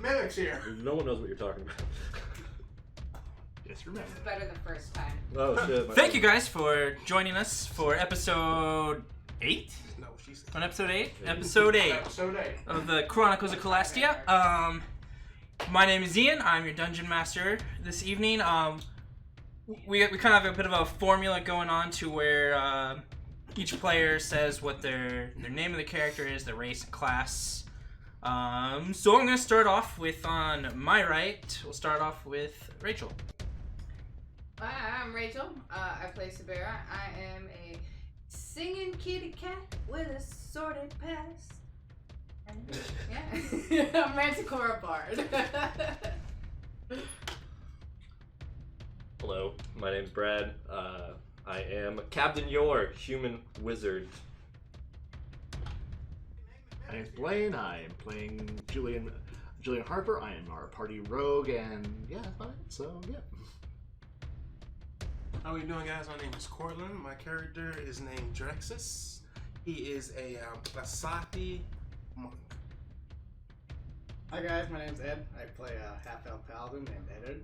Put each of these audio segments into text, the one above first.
Mimics here. No one knows what you're talking about. Yes, remember. It's better the first time. Oh shit. Thank you guys for joining us for episode 8? No, she said. On episode 8? Episode 8 Episode 8. of the Chronicles of Calastia. My name is Ian. I'm your dungeon master this evening. We kind of have a bit of a formula going on to where each player says what their name of the character is, their race and class. So I'm going to start off with, on my right, we'll start off with Rachel. Hi, I'm Rachel. I play Subira. I am a singing kitty cat with a sordid past. And, yeah, I'm Manticore Bard. Hello, my name's Brad. I am Kavdin Yor, human wizard. My name's Blaine. I am playing Julian Harper. I am our party rogue, and yeah, that's about it. So yeah. How are you doing, guys? My name is Courtland. My character is named Drexes. He is a Asati monk. Hi guys, my name's Ed. I play a half-elf paladin named Eduard.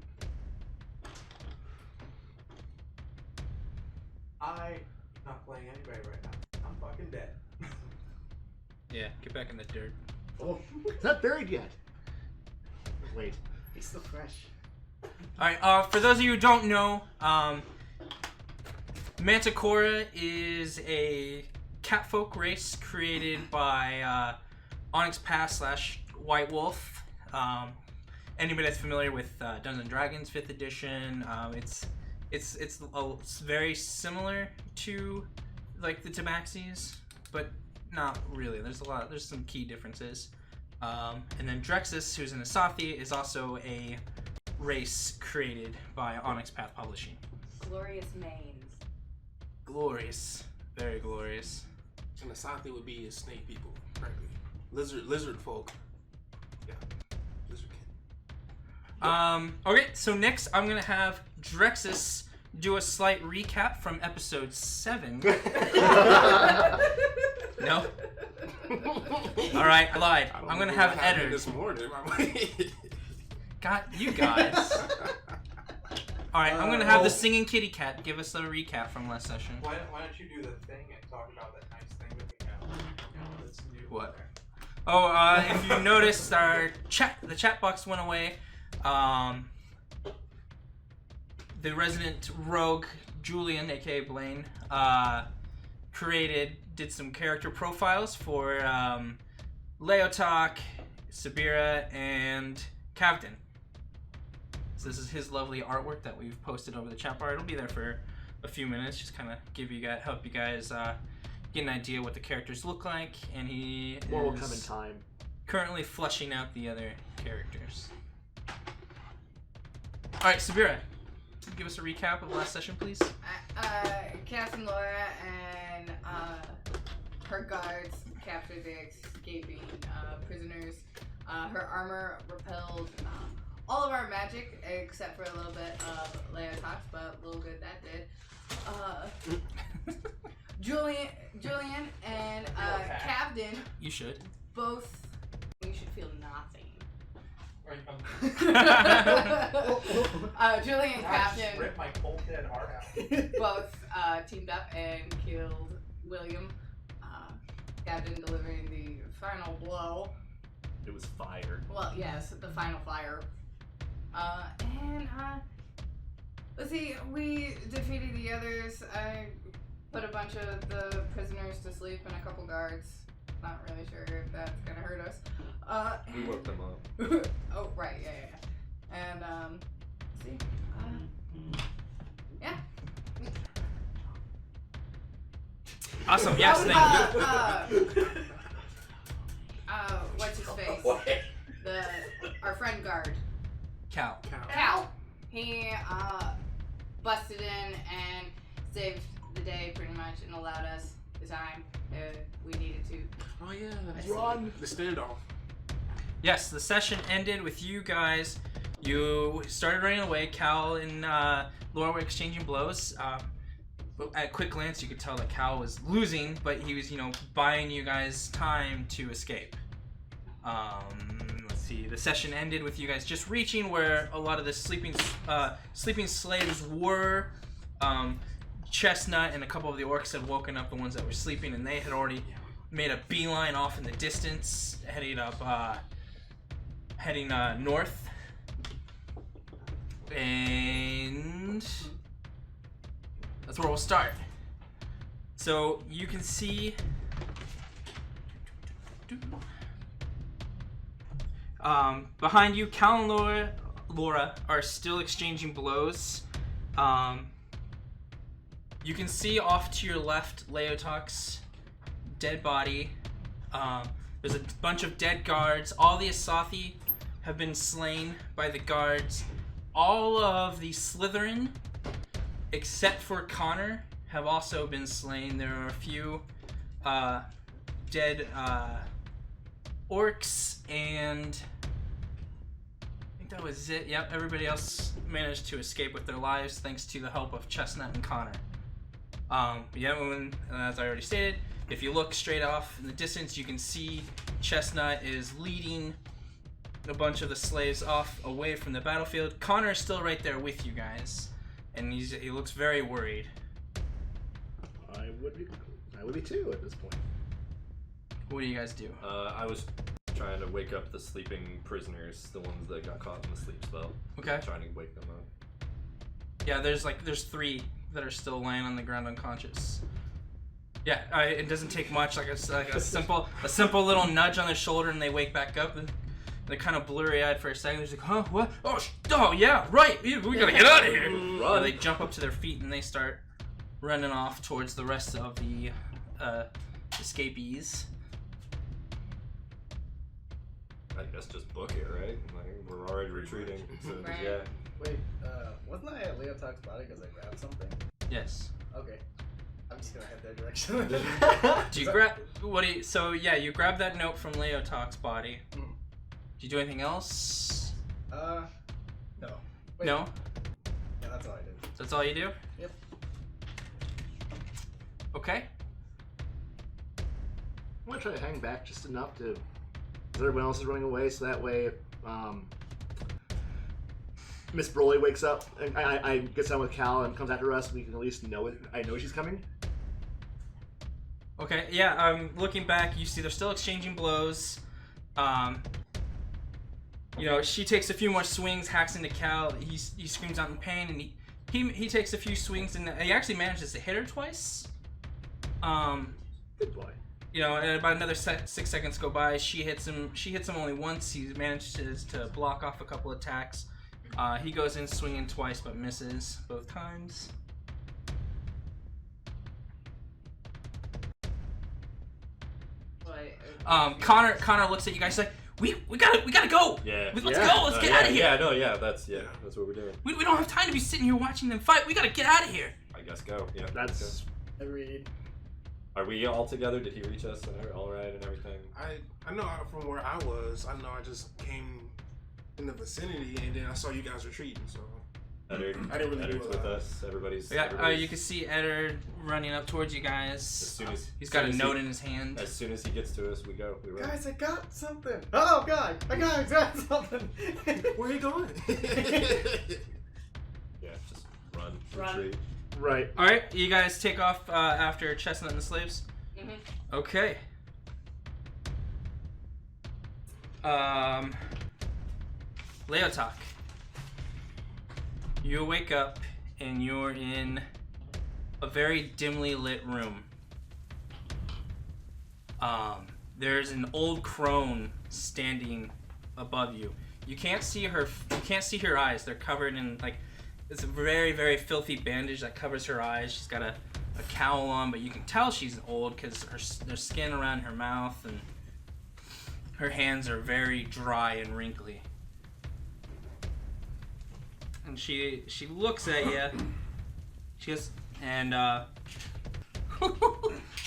I'm not playing anybody right now. I'm fucking dead. Yeah, get back in the dirt. Oh, it's not buried yet. Wait. He's still fresh. Alright, for those of you who don't know, Manticore is a catfolk race created by Onyx Pass / White Wolf. Anybody that's familiar with Dungeons and Dragons 5th edition, it's very similar to like the Tabaxis, but not really. There's some key differences. And then Drexes, who's an Asathi, is also a race created by Onyx Path Publishing. Glorious manes. Glorious. Very glorious. And Asati would be snake people, frankly. Lizard folk. Yeah. Lizard kin. Okay, so next I'm gonna have Drexes do a slight recap from episode 7. No? Alright, I lied. I'm gonna have Eduard. This morning. God, you guys. Alright, I'm gonna have the singing kitty cat give us a recap from last session. Why don't you do the thing and talk about that nice thing that we have? Let's do What? Oh, if you noticed, the chat box went away. The resident rogue Julian, aka Blaine, did some character profiles for Leotahk, Subira, and Kavdin. So this is his lovely artwork that we've posted over the chat bar. It'll be there for a few minutes, just kind of help you guys get an idea what the characters look like, and he More will come in time. currently fleshing out the other characters. All right, Subira, give us a recap of last session, please. Cass and Laura and her guards captured the escaping prisoners. Her armor repelled all of our magic except for a little bit of Leotahk, but little good that did. Julian and Kavdin. You should. Both. You should feel nothing. Julian and Kavdin Rip my cold dead heart out. both teamed up and killed William. Kavdin delivering the final blow. It was fire. Well, yes, the final fire. Let's see, we defeated the others. I put a bunch of the prisoners to sleep and a couple guards. Not really sure if that's gonna hurt us. We woke them up. Oh, right, yeah. And, let's see, yeah. Awesome. Yes, thank you. What's his face? Our friend guard. Cal. Cal. He busted in and saved the day pretty much and allowed us the time we needed to. Oh yeah, Run. the standoff. Yes, the session ended with you guys. You started running away. Cal and Laura were exchanging blows. But at quick glance, you could tell that Cal was losing, but he was, buying you guys time to escape. Let's see, the session ended with you guys just reaching where a lot of the sleeping slaves were. Chestnut and a couple of the orcs had woken up the ones that were sleeping, and they had already made a beeline off in the distance, heading north. And that's where we'll start. So you can see behind you, Cal and Laura are still exchanging blows. You can see off to your left Leotahk's dead body. There's a bunch of dead guards. All the Asathi have been slain by the guards. All of the Slytherin, except for Connor, have also been slain. There are a few dead orcs, and I think that was it. Yep, everybody else managed to escape with their lives thanks to the help of Chestnut and Connor. As I already stated, if you look straight off in the distance, you can see Chestnut is leading a bunch of the slaves off away from the battlefield. Connor is still right there with you guys, and he looks very worried. I would be too at this point. What do you guys do? I was trying to wake up the sleeping prisoners, the ones that got caught in the sleep spell. Okay. Trying to wake them up. Yeah, there's 3 that are still laying on the ground unconscious. Yeah, it doesn't take much, like a simple little nudge on their shoulder, and they wake back up. And they're kind of blurry-eyed for a second. They're like, huh, what? Oh, yeah, right. We gotta get out of here. Run. They jump up to their feet and they start running off towards the rest of the escapees. I guess just book it, right? Like, we're already retreating. So, Right. yeah. Wait, wasn't I at Leotahk's body because I grabbed something? Yes. Okay. I'm just gonna head that direction. Do you grab? So yeah, you grab that note from Leotahk's body. Mm. Do you do anything else? No. Wait. No. Yeah, that's all I did. That's all you do? Yep. Okay. I'm gonna try to hang back just enough to, as everyone else is running away, so that way, Miss Broly wakes up and I gets down with Cal and comes after us. We can at least know it. I know she's coming. Okay. Yeah. Looking back, you see they're still exchanging blows. She takes a few more swings, hacks into Cal. He screams out in pain, and he takes a few swings, and he actually manages to hit her twice. Good boy. And about another 6 seconds go by. She hits him only once. He manages to block off a couple attacks. He goes in swinging twice, but misses both times. Connor looks at you guys like, we gotta go. Yeah. Let's go. Let's get out of here. That's what we're doing. We don't have time to be sitting here watching them fight. We gotta get out of here. I guess go. Yeah. That's Agreed. Are we all together? Did he reach us and all right and everything? I know from where I was. I know I just came in the vicinity, and then I saw you guys retreating. So Eddard, I didn't really Eddard's do a with lot. us. Everybody's. You can see Eddard running up towards you guys. As soon as He's got a note in his hand. As soon as he gets to us, we go. We run. Guys, I got something. Oh God, I got something. Where are you going? Yeah, just run. Run. Retreat. right. All right, you guys take off after Chestnut and the slaves. Mm-hmm. Okay. Leotahk. You wake up and you're in a very dimly lit room. There's an old crone standing above you. You can't see her eyes. They're covered in it's a very, very filthy bandage that covers her eyes. She's got a cowl on, but you can tell she's old because there's skin around her mouth and her hands are very dry and wrinkly. And she looks at you. She goes, and a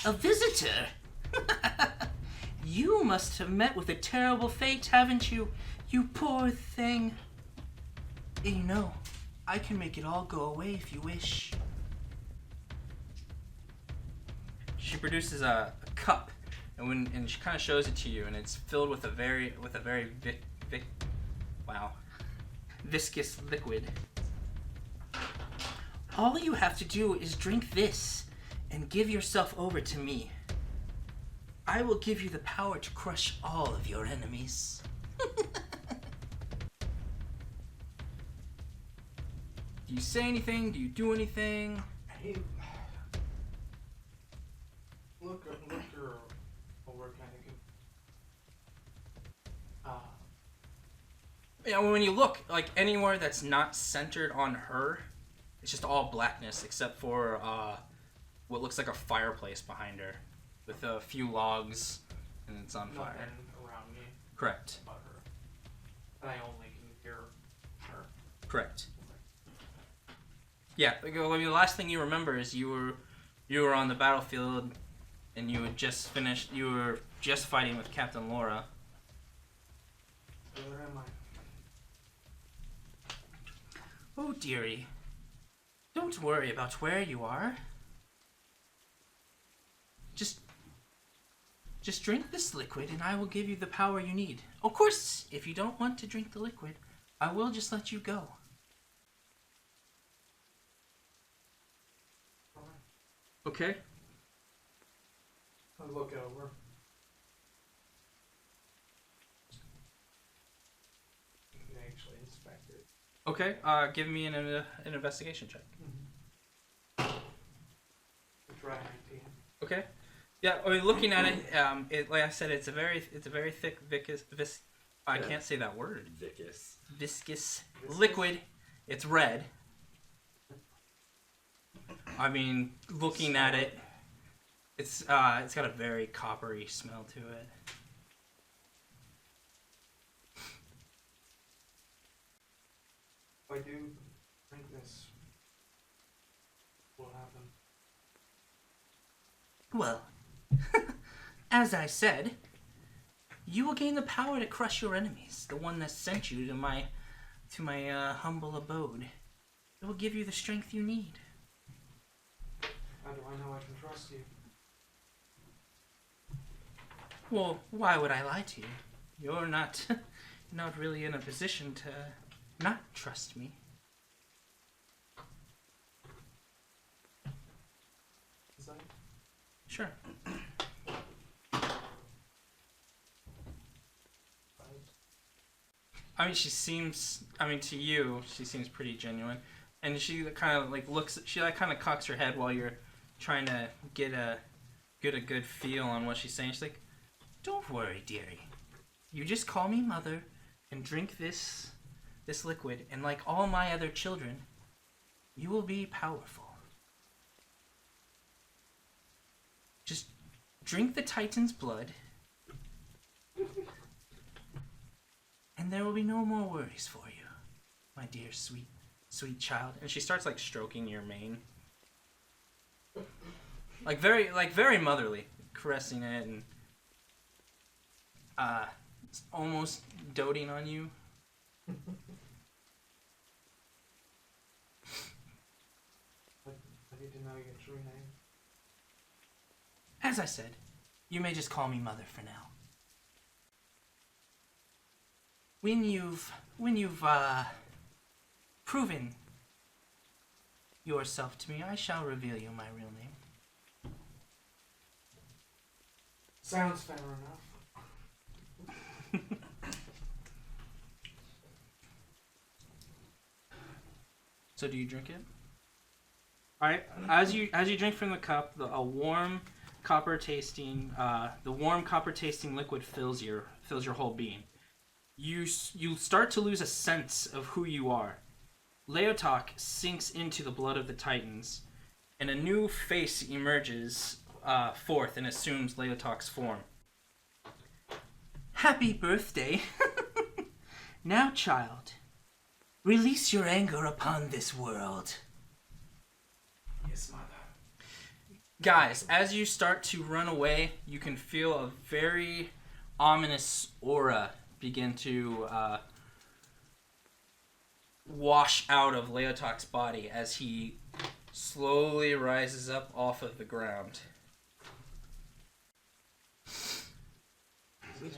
visitor. You must have met with a terrible fate, haven't you? You poor thing. I can make it all go away if you wish. She produces a cup, and she kind of shows it to you, and it's filled with a very viscous liquid. All you have to do is drink this and give yourself over to me. I will give you the power to crush all of your enemies. Do you say anything? Do you do anything? Hey, look her over kind of. Yeah, when you look, like, anywhere that's not centered on her, it's just all blackness except for what looks like a fireplace behind her with a few logs and it's on fire. Nothing around me. Correct. About her. And I only can hear her. Correct. Yeah, like, the last thing you remember is you were on the battlefield and you had just finished. You were just fighting with Captain Laura. Where am I? Oh, dearie. Don't worry about where you are. Just drink this liquid and I will give you the power you need. Of course, if you don't want to drink the liquid, I will just let you go. Okay. I look over. You can actually inspect it. Okay, give me an investigation check. Try 19. Okay. Yeah, I mean, looking at it, like I said, it's a very thick I can't say that word. Viscous liquid. It's red. I mean, looking at it, it's got a very coppery smell to it. If I do drink this, what will happen? Well, as I said, you will gain the power to crush your enemies. The one that sent you to my humble abode. It will give you the strength you need. How do I know I can trust you? Well, why would I lie to you? You're not really in a position to not trust me. Is that? Sure. I mean, to you, she seems pretty genuine. And she kind of like kind of cocks her head while you're trying to get a good feel on what she's saying. She's like, "Don't worry, dearie. You just call me mother and drink this liquid, and like all my other children, you will be powerful. Just drink the Titan's blood, and there will be no more worries for you, my dear sweet child." And she starts like stroking your mane, like very motherly, caressing it and almost doting on you. I need to know your true name. As I said, you may just call me mother for now. When you've proven yourself to me, I shall reveal you my real name. Sounds fair enough. So do you drink it? All right. As you drink from the cup, the warm copper tasting liquid fills your whole being. You start to lose a sense of who you are. Leotahk sinks into the blood of the Titans, and a new face emerges forth and assumes Leotahk's form. Happy birthday! Now, child, release your anger upon this world. Yes, mother. Guys, as you start to run away, you can feel a very ominous aura begin to wash out of Leotahk's body as he slowly rises up off of the ground.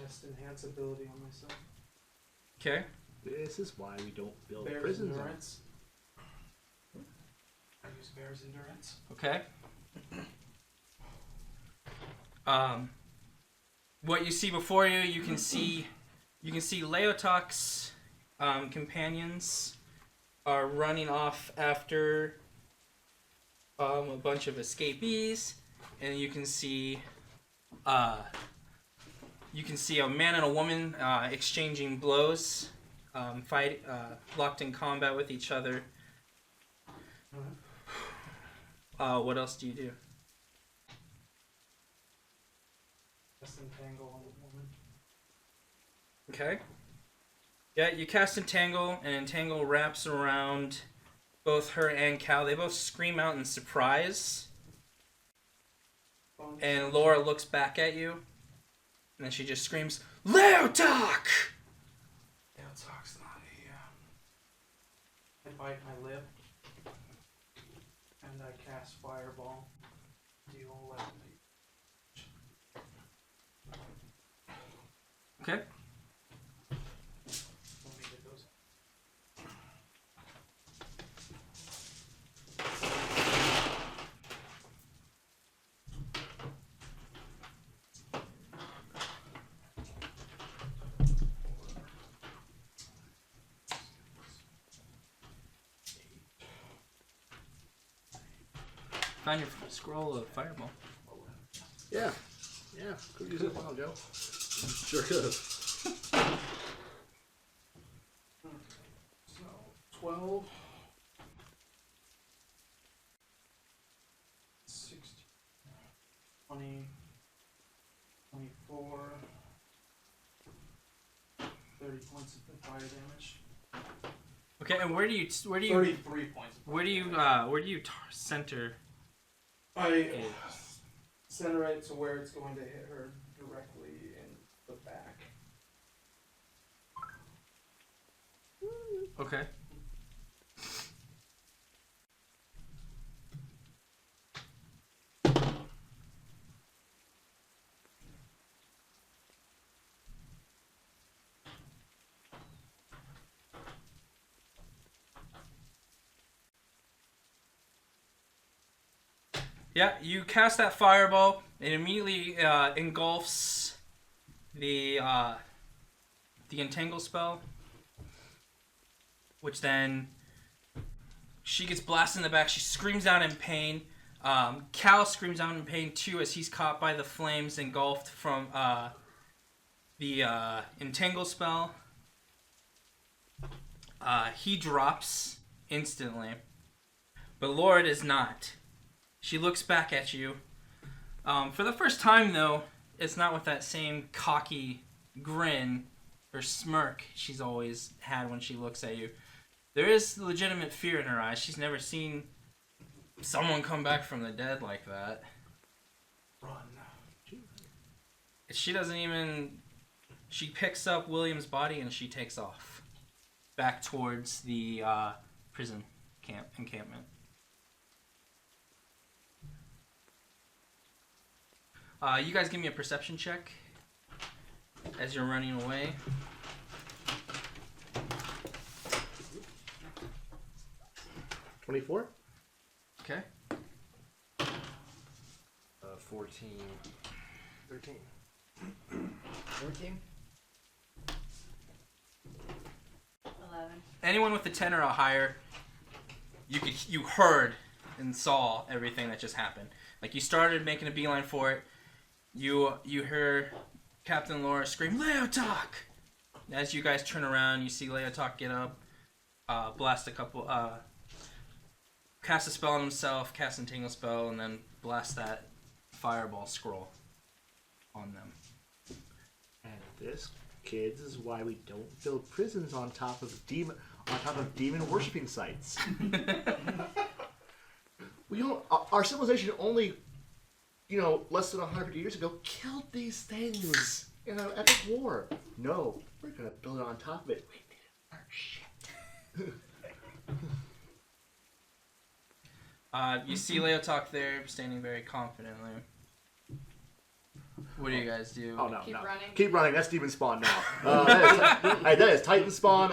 Cast enhance ability on myself. Okay. This is why we don't build Bear's prisons. endurance. I use Bear's endurance. Okay. What you see before you, you can see Leotahk's companions are running off after a bunch of escapees, and you can see a man and a woman exchanging blows, locked in combat with each other. What else do you do? Just entangle on the woman. Okay. Yeah, you cast Entangle, and Entangle wraps around both her and Cal. They both scream out in surprise. And Laura looks back at you, and then she just screams, Leotahk! Leotahk's not a... I bite my lip, and I cast Fireball. Deal 11. Okay. Let me get those. Find your scroll of Fireball. Yeah. Yeah. Could use it a while ago. Sure could. So, 12. 16. 20. 24. 30 points of fire damage. Okay, and where do you 33 points. where do you center? I center it to where it's going to hit her directly in the back. Okay. Yeah, you cast that fireball. It immediately engulfs the entangle spell, which then she gets blasted in the back. She screams out in pain. Cal screams out in pain too as he's caught by the flames engulfed from the entangle spell. He drops instantly, but Laura does not. She looks back at you. For the first time, though, it's not with that same cocky grin or smirk she's always had when she looks at you. There is legitimate fear in her eyes. She's never seen someone come back from the dead like that. Run. She doesn't even... She picks up William's body and she takes off. Back towards the prison encampment. You guys give me a perception check as you're running away. 24? Okay. 14. 13. 14. 11. Anyone with a 10 or a higher, you heard and saw everything that just happened. Like, you started making a beeline for it. You hear Captain Laura scream, Leotahk! As you guys turn around, you see Leotahk get up, blast a couple, cast a spell on himself, cast a Entangle spell, and then blast that fireball scroll on them. And this, kids, is why we don't build prisons on top of demon worshipping sites. Our civilization only, less than 100 years ago killed these things in an epic war. No, we're gonna build it on top of it. We need our shit. You see Leotahk there, standing very confidently. What do you guys do? Oh no, Keep no. running. Keep running. That's demon spawn now. That is Titan spawn.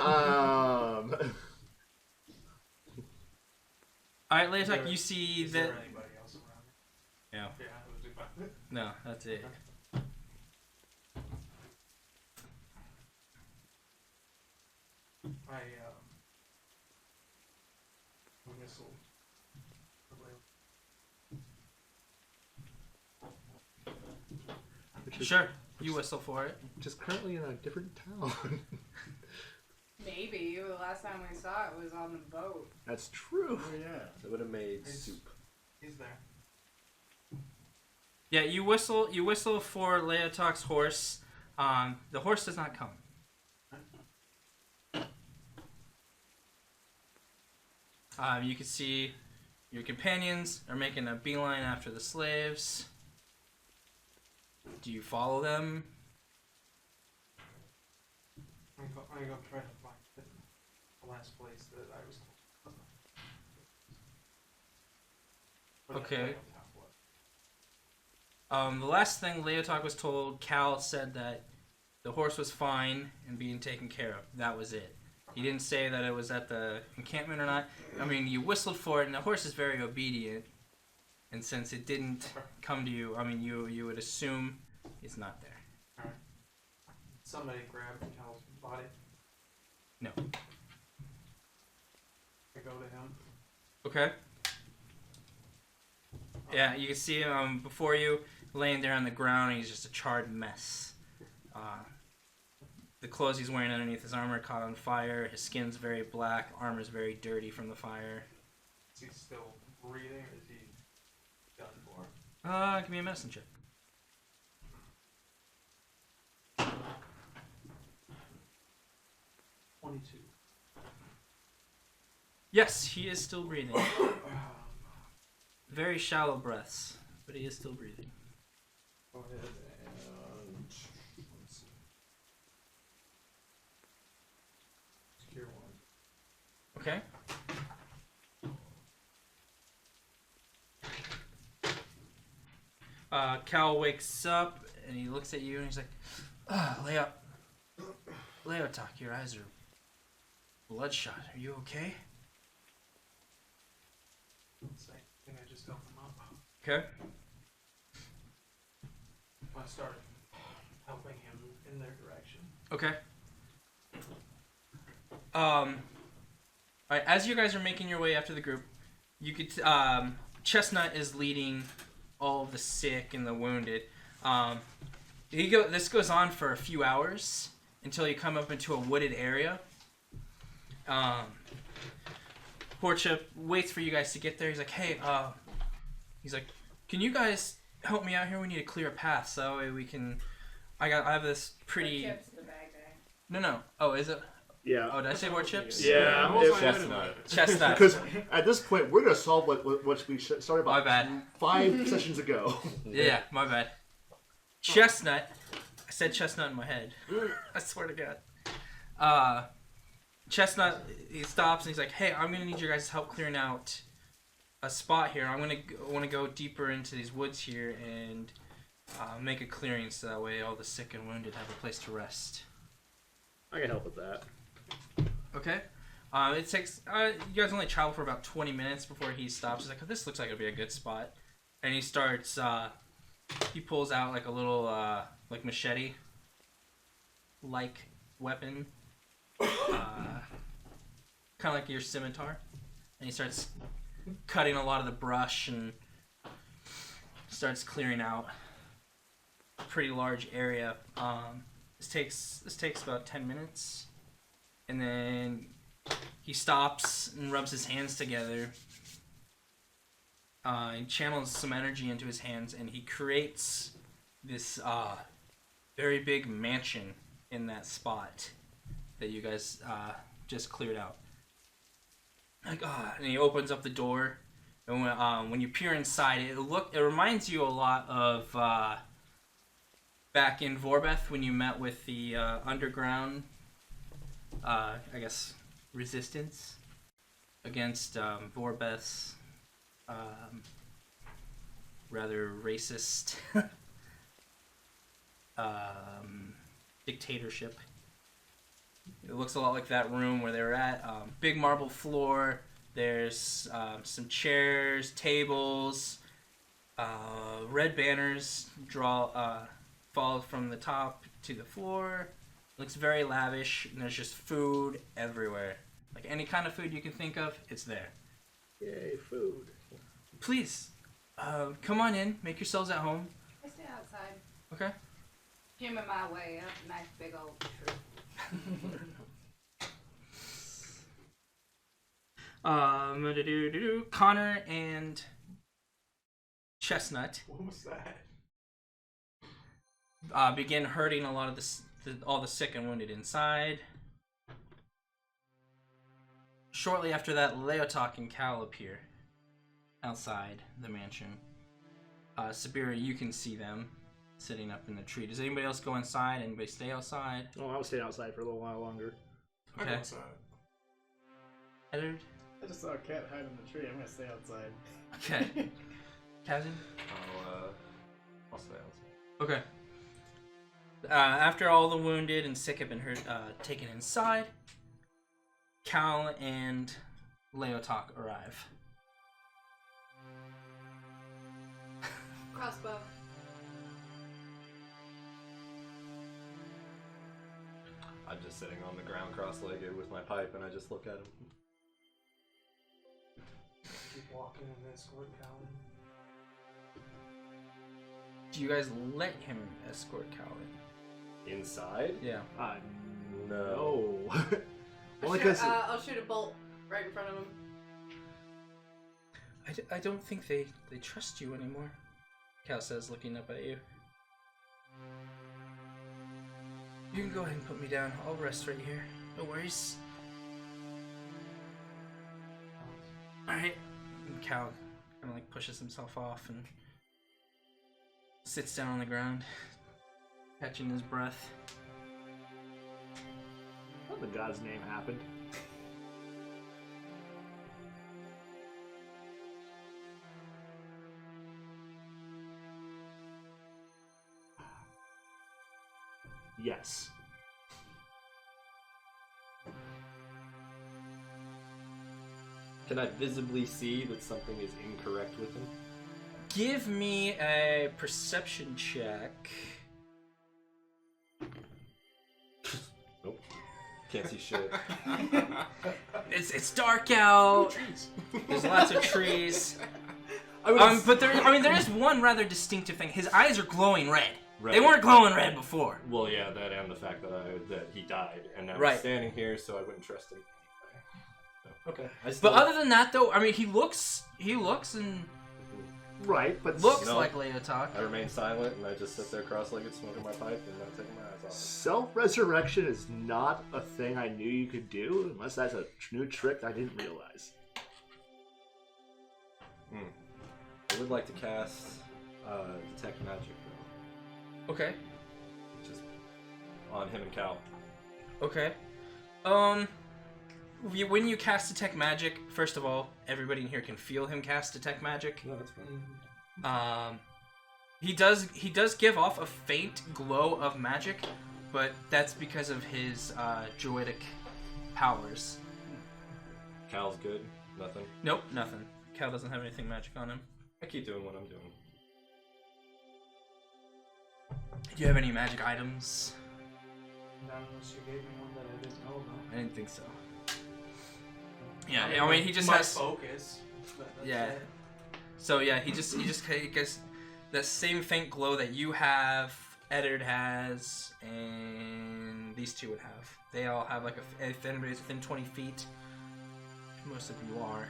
Alright, Leotahk, you see Is that. there anybody else around here? No. Yeah, it was fine. No, that's it. I whistle. Sure, you whistle for it. Just currently in a different town. Maybe. The last time we saw it was on the boat. That's true. Oh yeah. That would have made It's- soup. He's there. Yeah, you whistle. You whistle for Leotahk's horse. The horse does not come. You can see your companions are making a beeline after the slaves. Do you follow them? I'm gonna try to find the last place that I was told. Okay. The last thing Leotahk was told, Cal said that the horse was fine and being taken care of. That was it. He didn't say that it was at the encampment or not. I mean, you whistled for it, and the horse is very obedient. And since it didn't come to you, I mean, you would assume it's not there. Alright. Somebody grabbed Cal's body. No. I go to him. Okay. Yeah, you can see him before you, laying there on the ground. He's just a charred mess. The clothes he's wearing underneath his armor caught on fire. His skin's very black. Armor's very dirty from the fire. Is he still breathing or is he done for? Give me a medicine check. 22. Yes, he is still breathing. Very shallow breaths, but he is still breathing. Go ahead and let's see. Secure one. Okay. Cal wakes up and he looks at you and he's like, Leotahk, your eyes are bloodshot. Are you okay? I think I just helped him up. Okay. I started helping him in their direction. Okay. Alright, as you guys are making your way after the group, you could Chestnut is leading all of the sick and the wounded. This goes on for a few hours until you come up into a wooded area. Portia waits for you guys to get there. He's like, hey, can you guys help me out here? We need to clear a path so that way we can. I have this pretty. Chips in the bag there. No. Oh, is it? Yeah. Oh, did I say more chips? Yeah. Chestnut. Chestnut. Because at this point, we're gonna solve what we started My about bad. 5 sessions ago. Yeah, my bad. Chestnut. I said chestnut in my head. I swear to God. Chestnut, he stops and he's like, hey, I'm gonna need your guys' help clearing out a spot here. I want to go deeper into these woods here and make a clearing so that way all the sick and wounded have a place to rest. I can help with that. Okay. It takes you guys only travel for about 20 minutes before he stops. He's like, oh, this looks like it'll be a good spot, and he starts. He pulls out like a little like machete like weapon, kind of like your scimitar, and he starts cutting a lot of the brush and starts clearing out a pretty large area. This takes about 10 minutes. And then he stops and rubs his hands together. He channels some energy into his hands, and he creates this very big mansion in that spot that you guys just cleared out. And he opens up the door, and when you peer inside, it reminds you a lot of back in Vorbeth when you met with the underground. I guess resistance against Vorbeth's rather racist dictatorship. It looks a lot like that room where they were at. Big marble floor. There's some chairs, tables, red banners fall from the top to the floor. Looks very lavish, and there's just food everywhere. Like any kind of food you can think of, it's there. Yay, food. Please, come on in. Make yourselves at home. I stay outside. Okay. Him in my way up, nice big old tree. Connor and Chestnut What was that? begin herding a lot of all the sick and wounded inside. Shortly after that, Leotahk and Cal appear outside the mansion. Subira, you can see them sitting up in the tree. Does anybody else go inside? Anybody stay outside? Oh, I was staying outside for a little while longer. I go outside. Edward? I just saw a cat hide in the tree. I'm gonna stay outside. Okay. Kavdin? I'll stay outside. Okay. After all the wounded and sick have been taken inside, Cal and Leotahk arrive. Crossbow. I'm just sitting on the ground cross-legged with my pipe, and I just look at him. Keep walking and escort Calvin. Do you guys let him escort Cal in? Inside? Yeah. No. Only because I'll shoot a bolt right in front of him. I don't think they trust you anymore, Cal says, looking up at you. You can go ahead and put me down. I'll rest right here. No worries. Alright. And Cal kind of like pushes himself off and sits down on the ground, catching his breath. what in God's name happened? Yes. Can I visibly see that something is incorrect with him? Give me a perception check. Nope. Can't see shit. It's dark out. There's lots of trees. But there is one rather distinctive thing. His eyes are glowing red. Right. They weren't glowing red before. Well, yeah, that and the fact that he died, and now Right. he's standing here, so I wouldn't trust him anyway. Okay. But other than that, though, I mean, he looks and Right, but looks No. like Leotahk. I remain silent, and I just sit there cross-legged, smoking my pipe, and not taking my eyes off him. self-resurrection is not a thing I knew you could do, unless that's a new trick I didn't realize. I would like to cast Detect Magic, though, Okay. which is on him and Cal. Okay. When you cast Detect Magic, first of all, everybody in here can feel him cast Detect Magic. No, that's fine. He does give off a faint glow of magic, but that's because of his druidic powers. Cal's good. Nothing. Nope, nothing. Cal doesn't have anything magic on him. I keep doing what I'm doing. Do you have any magic items? Not unless you gave me one that I didn't know about. I didn't think so. Yeah, I mean he just my has. focus. That's Yeah. it. So yeah, he gets that same faint glow that you have, Eduard has, and these two would have. They all have like if anybody's within 20 feet, most of you are,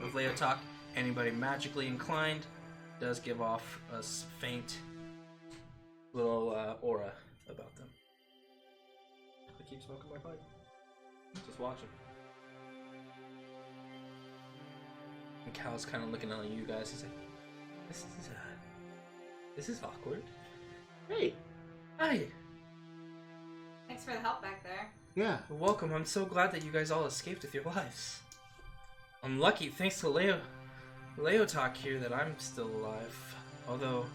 of Leotahk, anybody magically inclined does give off a faint little aura about them. I keep smoking my pipe. Just watching. And Cal's kind of looking at you guys. He's like, this is awkward. Hey, Hi, Thanks for the help back there. yeah. welcome. I'm so glad that you guys all escaped with your lives. I'm lucky, thanks to Leotahk here, that I'm still alive. Although,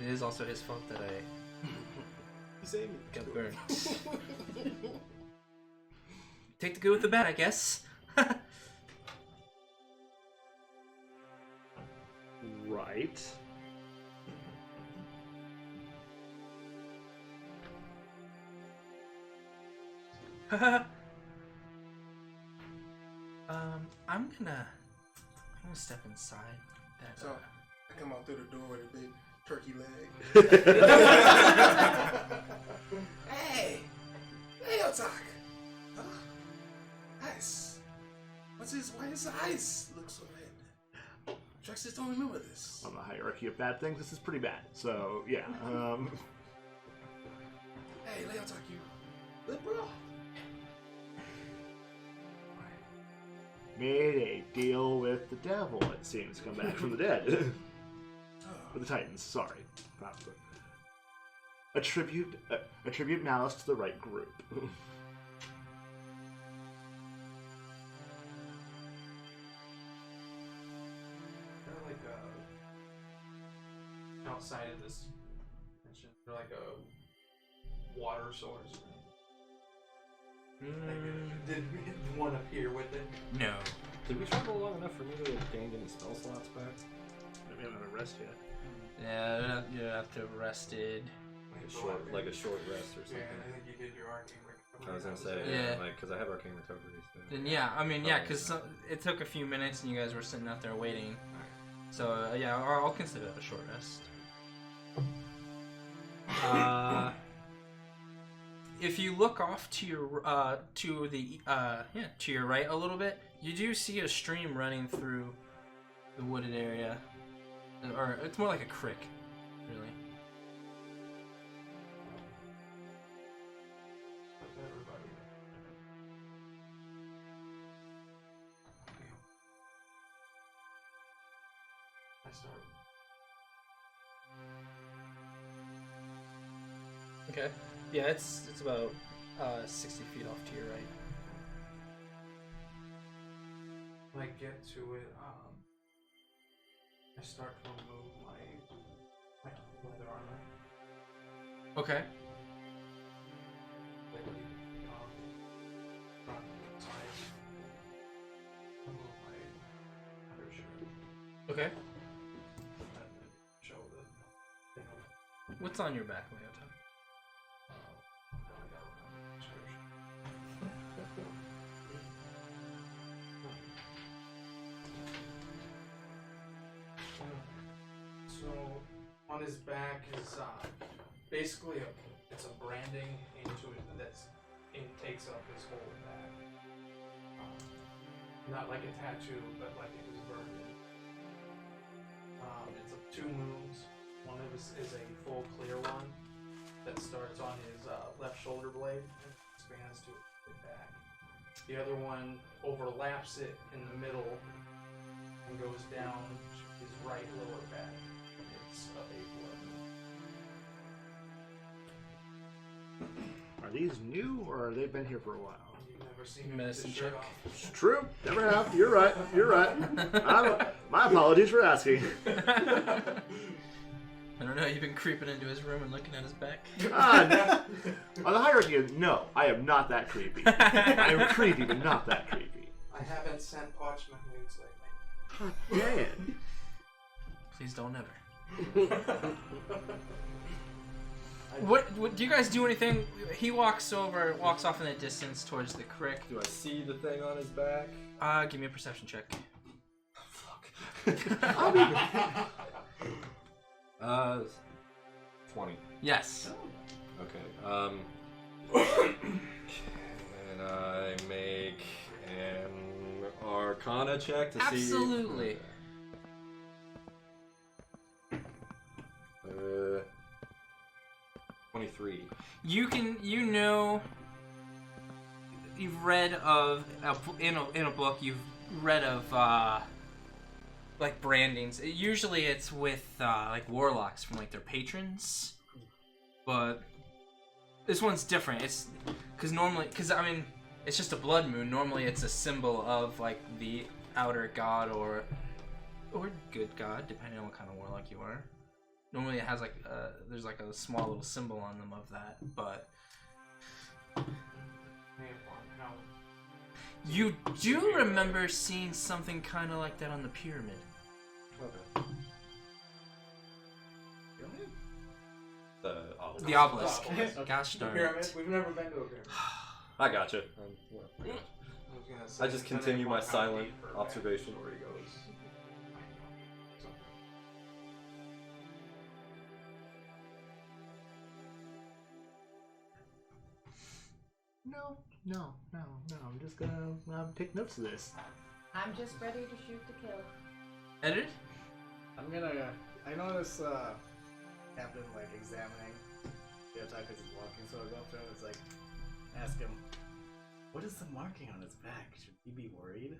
it is also his fault that I You say me? Got burned. Take the good with the bad, I guess. Right. I'm gonna step inside. That, So I come out through the door with a big turkey leg. Hey, Leotahk. Huh? Ice. Why is the ice look so red? Drexes don't remember this. On the hierarchy of bad things, this is pretty bad. So, yeah. Hey, Leotahk, you liberal? Made a deal with the devil, it seems, to come back from the dead. With the Titans, sorry. Attribute malice to the right group. They're like outside of this dimension. They're like a water source. Did one appear with it? No. Did we travel long enough for me to have gained any spell slots back? We haven't had a rest yet. Yeah, you have to have rested. Like a short rest or something. Yeah, I think you did your arcane recovery. I was gonna say, Yeah. like, because I have arcane recovery. So. Then yeah, I mean yeah, because it took a few minutes and you guys were sitting out there waiting. So yeah, I'll consider that a short rest. If you look off to your to your right a little bit, you do see a stream running through the wooded area, or it's more like a creek, really. Okay. Yeah, it's about 60 feet off to your right. When I get to it, I start to remove my leather armor. Okay. Front side. Remove my undershirt. Okay. And then show the thing of What's on your back, Leotahk? So on his back is basically it's a branding into it it takes up his whole back. Not like a tattoo, but like it was burned in. It's two moons. One of us is a full clear one that starts on his left shoulder blade and expands to his back. The other one overlaps it in the middle and goes down his right lower back. It's a blood. Are these new, or have they been here for a while? You've never seen him Medicine with his shirt check. off. It's true. Never have. You're right. You're right. My apologies for asking. I don't know, you've been creeping into his room and looking at his back. On the hierarchy of no, I am not that creepy. I am creepy, but not that creepy. I haven't sent parchment nudes lately. God damn. Please don't ever. What do you guys do anything? He walks off in the distance towards the creek. Do I see the thing on his back? Give me a perception check. I'll be 20. Yes. Okay. And I make an Arcana check to see. Absolutely. 23. You've read of in a book. You've read of like brandings. Usually it's with like warlocks from like their patrons, but this one's different. It's because it's just a blood moon. Normally it's a symbol of like the outer god or good god, depending on what kind of warlock you are. Normally it has like there's like a small little symbol on them of that, but you do remember seeing something kind of like that on the pyramid. Okay. The obelisk. Oh, Gosh darn pyramid. it. We've never been to a pyramid. I gotcha. I just continue my silent observation. Where he goes. No. I'm just gonna take notes of this. I'm just ready to shoot to kill. Edit? I'm gonna. I notice Captain like examining Leotahk as he's walking, so I go up to him and it's like, ask him, what is the marking on his back? Should he be worried?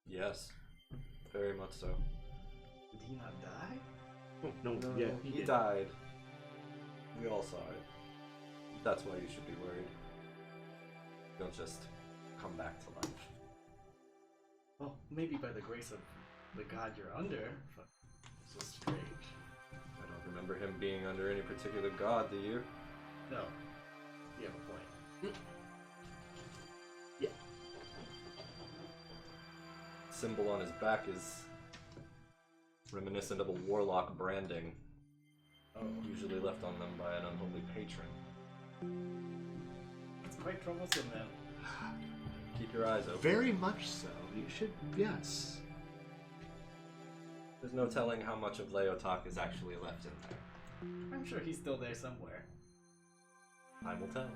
Yes, very much so. Did he not die? Oh, no, Yeah, he he did. died. We all saw it. That's why you should be worried. Don't just come back to life. Well, maybe by the grace of the god you're under, but so strange. I don't remember him being under any particular god, do you? No, you have a point. Symbol on his back is reminiscent of a warlock branding, usually left on them by an unholy patron. It's quite troublesome then. Keep your eyes open. Very much so. You should, yes. There's no telling how much of Leotahk is actually left in there. I'm sure he's still there somewhere. Time will tell.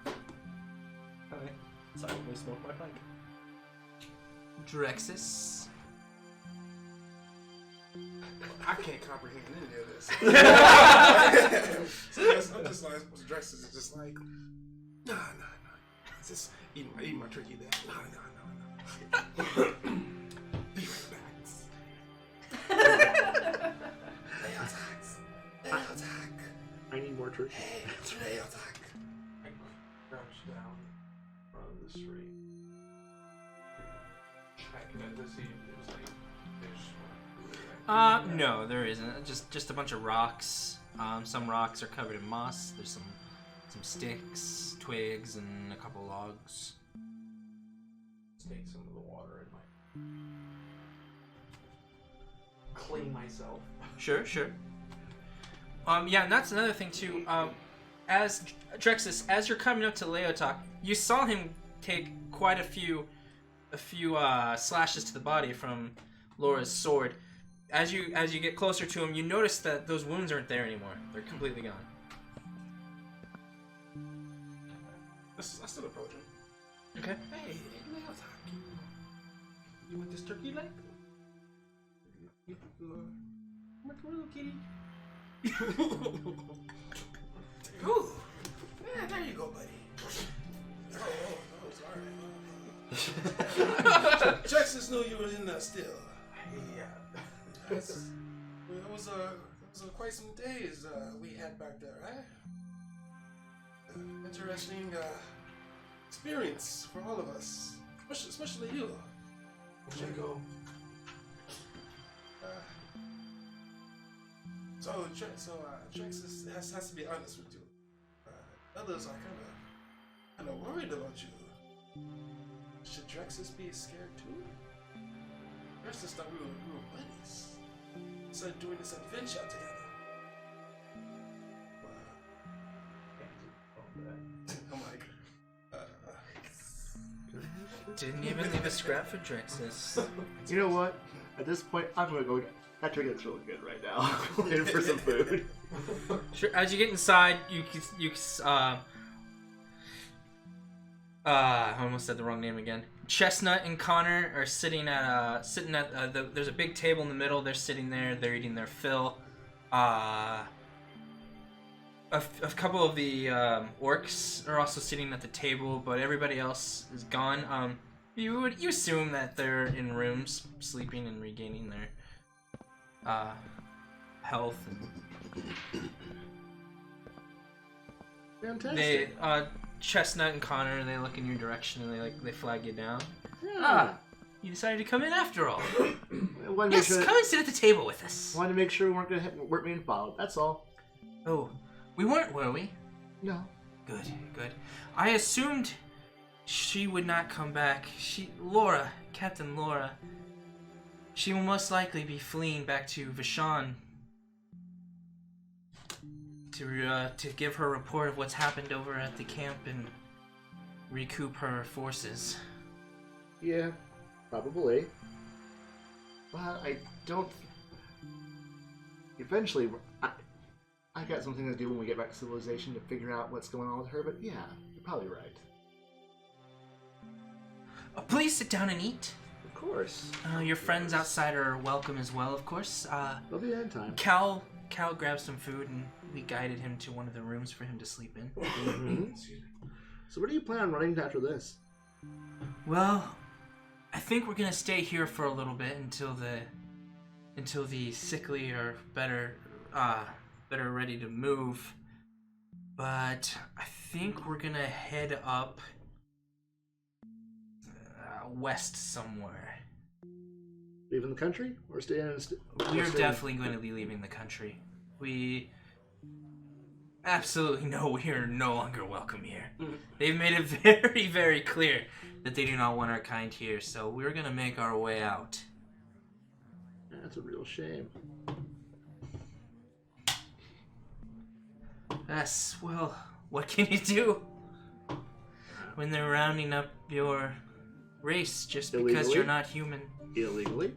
I silently smoke my pipe. Drexes. I can't comprehend any of this. So I'm just like, Drexes is just like, nah. It's just eating my turkey there. No. Be right back. Leotahk. I need more turkey. Hey, it's Leotahk. I crouched down in front of the street. I could see it was like fish. No, there isn't. Just a bunch of rocks. Some rocks are covered in moss. There's some sticks, twigs, and a couple logs. Take some of the water in my. Clean myself. Sure. Yeah, and that's another thing too. As Drexes, as you're coming up to Leotahk, you saw him take quite a few slashes to the body from Laura's sword. As you get closer to him, you notice that those wounds aren't there anymore. They're completely gone. I still approach him. Okay. Hey, Leotahk, you want this turkey leg? My little kitty. Ooh, yeah, there you go, buddy. Oh, sorry. Drexes knew you were in there still. Yeah. It was quite some days we had back there, right? Interesting experience for all of us, especially you. Where'd you go? Drexes has to be honest with you. Others are kind of worried about you. Should Drexes be scared too? Drexes thought we were buddies. Started doing this adventure together. Oh my god. Didn't even leave a scrap for Drexes. You know what? At this point, I'm gonna go. That turkey looks really good right now. Looking for some food. Sure. As you get inside, I almost said the wrong name again. Chestnut and Connor are sitting at there's a big table in the middle. They're sitting there. They're eating their fill. A couple of the orcs are also sitting at the table, but everybody else is gone. You assume that they're in rooms, sleeping and regaining their health. Fantastic. They Chestnut and Connor, they look in your direction and they flag you down. Yeah. You decided to come in after all. I wanted to make Yes, sure come and sit at the table with us. wanted to make sure we weren't being followed. That's all. Oh, we weren't, were we? No. Good, good. I assumed she would not come back. Laura, Captain Laura, she will most likely be fleeing back to Vashon to give her report of what's happened over at the camp and recoup her forces. Yeah, probably. But I don't. Eventually, I got something to do when we get back to civilization to figure out what's going on with her. But yeah, you're probably right. Please sit down and eat. Of course. Your friends outside are welcome as well, of course. They'll be in time. Cal grabbed some food and we guided him to one of the rooms for him to sleep in. Mm-hmm. So where do you plan on running after this? Well, I think we're gonna stay here for a little bit until the sickly are better ready to move. But I think we're gonna head up west somewhere. Leaving the country or staying in? We're definitely going to be leaving the country. We absolutely know we are no longer welcome here. They've made it very, very clear that they do not want our kind here, so we're going to make our way out. That's a real shame. Yes, well, what can you do when they're rounding up your race just because Illegally? you're not human? Illegally?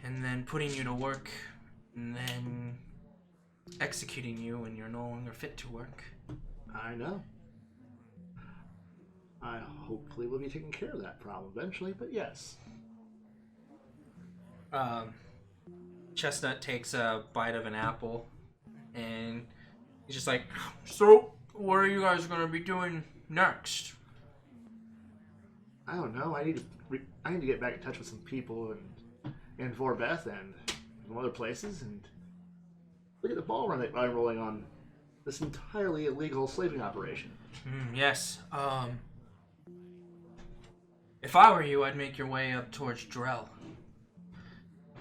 And then putting you to work, and then executing you when you're no longer fit to work. I know. I hopefully will be taking care of that problem eventually, but yes. Chestnut takes a bite of an apple, and he's just like, so, what are you guys going to be doing next? I don't know. I need to get back in touch with some people in Vorbeth and some other places and look at the ball run that I'm rolling on this entirely illegal slaving operation. Yes. If I were you, I'd make your way up towards Drell.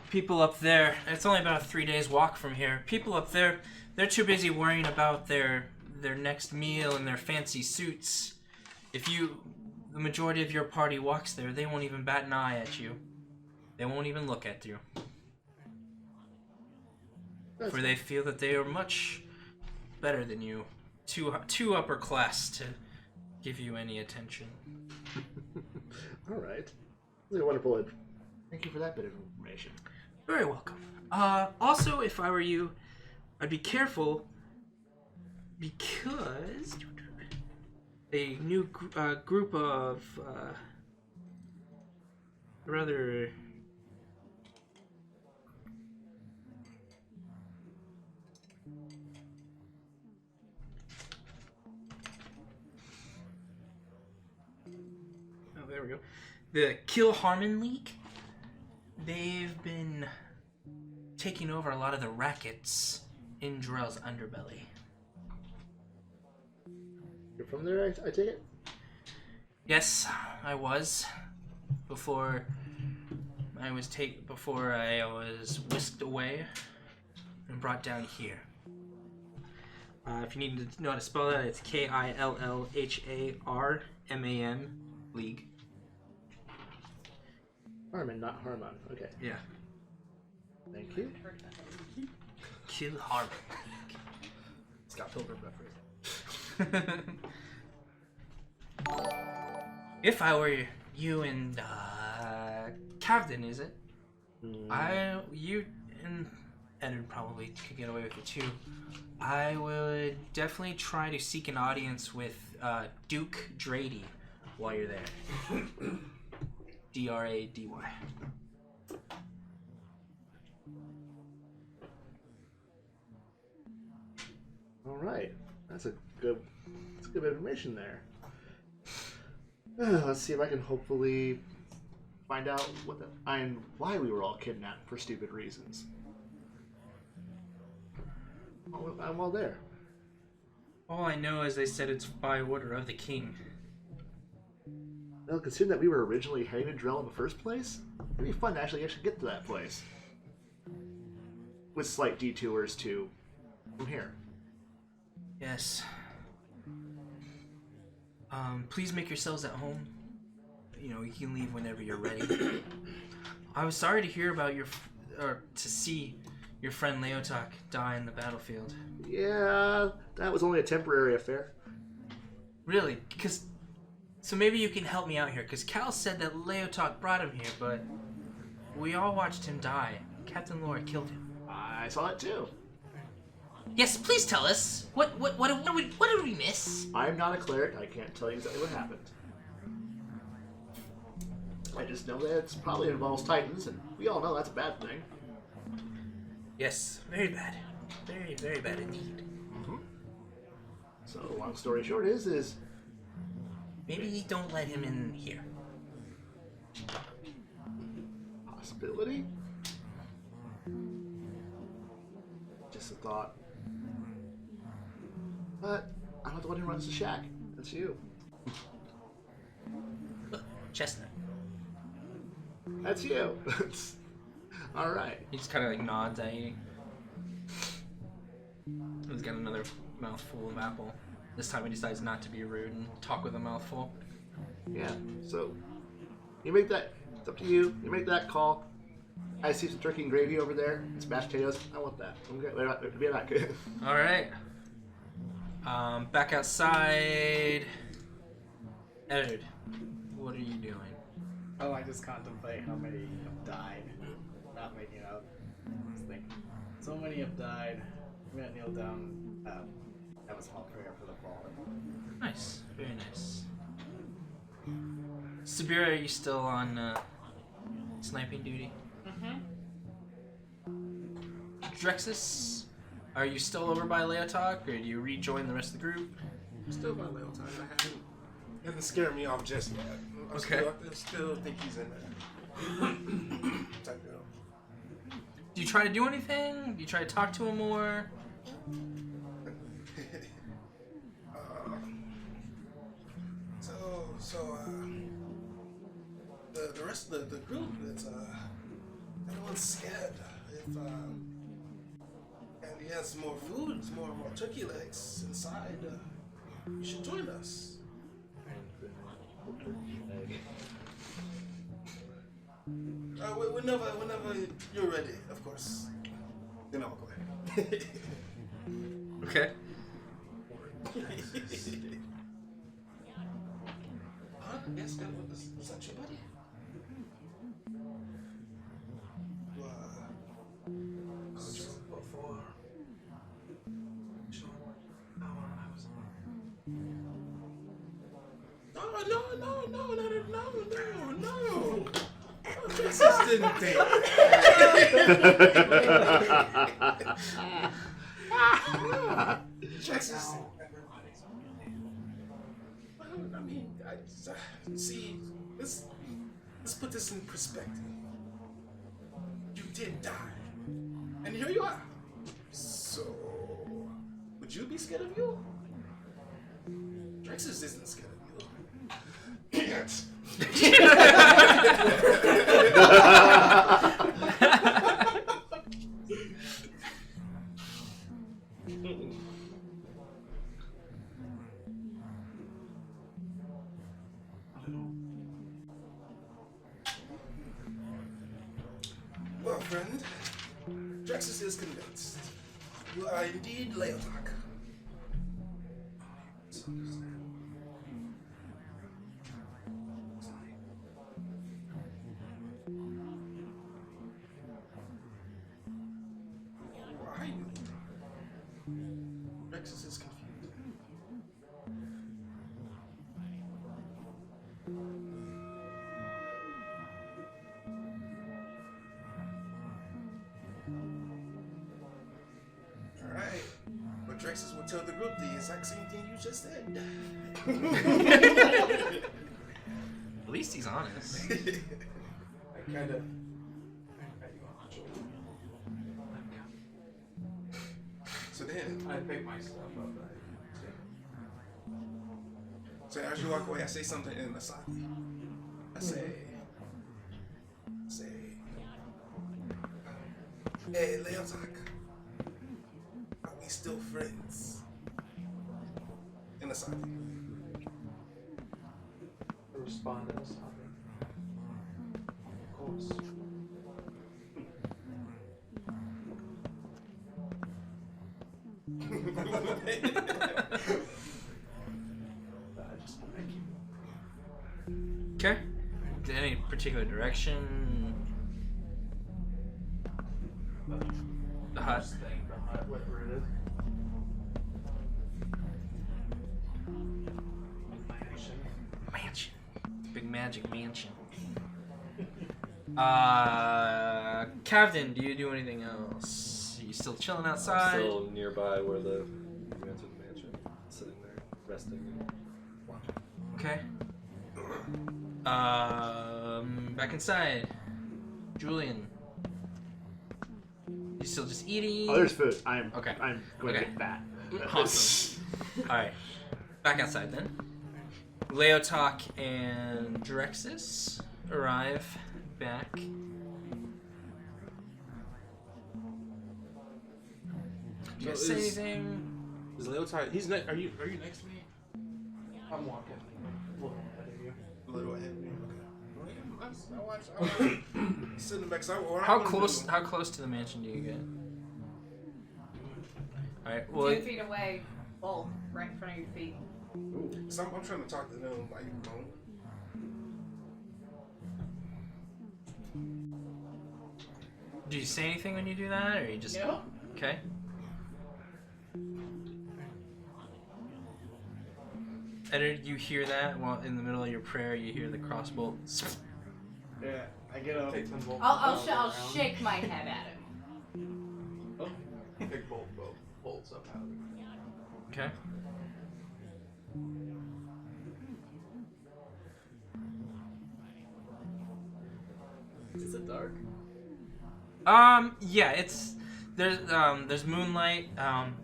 People up there, it's only about a 3 days walk from here. People up there, they're too busy worrying about their next meal and their fancy suits. The majority of your party walks there, they won't even bat an eye at you. They won't even look at you. For they feel that they are much better than you. Too upper class to give you any attention. Alright. Wonderful. Thank you for that bit of information. Very welcome. Also, if I were you, I'd be careful because a new group of rather there we go. The Kill Harmon League. They've been taking over a lot of the rackets in Drell's underbelly. You're from there, I take it? Yes, I was. Before I was whisked away and brought down here. If you need to know how to spell that, it's Killharman League. Harmon, not Harmon. Okay. Yeah. Thank you. Kill Harmon. Scott Pilgrim reference. If I were you and Kavdin, is it? You and Edward probably could get away with it too. I would definitely try to seek an audience with Duke Drady while you're there. Drady. All right, that's a good bit of information there. Let's see if I can hopefully find out why we were all kidnapped for stupid reasons. I'm all there. All I know is they said it's by order of the king. Well, considering that we were originally heading to Drell in the first place, it'd be fun to actually get to that place. With slight detours to from here. Yes. Please make yourselves at home. You know, you can leave whenever you're ready. I was sorry to hear about to see your friend Leotahk die in the battlefield. Yeah, that was only a temporary affair. Really? So maybe you can help me out here, because Cal said that Leotahk brought him here, but we all watched him die. Captain Laura killed him. I saw it too. Yes, please tell us. What did we miss? I'm not a cleric. I can't tell you exactly what happened. I just know that it probably involves Titans, and we all know that's a bad thing. Yes, very bad. Very, very bad indeed. Mm-hmm. So, long story short is... Maybe don't let him in here. Possibility? Just a thought. But I'm not the one who runs the shack. That's you. Chestnut. That's you. Alright. He just kind of like nods at you. He's got another mouthful of apple. This time he decides not to be rude and talk with a mouthful. Yeah, so you make that, it's up to you. You make that call. I see some turkey and gravy over there. It's mashed potatoes. I want that. I'm good. Be back. Alright. Back outside. Edward, what are you doing? Oh, I just contemplate how many have died. Not making it out. Just think, so many have died. I'm gonna kneel down, have a small prayer for the fallen. Nice. Very nice. Subira, are you still on sniping duty? Drexes, are you still over by Leotahk, or do you rejoin the rest of the group? Still by Leotahk. I haven't scared me off just yet. Okay. I still think he's in there. Type deal. Do you try to do anything? Do you try to talk to him more? The rest of the group, it's everyone's scared. If and he has more food, more turkey legs inside, you should join us. Whenever you're ready, of course. Then I'll go ahead. Okay. Huh? Yes, was that your buddy? Before. No. Drexes didn't think. Drexes. I mean, see, let's put this in perspective. You did die, and here you are. So, would you be scared of you? Drexes isn't scared of you. Can't. Well, friend, Drexes is convinced. You are indeed Leotahk. Why? Drexes is confused. Alright. But Drexes will tell the group the exact same thing you just said. At least he's honest. I kind of. So then, I pick my stuff up. So as you walk away, I say something in Asaki. I say, hey, Leotahk, are we still friends? In Asaki. Respond to this topic. Of course. Okay. Any particular direction? The hut. Just think the hut, whatever it is. Mansion. Big magic mansion. Kavdin, do you do anything else? Are you still chilling I'm outside? still nearby where you entered the mansion, sitting there, resting and watching. Okay. Back inside. Julian. You still just eating? Oh, there's food. I'm Okay. I'm going Okay. to get fat. Awesome. Alright. Back outside then. Leotahk and Drexes arrive back. Do you guys say anything? Is Leotahk? He's next. Are you next to me? I'm walking a little ahead of you. A little ahead of me. Okay. I watch. Sitting back. So How close to the mansion do you get? Alright, well 2 feet away, both right in front of your feet. So I'm trying to talk to them like, do you say anything when you do that, or you just No. Okay. Edward, you hear that while in the middle of your prayer you hear the crossbow. Yeah, I get up. Take them both. I'll shake my head at him. Pick both bolts up out of it. Okay. Is it dark? Yeah, there's moonlight.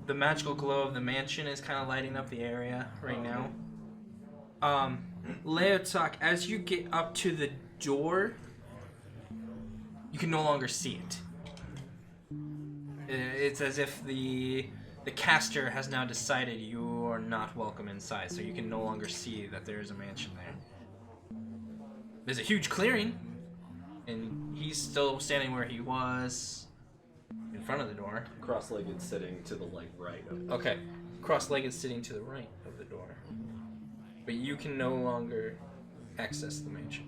The magical glow of the mansion is kind of lighting up the area right now. Leotahk, as you get up to the door, you can no longer see it. It's as if the caster has now decided you are not welcome inside, so you can no longer see that there is a mansion there. There's a huge clearing, and he's still standing where he was in front of the door. Cross-legged, sitting to the right of Okay, cross-legged sitting to the right of the door. But you can no longer access the mansion.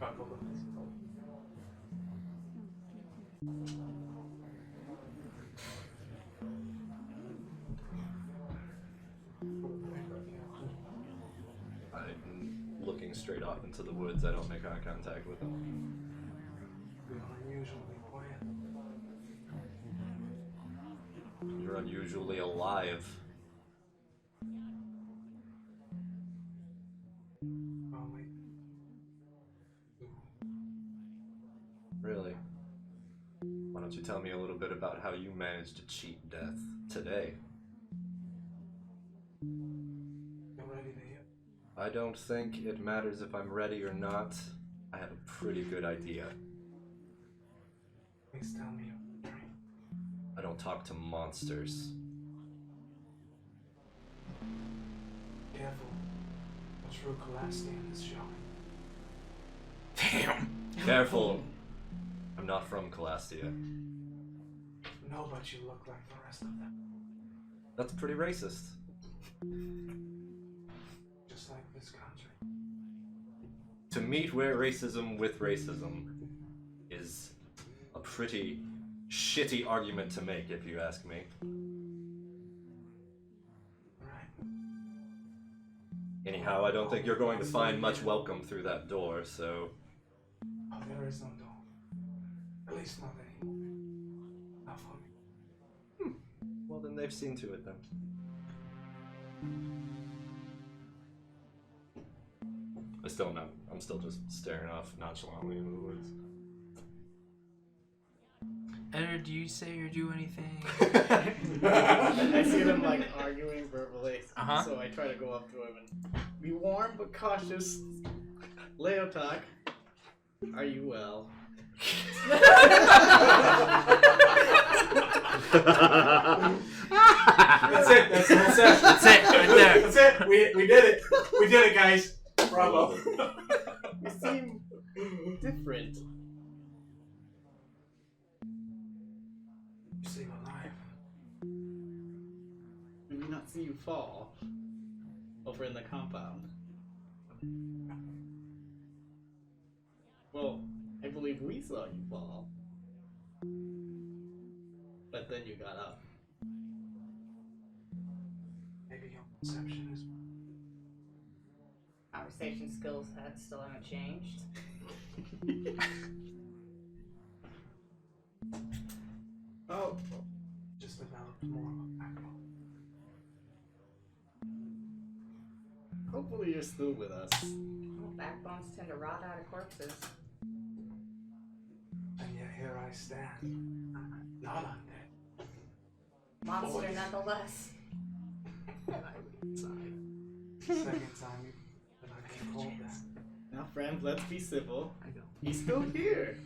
I'm looking straight off into the woods. I don't make eye contact with him. We are unusually quiet. You're unusually alive. Oh wait. Really? Why don't you tell me a little bit about how you managed to cheat death today? You ready to hear? I don't think it matters if I'm ready or not. I have a pretty good idea. Please tell me your dream. I don't talk to monsters. Careful. A true Calastian is showing. Damn! Careful! I'm not from Calastia. No, but you look like the rest of them. That's pretty racist. Just like this country. To meet where racism with racism is a pretty shitty argument to make, if you ask me. Right. Anyhow, I don't think you're going to find much welcome through that door, so... Oh, there is no door. At least not anymore. Not for me. Well, then they've seen to it, then. I'm still just staring off nonchalantly into the woods. Edward, do you say or do anything? I see them like arguing verbally, Uh-huh. so I try to go up to him and be warm but cautious. Leotahk, are you well? That's it. That's the whole session. That's it, right there. That's it. We did it. We did it, guys. Bravo. You seem different. You seem alive. Did we not see you fall over in the compound? Well, I believe we saw you fall. But then you got up. Maybe your perception is. Conversation skills still haven't changed. Oh, Just developed more of a backbone. hopefully you're still with us. Well, backbones tend to rot out of corpses. And yet here I stand. Not undead. Monster Boys. nonetheless. Second time that I've been called that. Now, friend, let's be civil. I know. He's still here.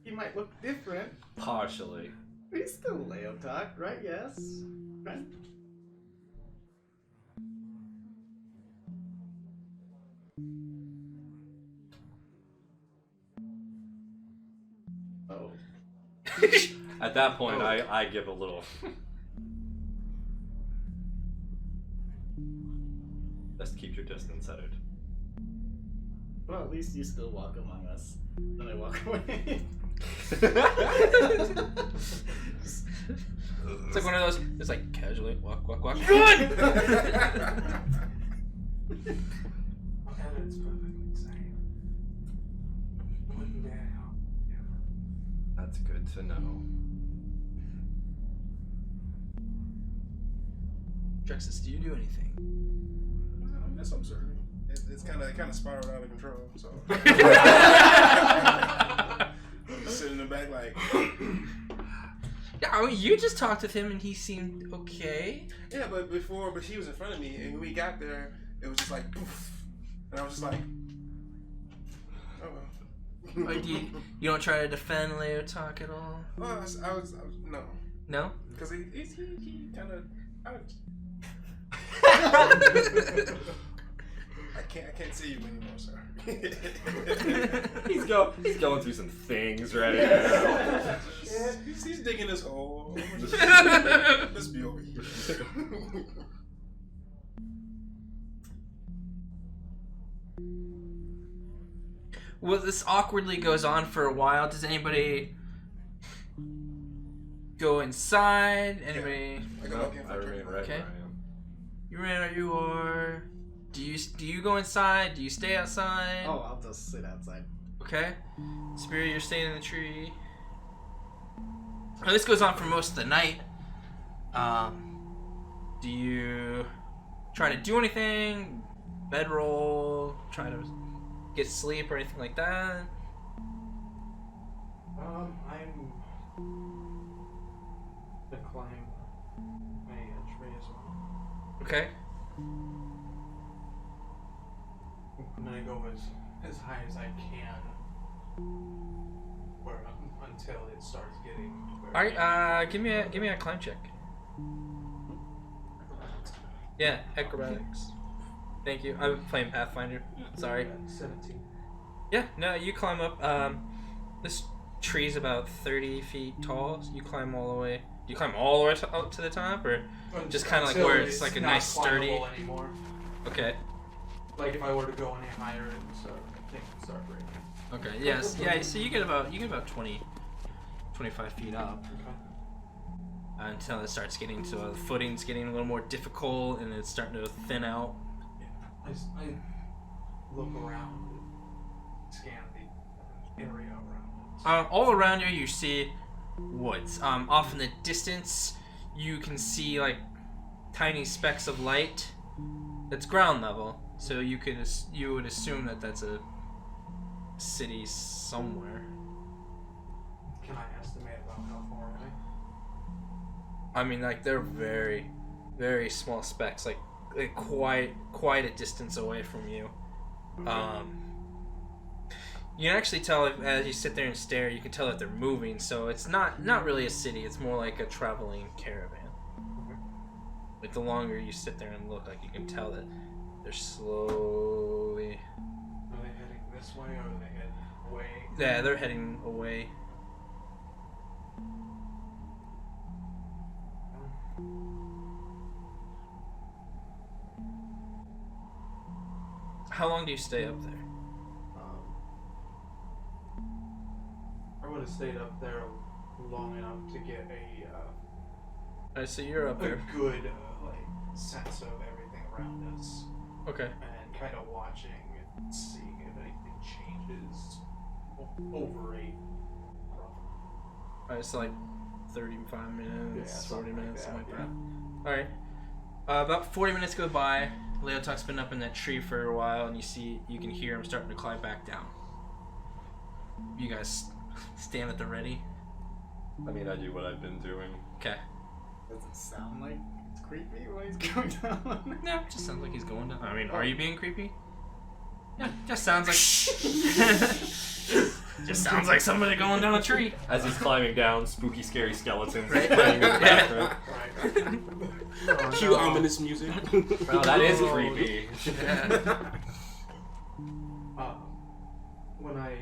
He might look different, Partially. but he's still Leotahk, right? Yes? Friend? Oh. At that point, I give a little. Best keep your distance, Edward. Well, at least you still walk among us. Then I walk away. It's like one of those. It's like casually walk. Run. Okay, that's perfectly sane. Wouldn't dare help you. That's good to know. Drexes, do you do anything? That's observing. It's kind of spiraled out of control. So sitting in the back like. Yeah, I mean, you just talked with him and he seemed okay. Yeah, but he was in front of me, and when we got there, it was just like poof, and I was just like, oh well. Like, you don't try to defend Leotahk at all? Well, I was no, No? because he kind of. I can't see you anymore, sir. He's going through some things right now. Yeah, he's digging his hole. Let's be over here. Well, this awkwardly goes on for a while. Does anybody go inside? Anybody? I go back in for I a remain drink. right Okay. where I am. You ran or you are. Do you go inside? Do you stay outside? Oh, I'll just sit outside. Okay. Subira, you're staying in the tree. Well, this goes on for most of the night. Do you try to do anything? Bedroll? Try to get sleep or anything like that? I'm to climb a tree as well. Okay. I'm gonna go as high as I can, where until it starts getting. All right. Give me a climb check. Yeah, acrobatics. Thank you. I'm playing Pathfinder. Sorry. 17. Yeah. No, you climb up. This tree's about 30 feet tall. So you climb all the way. Do you climb all the way up to the top, or just kind of like Until where it's like a not nice sturdy? climbable anymore. Okay. Like if I were to go any higher, things would start breaking. Okay. Yes. Yeah. So you get about 20, 25 feet up Okay. until it starts getting to the footing's getting a little more difficult and it's starting to thin out. I look around and scan the area around it. All around you see woods. Off in the distance, you can see like tiny specks of light. That's ground level, so you would assume that that's a city somewhere. Can I estimate about how far I mean, like, they're very, very small specks, like quite a distance away from you. You can actually tell as you sit there and stare, you can tell that they're moving, so it's not really a city, it's more like a traveling caravan. Like, the longer you sit there and look, like, you can tell that they're slowly... Are they heading this way or are they heading away? Yeah, they're heading away. How long do you stay up there? I would have stayed up there long enough to get Alright, so you're up a there. good sense of everything around us, Okay. and kind of watching and seeing if anything changes over a Alright, so like 35 minutes, 40 minutes, something like that. yeah. Alright. About 40 minutes go by. Leotahk's been up in that tree for a while, and you can hear him starting to climb back down. You guys stand at the ready? I mean, I do what I've been doing. Okay. Does it sound like it's creepy when he's going down? No, it just sounds like he's going down. I mean, are you being creepy? Yeah, just sounds like... just sounds like somebody going down a tree. As he's climbing down, spooky, scary skeletons Right. playing in the background. Cue ominous music. Wow, that is creepy. When I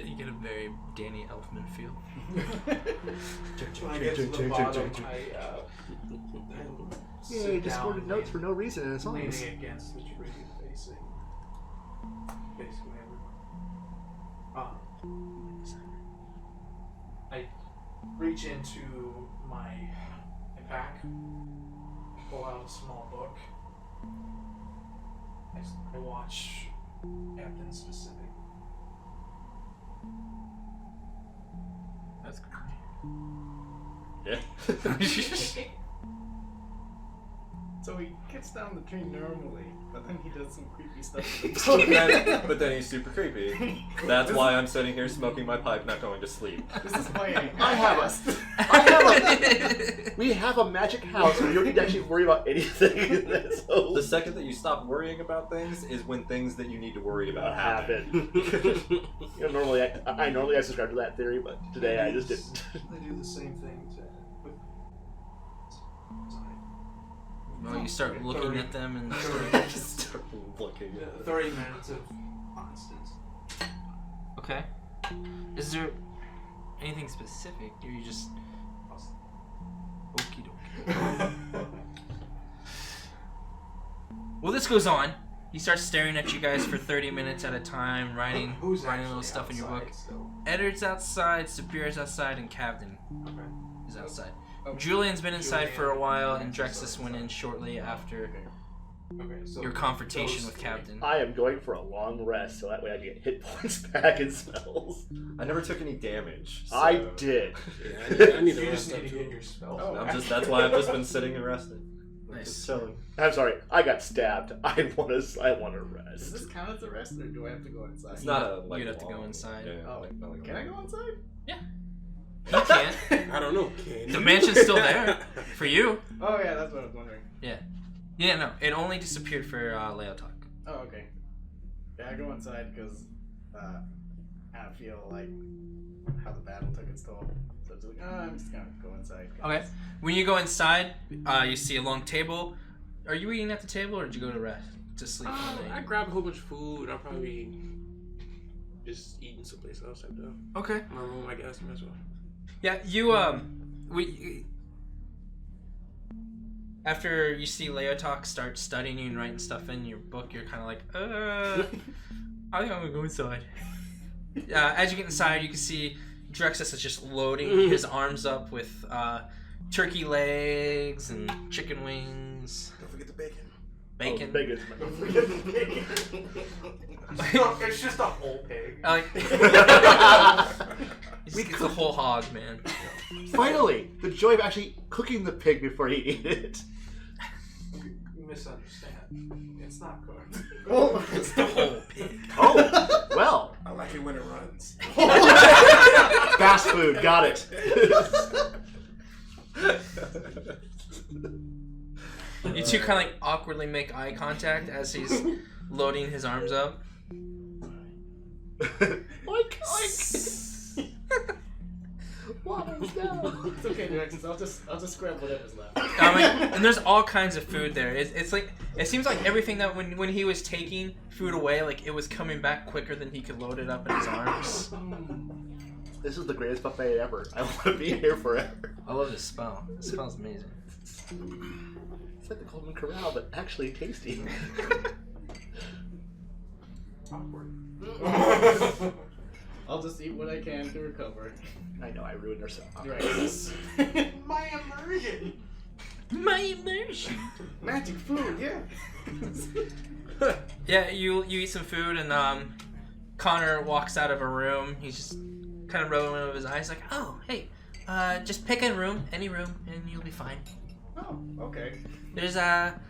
You get a very Danny Elfman feel. when I get to the bottom, I Yeah, sit you just down, recorded notes for no reason and it's leaning honest. against the tree, facing basically everyone. I reach into my pack, pull out a small book. I watch Captain Specific. That's Yeah. So he gets down the tree normally, but then he does some creepy stuff with the book. But then he's super creepy. That's why I'm sitting here smoking my pipe, not going to sleep. This is my We have a magic house where you don't need to actually worry about anything. So The second that you stop worrying about things is when things that you need to worry about happen. happen. Normally I subscribe to that theory, but today I just didn't. I do the same thing with. Well, you start looking at them and Just start looking at it. 30 minutes of constant. Okay. Is there anything specific, or you just okie dokie? Well, this goes on. He starts staring at you guys for 30 minutes at a time, writing Who's little actually stuff in your book. outside still? Edward's outside, Subira's outside, and Kavdin Okay. is outside. Oh. Julian's been inside Julian for a while, and and Drexes went in shortly after Okay, so your confrontation those with three. Kavdin. I am going for a long rest, so that way I can get hit points back and spells. I never took any damage. So. I did. Yeah, I need to You rest just up need to get too. your spells. Oh. back. That's why I've just been sitting and resting. Nice. Just chilling. I'm sorry, I got stabbed. I want to Does rest. this count as a rest, or do I have to go inside? It's not a like. You'd have to go long- inside. Yeah, Oh, not like can I go inside? You can't. I don't know. Can The you? mansion's still there for you. Oh yeah, that's what I was wondering. Yeah, no, it only disappeared for Leotahk. Oh okay. Yeah, I go inside because I feel like how the battle took its toll. So it's like, I'm just gonna go inside. Okay. When you go inside, you see a long table. Are you eating at the table, or did you go to rest to sleep? I grabbed a whole bunch of food. I'll probably just eating someplace else at the Okay. my room, I guess. Might as well. Yeah, you after you see Leotahk start studying and writing stuff in your book, you're kind of like, I think I'm gonna go inside. As you get inside, you can see Drexes is just loading his arms up with turkey legs and chicken wings, Don't forget the bacon. bacon. Oh, bacon. Don't forget the bacon. It's just a whole pig. He gets the whole hog, man. Finally, the joy of actually cooking the pig before you eat it. You misunderstand. It's not cooked. Oh, It's the whole pig. Oh, well, I like it when it runs. fast food, got it. You two kind of like awkwardly make eye contact as he's loading his arms up. Oink, oink. Waddles down. It's okay, Drexes. I'll just grab whatever's left. I mean, and there's all kinds of food there. It's like it seems like everything that when he was taking food away, like it was coming back quicker than he could load it up in his arms. This is the greatest buffet ever. I want to be here forever. I love this spell. This spell's amazing. It's like the Golden Corral, but actually tasty. Awkward. I'll just eat what I can to recover. I know, I ruined ourselves. Drexes. My immersion. My immersion. Magic food, yeah. Yeah, you eat some food and Connor walks out of a room. He's just kind of rolling over his eyes like, oh, hey, just pick a room, any room, and you'll be fine. Oh, okay. There's a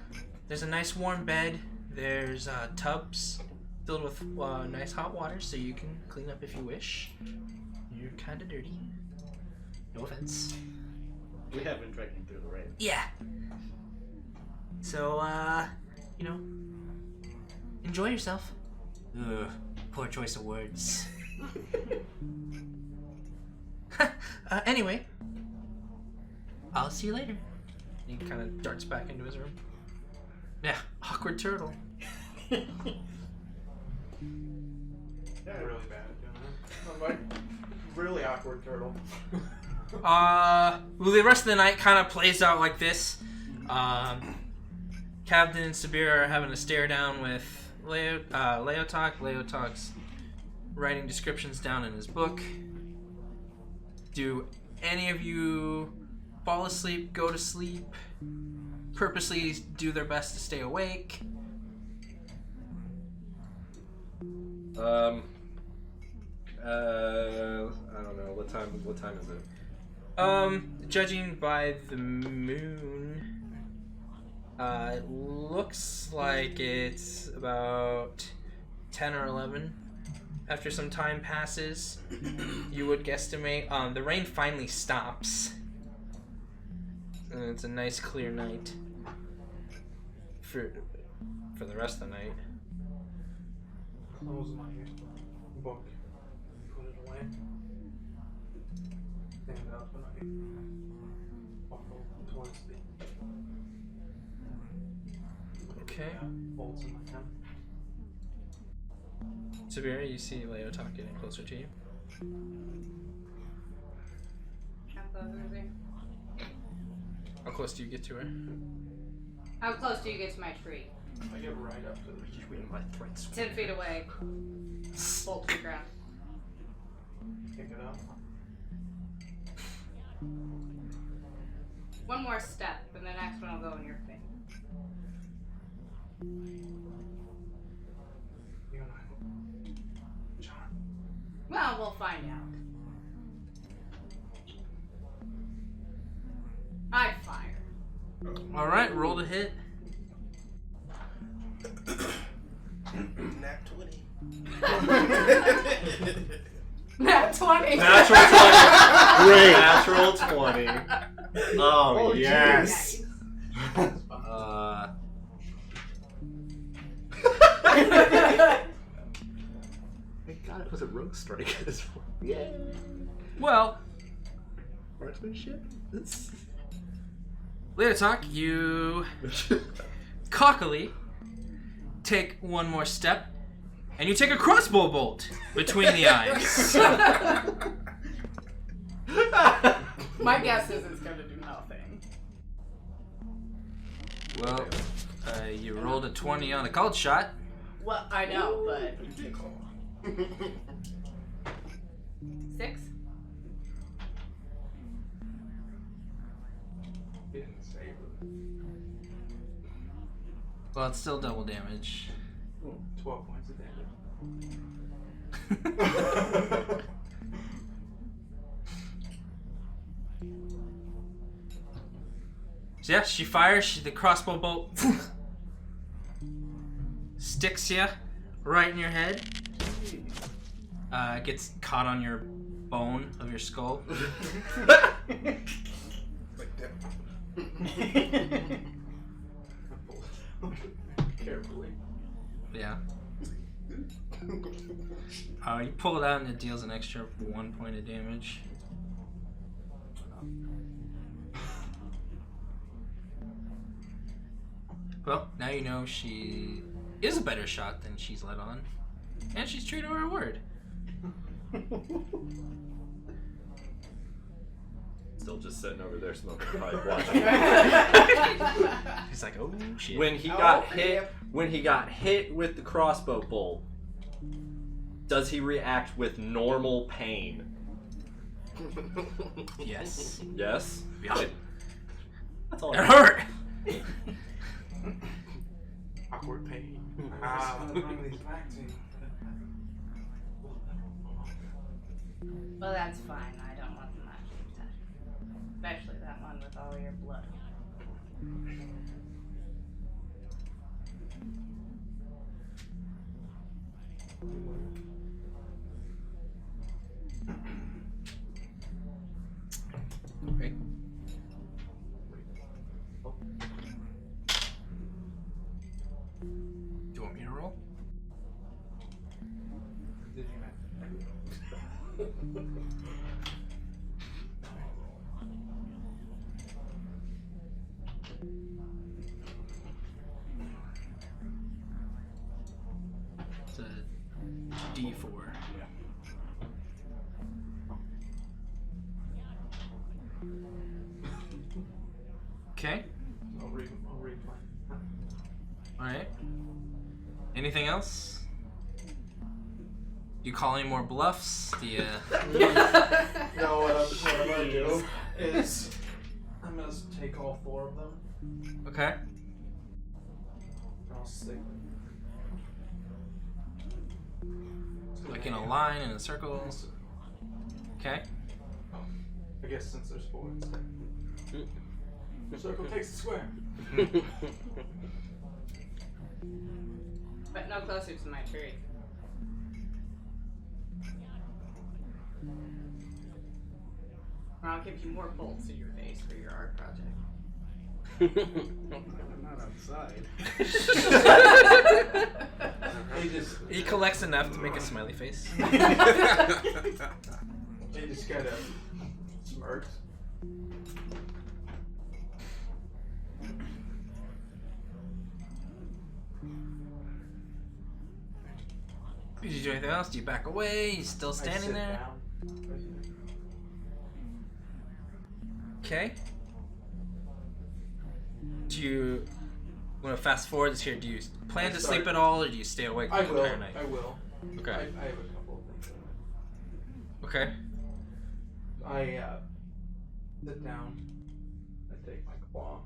nice warm bed. There's tubs filled with nice hot water, so you can clean up if you wish. You're kind of dirty. No offense. We have been trekking through, right? Yeah. So, enjoy yourself. Ugh, poor choice of words. Anyway, I'll see you later. He kind of darts back into his room. Yeah, awkward turtle. Really bad at doing that. I'm like, really awkward turtle. Well, the rest of the night kind of plays out like this. Kavdin and Subira are having a stare down with Leotahk. Leotahk's writing descriptions down in his book. Do any of you fall asleep, go to sleep, purposely do their best to stay awake? I don't know. What time is it? Judging by the moon, it looks like it's about 10 or 11. After some time passes, you would guesstimate. The rain finally stops. And it's a nice clear night for the rest of the night. Close my book. Put it away. Stand up and I walk over towards the Okay. bolts in my hand. Subira, you see Leotahk getting closer to you. How close do you get to her? How close do you get to my tree? I get right up to the Between my threats. 10 feet away. Bolt to the ground. pick it up. One more step, and the next one will go in your thing. You and I. John. Well, we'll find out. I fire. All right, roll to hit. Nat 20. Nat 20. Natural 20. Great. Natural 20. Oh, yes. Nice. Thank God it was a rogue strike at this point. Yay! Well, Marksmanship? Leotahk, you cockily take one more step, and you take a crossbow bolt between the eyes. My guess is it's gonna do nothing. Well, you rolled a 20 on the called shot. Well, I know, but Good call. 6? Didn't save it. Well, it's still double damage. 12 points of damage. So yeah, she fires. The crossbow bolt sticks you right in your head. Gets caught on your bone of your skull. Like that. Carefully. Yeah. You pull it out and it deals an extra 1 point of damage. Well, now you know she is a better shot than she's let on. And she's true to her word. Still just sitting over there smoking a pipe, watching. He's like, oh shit. When he got hit with the crossbow bolt, does he react with normal pain? Yes. Yes. Yeah. That's all. It hurt. Awkward pain. Bring these back to you. Well, that's fine. I don't want them actually touched. Especially that one with all your blood. Okay. Do you want me to roll? Did you It's a D4. Okay. I'll read mine. Alright. Anything else? Do you call any more bluffs? Do you... No, what I'm gonna do is I'm gonna take all 4 of them Okay. and I'll stick them. Like in a line, in a circle? Okay. I guess since there's 4, it's like the circle takes the square. But no closer to my tree. Or I'll give you more bolts in your face for your art project. I'm not outside. He collects enough to make a smiley face. He just kind of smirks. Did you do anything else? Do you back away? You still I standing sit there? down. Okay. Do you want to fast forward this here? Do you plan I to start- sleep at all, or do you stay awake I the will. entire night? I will. Okay. I have a couple of things. Okay. I sit down. I take my claw.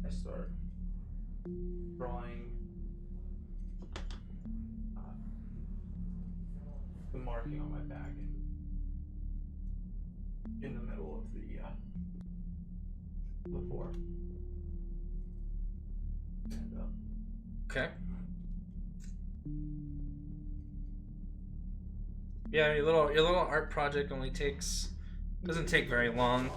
I start drawing the marking on my back in the middle of the 4. And Okay. Yeah, your little art project only doesn't take very long.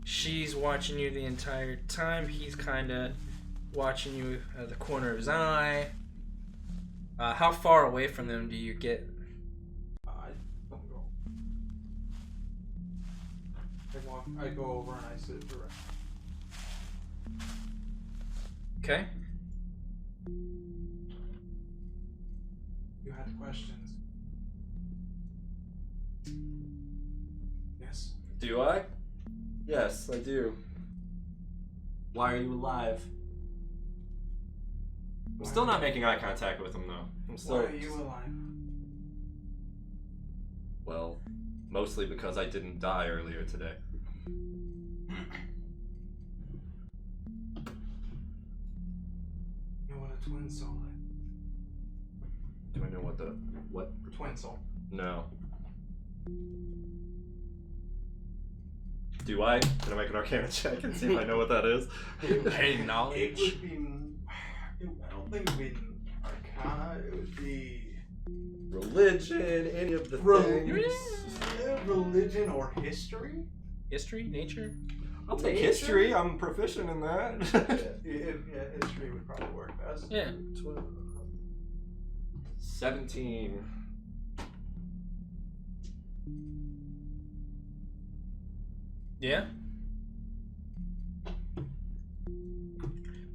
She's watching you the entire time. He's kind of watching you out of the corner of his eye. How far away from them do you get? I don't go. I go over and I sit direct. Okay. You had questions. Yes. Do I? Yes, I do. Why are you alive? I'm still not making eye contact with him, though. I'm still. Why are you alive? Well, mostly because I didn't die earlier today. You know what a twin soul is? Do I know what the what? Twin soul. No. Do I? Can I make an Arcana check and see if I know what that is? Any knowledge? It would be. I don't think it would be Arcana. It would be Religion, any of the Rogues. things. Religion or history? History, nature. I'll take history. I'm proficient in that. Yeah, history would probably work best. Yeah. 17. Yeah.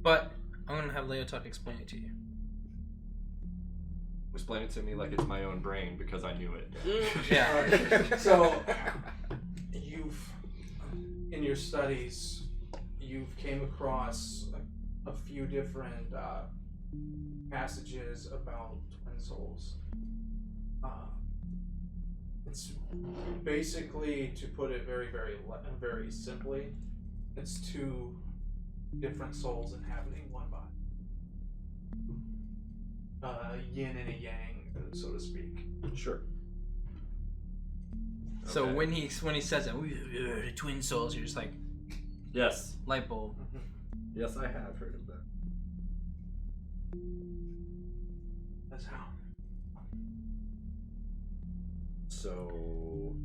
But I'm gonna have Leotahk explain it to you. Explain it to me like it's my own brain because I knew it. Yeah. So, in your studies, you've came across a few different passages about twin souls. It's basically, to put it very, very simply, it's two different souls inhabiting one body. Yin and a yang, so to speak. Sure. So Okay. when he says that, the twin souls, you're just like Yes. light bulb. Yes, I have heard of that. That's how. So.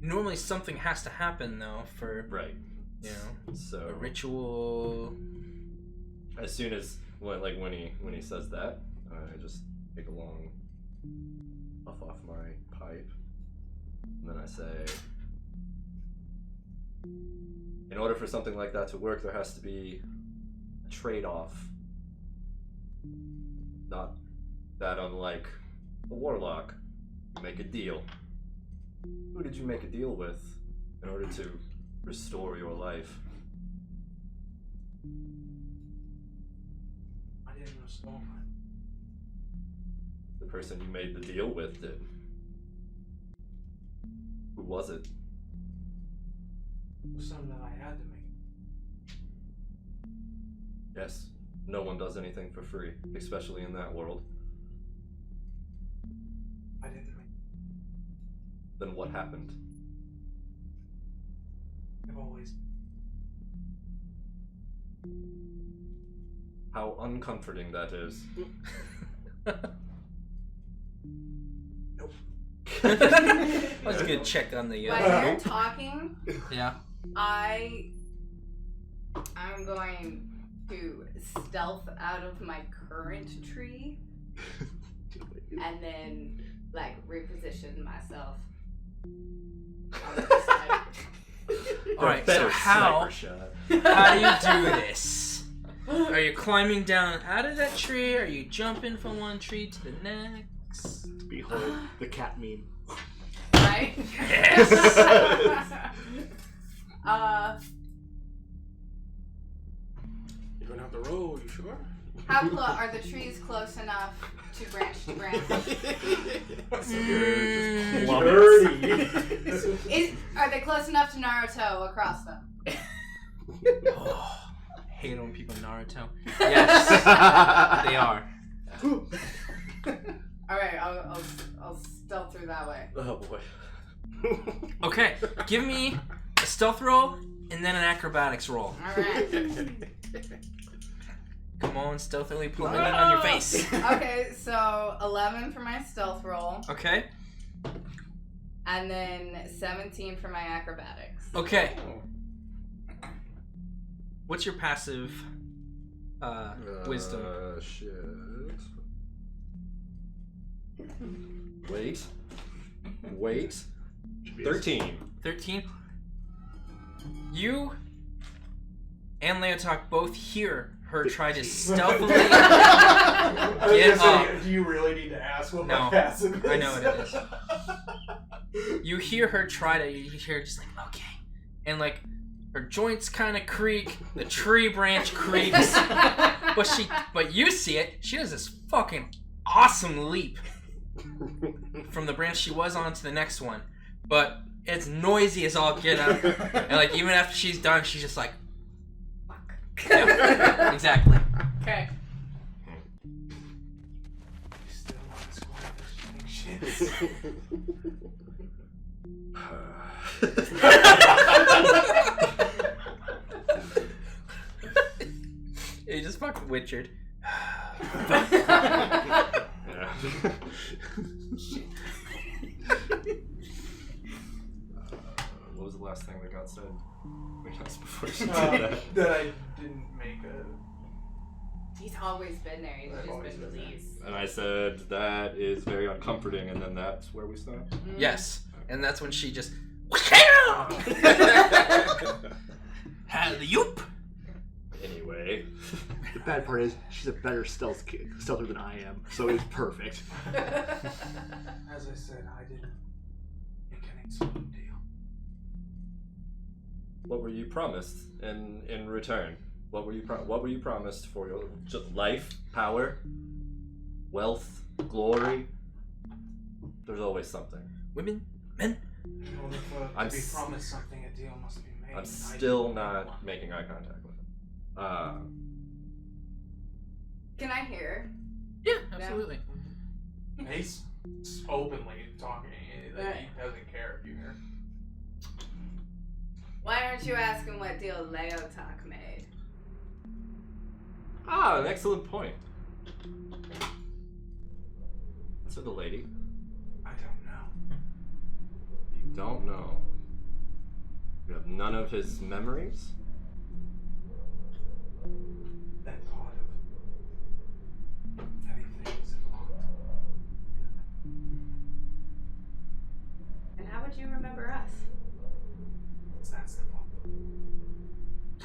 Normally something has to happen though for Right. you know So. a ritual. As soon as when he says that, I just take a long puff off my pipe, and then I say, in order for something like that to work, there has to be a trade-off. Not that unlike a warlock, you make a deal. Who did you make a deal with in order to restore your life? I didn't restore mine. The person you made the deal with did. Who was it? It was something that I had to make. Yes, no one does anything for free, especially in that world. I didn't make. Then what happened? I've always. How uncomforting that is. That was a good check on the. While you're talking, Yeah. I'm going to stealth out of my current tree and then reposition myself on the other side. All right. Better So how sniper shot. do you do this? Are you climbing down out of that tree? Are you jumping from one tree to the next? Behold the cat meme. Right? Yes. You're going to have to roll, you sure? How close are the trees close enough to branch to branch? Are they close enough to Naruto across them? Oh, I hate when people Naruto. Yes, they are. All right, I'll stealth through that way. Oh boy. Okay, give me a stealth roll and then an acrobatics roll. All right. Come on, stealthily pull it on your face. Okay, so 11 for my stealth roll, Okay. and then 17 for my acrobatics. Okay. What's your passive wisdom? Shit. Wait. 13. 13. You and Leotahk both hear her try to stealthily get up. Do you really need to ask what No, my passive is? I know what it is. You hear her try to. You hear just like okay, and like her joints kind of creak. The tree branch creaks, but you see it. She does this fucking awesome leap from the branch she was on to the next one, but it's noisy as all get out. And like even after she's done, she's just like, Fuck. yeah, exactly. Okay. You still want to squat this shit? You just fucking Witchered. Yeah. What was the last thing that got said? Just before she did that. That I didn't make a. He's always been there. He's I've just always been been there. released. And I said, that is very uncomforting, and then that's where we stopped? Mhm. Yes. And that's when she just. Halley-oop! Anyway. The bad part is she's a better stealther than I am, so it's perfect. As I said, I didn't make any sort of deal. What were you promised in return? What were you promised for your life, power, wealth, glory? There's always something. Women? Men? In order for I'm to be s- promised something, a deal must be made. I'm and I still didn't make not one. making eye contact with him. Can I hear? Yeah, absolutely. He's openly talking that he doesn't care if you hear. Why aren't you asking what deal Leotahk made? An excellent point. So the lady. I don't know. You don't know. You have none of his memories? That part of anything is involved. And how would you remember us? It's that simple.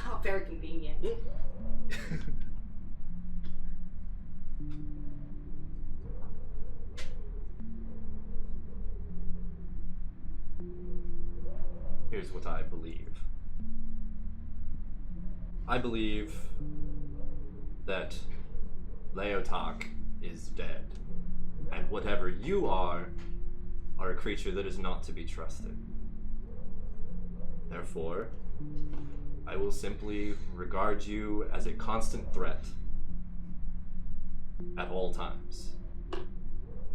Oh, very convenient. Here's what I believe. I believe that Leotahk is dead, and whatever you are a creature that is not to be trusted. Therefore, I will simply regard you as a constant threat at all times.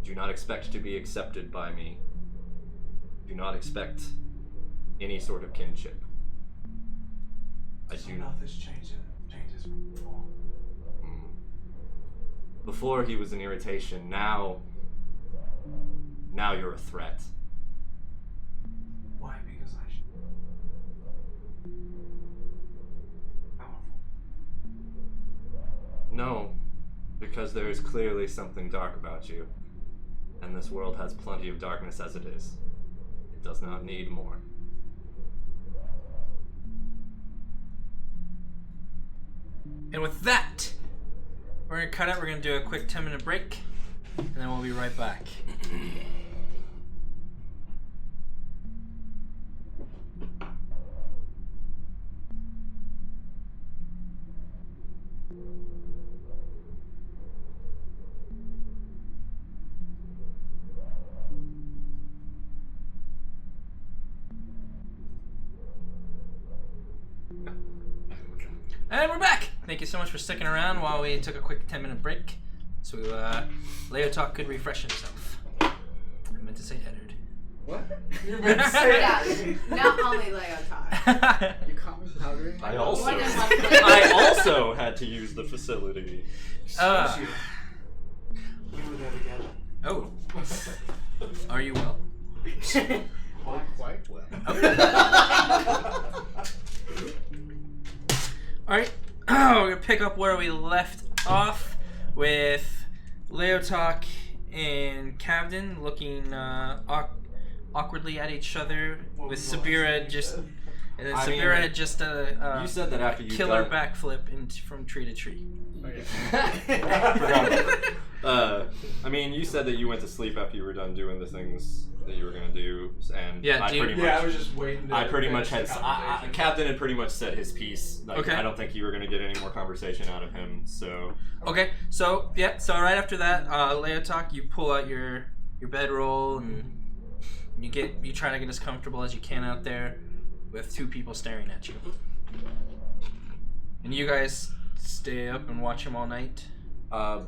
Do not expect to be accepted by me. Do not expect any sort of kinship. I So do nothing's changes from before. Before he was an irritation, now you're a threat. Why? Because I should. Powerful. No, because there is clearly something dark about you, and this world has plenty of darkness as it is. It does not need more. And with that, we're gonna cut it. We're gonna do a quick 10-minute break, and then we'll be right back. And we're back! Thank you so much for sticking around while we took a quick 10-minute break. So Leotahk could refresh himself. I meant to say Edward. What? You meant to say Yeah, not only Leotahk. You caught me powdering? I More also, than one place. I also had to use the facility. Uh, you. We were there together. oh, are you well? Quite well. Alright, we're gonna pick up where we left off with Leotahk and Kavdin looking awkwardly at each other, What with was the last thing you just, said? and then I mean, Subira had just you said that after you killer done- backflip from tree to tree. I mean, you said that you went to sleep after you were done doing the things that you were gonna do, and Yeah, I do you- pretty Yeah, I much, was just waiting. To I pretty much finish had, the conversation. Captain had pretty much said his piece. Like, Okay. I don't think you were gonna get any more conversation out of him. So Okay, so yeah, so right after that, Leotahk, you pull out your bedroll and you try to get as comfortable as you can out there with two people staring at you. And you guys stay up and watch him all night.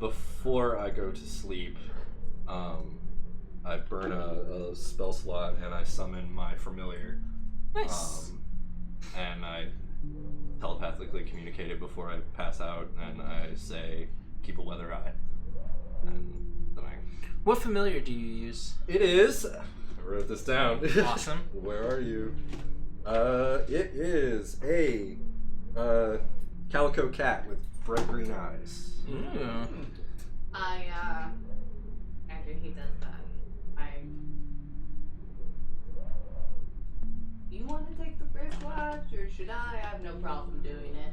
before I go to sleep, I burn a spell slot and I summon my familiar. Nice. And I telepathically communicate it before I pass out, and I say, keep a weather eye. And then What familiar do you use? it is. I wrote this down. Awesome. Where are you? It is a calico cat with bright green eyes. After he does that, you want to take the first watch, or should I? I have no problem doing it.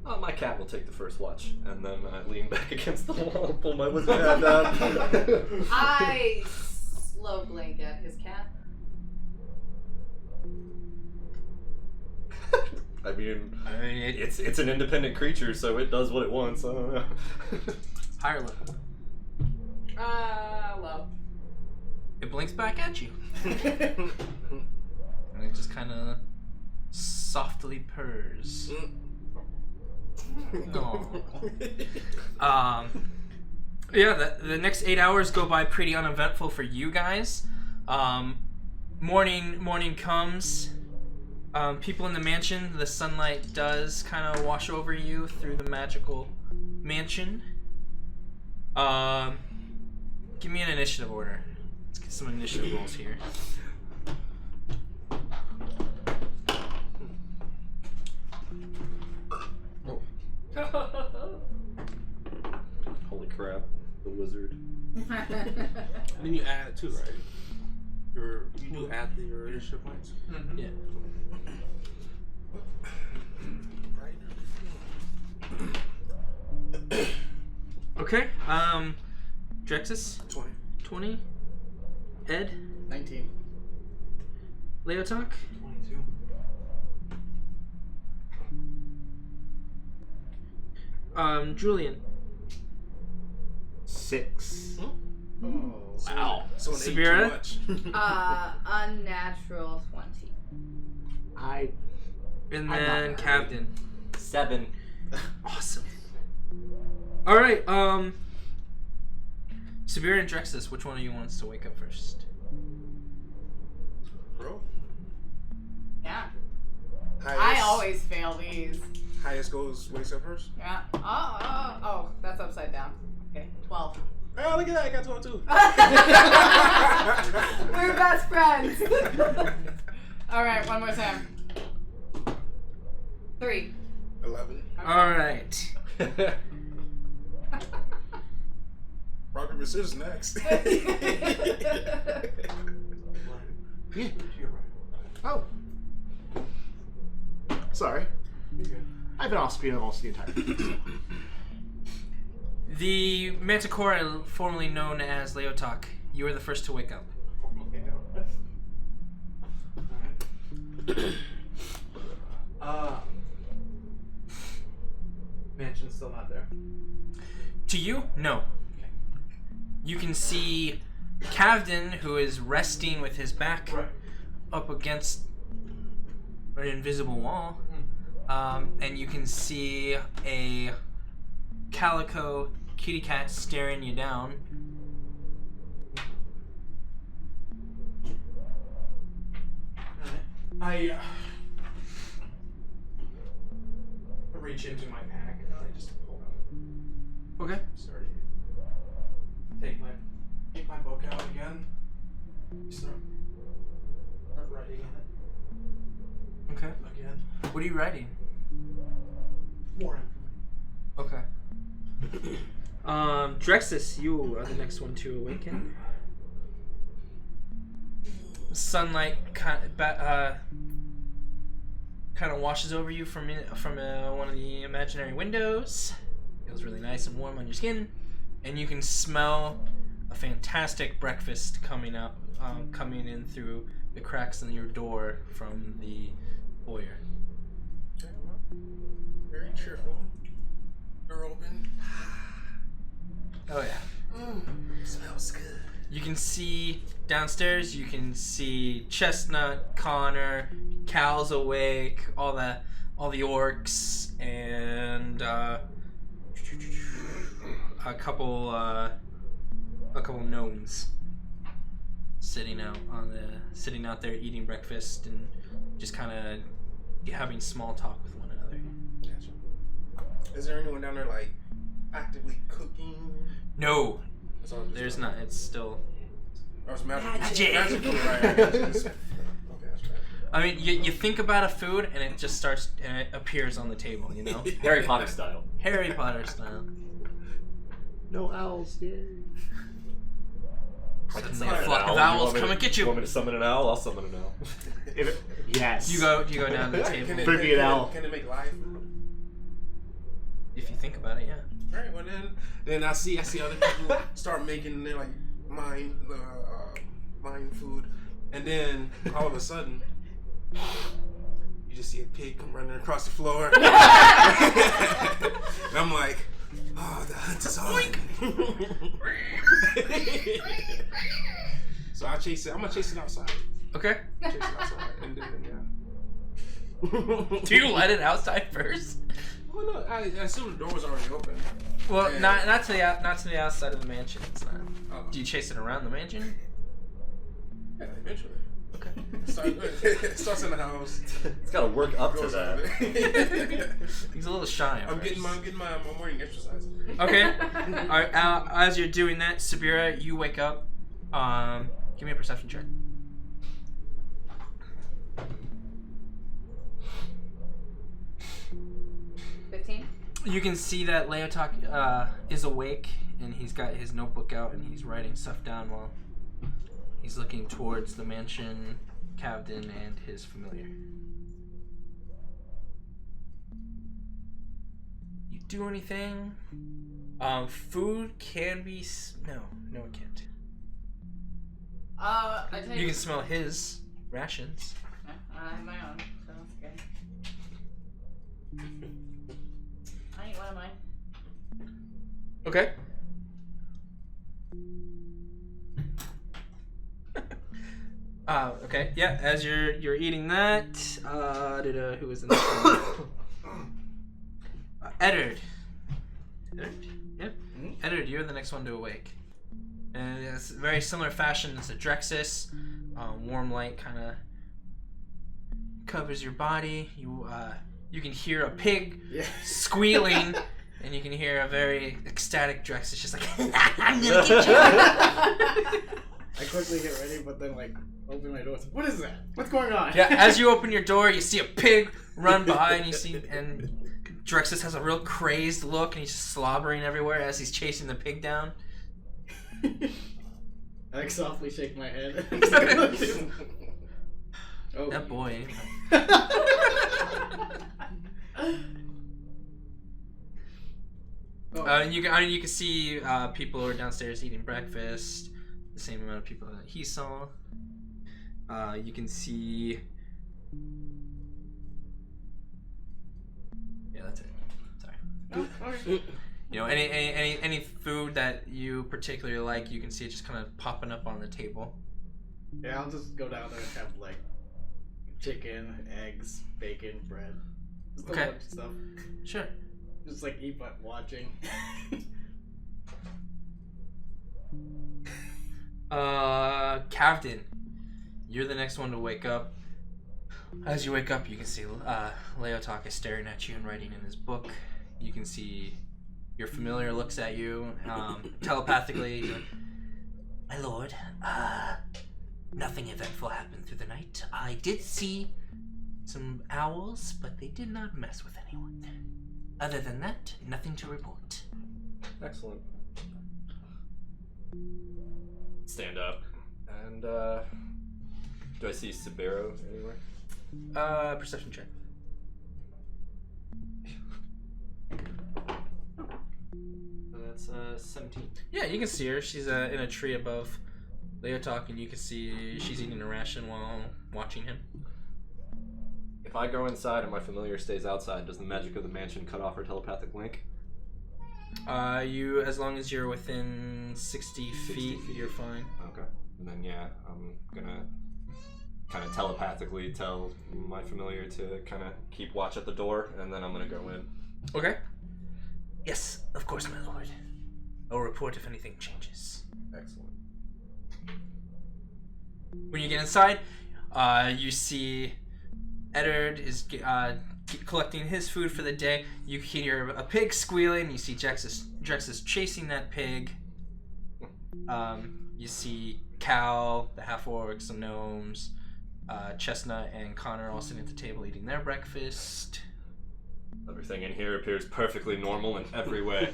Oh, my cat will take the first watch, and then I lean back against the wall, pull my wizard hand out. I slow blink at his cat. I mean, it's an independent creature, so it does what it wants. I don't know. Higher level. Low. It blinks back at you. And it just kind of softly purrs. Yeah, the next 8 hours go by pretty uneventful for you guys. Morning comes. People in the mansion, the sunlight does kind of wash over you through the magical mansion. Give me an initiative order. Let's get some initiative rolls here. Holy crap, the wizard. And then you add it too, right? You do add your initiative points. Yeah. Okay. Drexes? 20. 20. Ed? 19. Leotahk? 22. Julian? 6. Oh. Wow. So Subira? Unnatural 20. And I'm then not Kavdin. 7. Awesome. Alright, Subira and Drexes, which one of you wants to wake up first? Bro. Yeah. Highest, I always fail these. Highest goes wakes up first. Yeah. Oh, that's upside down. Okay, 12. Oh, look at that. I got 12 too. We're best friends. Alright, one more time. 3. 11. Okay. Alright. Rock, paper, scissors next. Yeah. You're right. Oh. Sorry. You're good. I've been off screen almost the entire time. The Manticore, formerly known as Leotahk, you are the first to wake up. Alright. Mansion's still not there. To you, no. You can see Kavdin, who is resting with his back Right. up against an invisible wall. And you can see a calico kitty cat staring you down. I reach into my pack and I just pull out. Okay. Start take my book out again. Start writing in it Okay. again. What are you writing? More information. Okay. Drexes, you are the next one to awaken. Sunlight kind of washes over you from one of the imaginary windows. Feels really nice and warm on your skin, and you can smell a fantastic breakfast coming in through the cracks in your door from the foyer. Okay, well, very cheerful. Door open. Oh yeah. Smells good. You can see downstairs. You can see Chestnut, Connor, Cal's awake, all the orcs, and a couple gnomes sitting out there eating breakfast and just kind of having small talk with one another. Gotcha. Is there anyone down there like actively cooking? No, It's all just there's not. It's still. Oh, it's magical. Magic. Magical, right? Okay, that's right. I mean, you think about a food and it just starts and it appears on the table. You know, Harry Potter style. Harry Potter style. No owls, yay. I can Suddenly summon a an flock owl. of You owls want me come to- and get You you. want me to summon an owl? I'll summon an owl. Yes. You go down to the Can table. it, Bring me an owl. Can it make live food? If you think about it, yeah. All right. Well, then I see other people start making their like mine food, and then all of a sudden, you just see a pig come running across the floor, and I'm like, oh, the hunt is on. So I chase it. I'm gonna chase it outside. Okay. Chase it outside, and then Do you let it outside first? Well, no, I assume the door was already open. Well, Yeah. not to the outside of the mansion. It's not. Oh. Do you chase it around the mansion? Yeah, eventually. Okay. It starts in the house. It's got to work up to Goes that. over. He's a little shy. at I'm getting first. my morning exercise. Okay. All right. As you're doing that, Subira, you wake up. Give me a perception check. You can see that Leotahk is awake, and he's got his notebook out, and he's writing stuff down while he's looking towards the mansion, Kavdin, and his familiar. You do anything? Food can be... No, it can't. I tell You can smell his rations. I have my own, so that's good. I ain't one of mine. Okay. Okay. Yeah. As you're eating that, who was the next one? Eduard. Eduard? Yep. Eduard, you're the next one to awake. And it's very similar fashion as the Drexes. Warm light kind of covers your body. You can hear a pig squealing, and you can hear a very ecstatic Drexes just like, I'm gonna get you. I quickly get ready, but then like open my door. What is that? What's going on? Yeah, as you open your door, you see a pig run by, and Drexes has a real crazed look, and he's just slobbering everywhere as he's chasing the pig down. I like softly shake my head. Oh, That boy. And you can see people who are downstairs eating breakfast. The same amount of people that he saw. You can see. Yeah, that's it. Sorry. You know, any food that you particularly like, you can see it just kind of popping up on the table. Yeah, I'll just go down there and have like chicken, eggs, bacon, bread. Just a Okay. bunch of stuff. Sure. Just like eat but watching. Kavdin, you're the next one to wake up. As you wake up, you can see Leotahk is staring at you and writing in his book. You can see your familiar looks at you telepathically. He's like, my lord, nothing eventful happened through the night. I did see some owls, but they did not mess with anyone. Other than that, nothing to report. Excellent. Stand up. And, do I see Subira anywhere? Perception check. That's 17. Yeah, you can see her. She's in a tree above Leotahk, and you can see she's eating a ration while watching him. If I go inside and my familiar stays outside, does the magic of the mansion cut off our telepathic link? You, as long as you're within 60 feet, you're fine. Okay. And then, yeah, I'm gonna kind of telepathically tell my familiar to kind of keep watch at the door, and then I'm gonna go in. Okay. Yes, of course, my lord. I'll report if anything changes. Excellent. When you get inside, you see Eduard is collecting his food for the day. You hear a pig squealing. You see Drexes chasing that pig. You see Cal, the half-orcs, some gnomes, Chestnut and Connor all sitting at the table eating their breakfast. Everything in here appears perfectly normal in every way.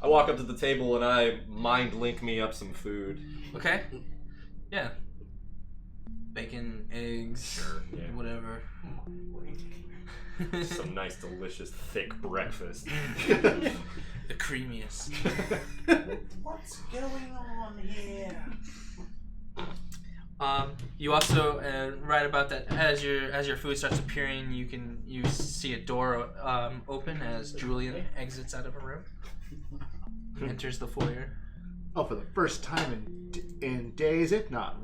I walk up to the table and I mind link me up some food. Okay. Yeah. Bacon, eggs, Sure, yeah. whatever. Some nice, delicious, thick breakfast. The creamiest. What's going on here? You also right about that as your food starts appearing, you see a door open as Julian exits out of a room, enters the foyer. Oh, for the first time in days, if not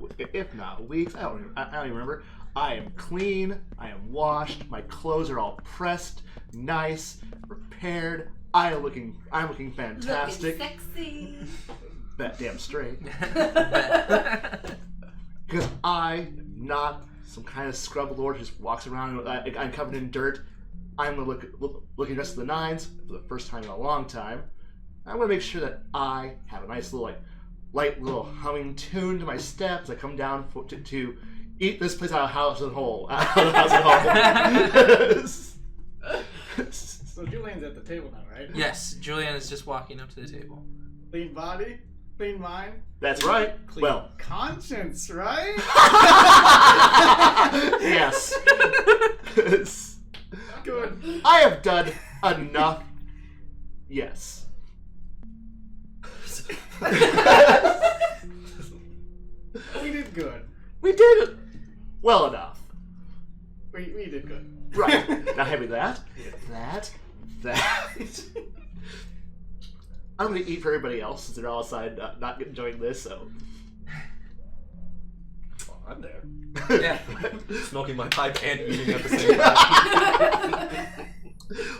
weeks, I don't even remember. I am clean. I am washed. My clothes are all pressed, nice, repaired. I'm looking fantastic. Looking sexy. That damn straight. Because I'm not some kind of scrub lord who just walks around and I'm covered in dirt. I'm looking dressed to the nines for the first time in a long time. I want to make sure that I have a nice little, light little humming tune to my steps. I come down to eat this place out of house and whole. So Julian's at the table now, right? Yes, Julian is just walking up to the table. Clean body, clean mind, That's right. clean Well, conscience, right? yes. Good. I have done enough. Yes. We did good. We did it well enough. We did good. Right. Now have me that. I'm gonna eat for everybody else since they're all outside not enjoying this, so. Well, I'm there. Yeah. Smoking my pipe and eating at the same time.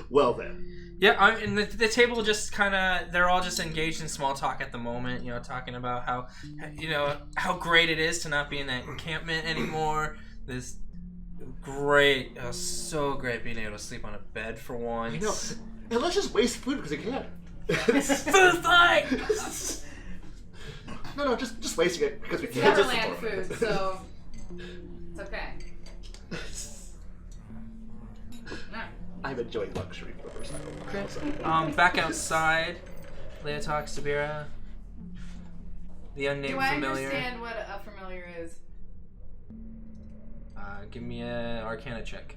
Well then. Yeah, and the table just kind of, they're all just engaged in small talk at the moment, talking about how great it is to not be in that encampment anymore. This great, so great being able to sleep on a bed for once. I know. And let's just waste food because we can. Food fight! No, just wasting it because we It's can. Neverland food, so it's okay. No. I'm enjoying luxury for the first time. Okay. Back outside, Leotahk, Subira, the unnamed Do I familiar. understand what a familiar is? Give me an Arcana check.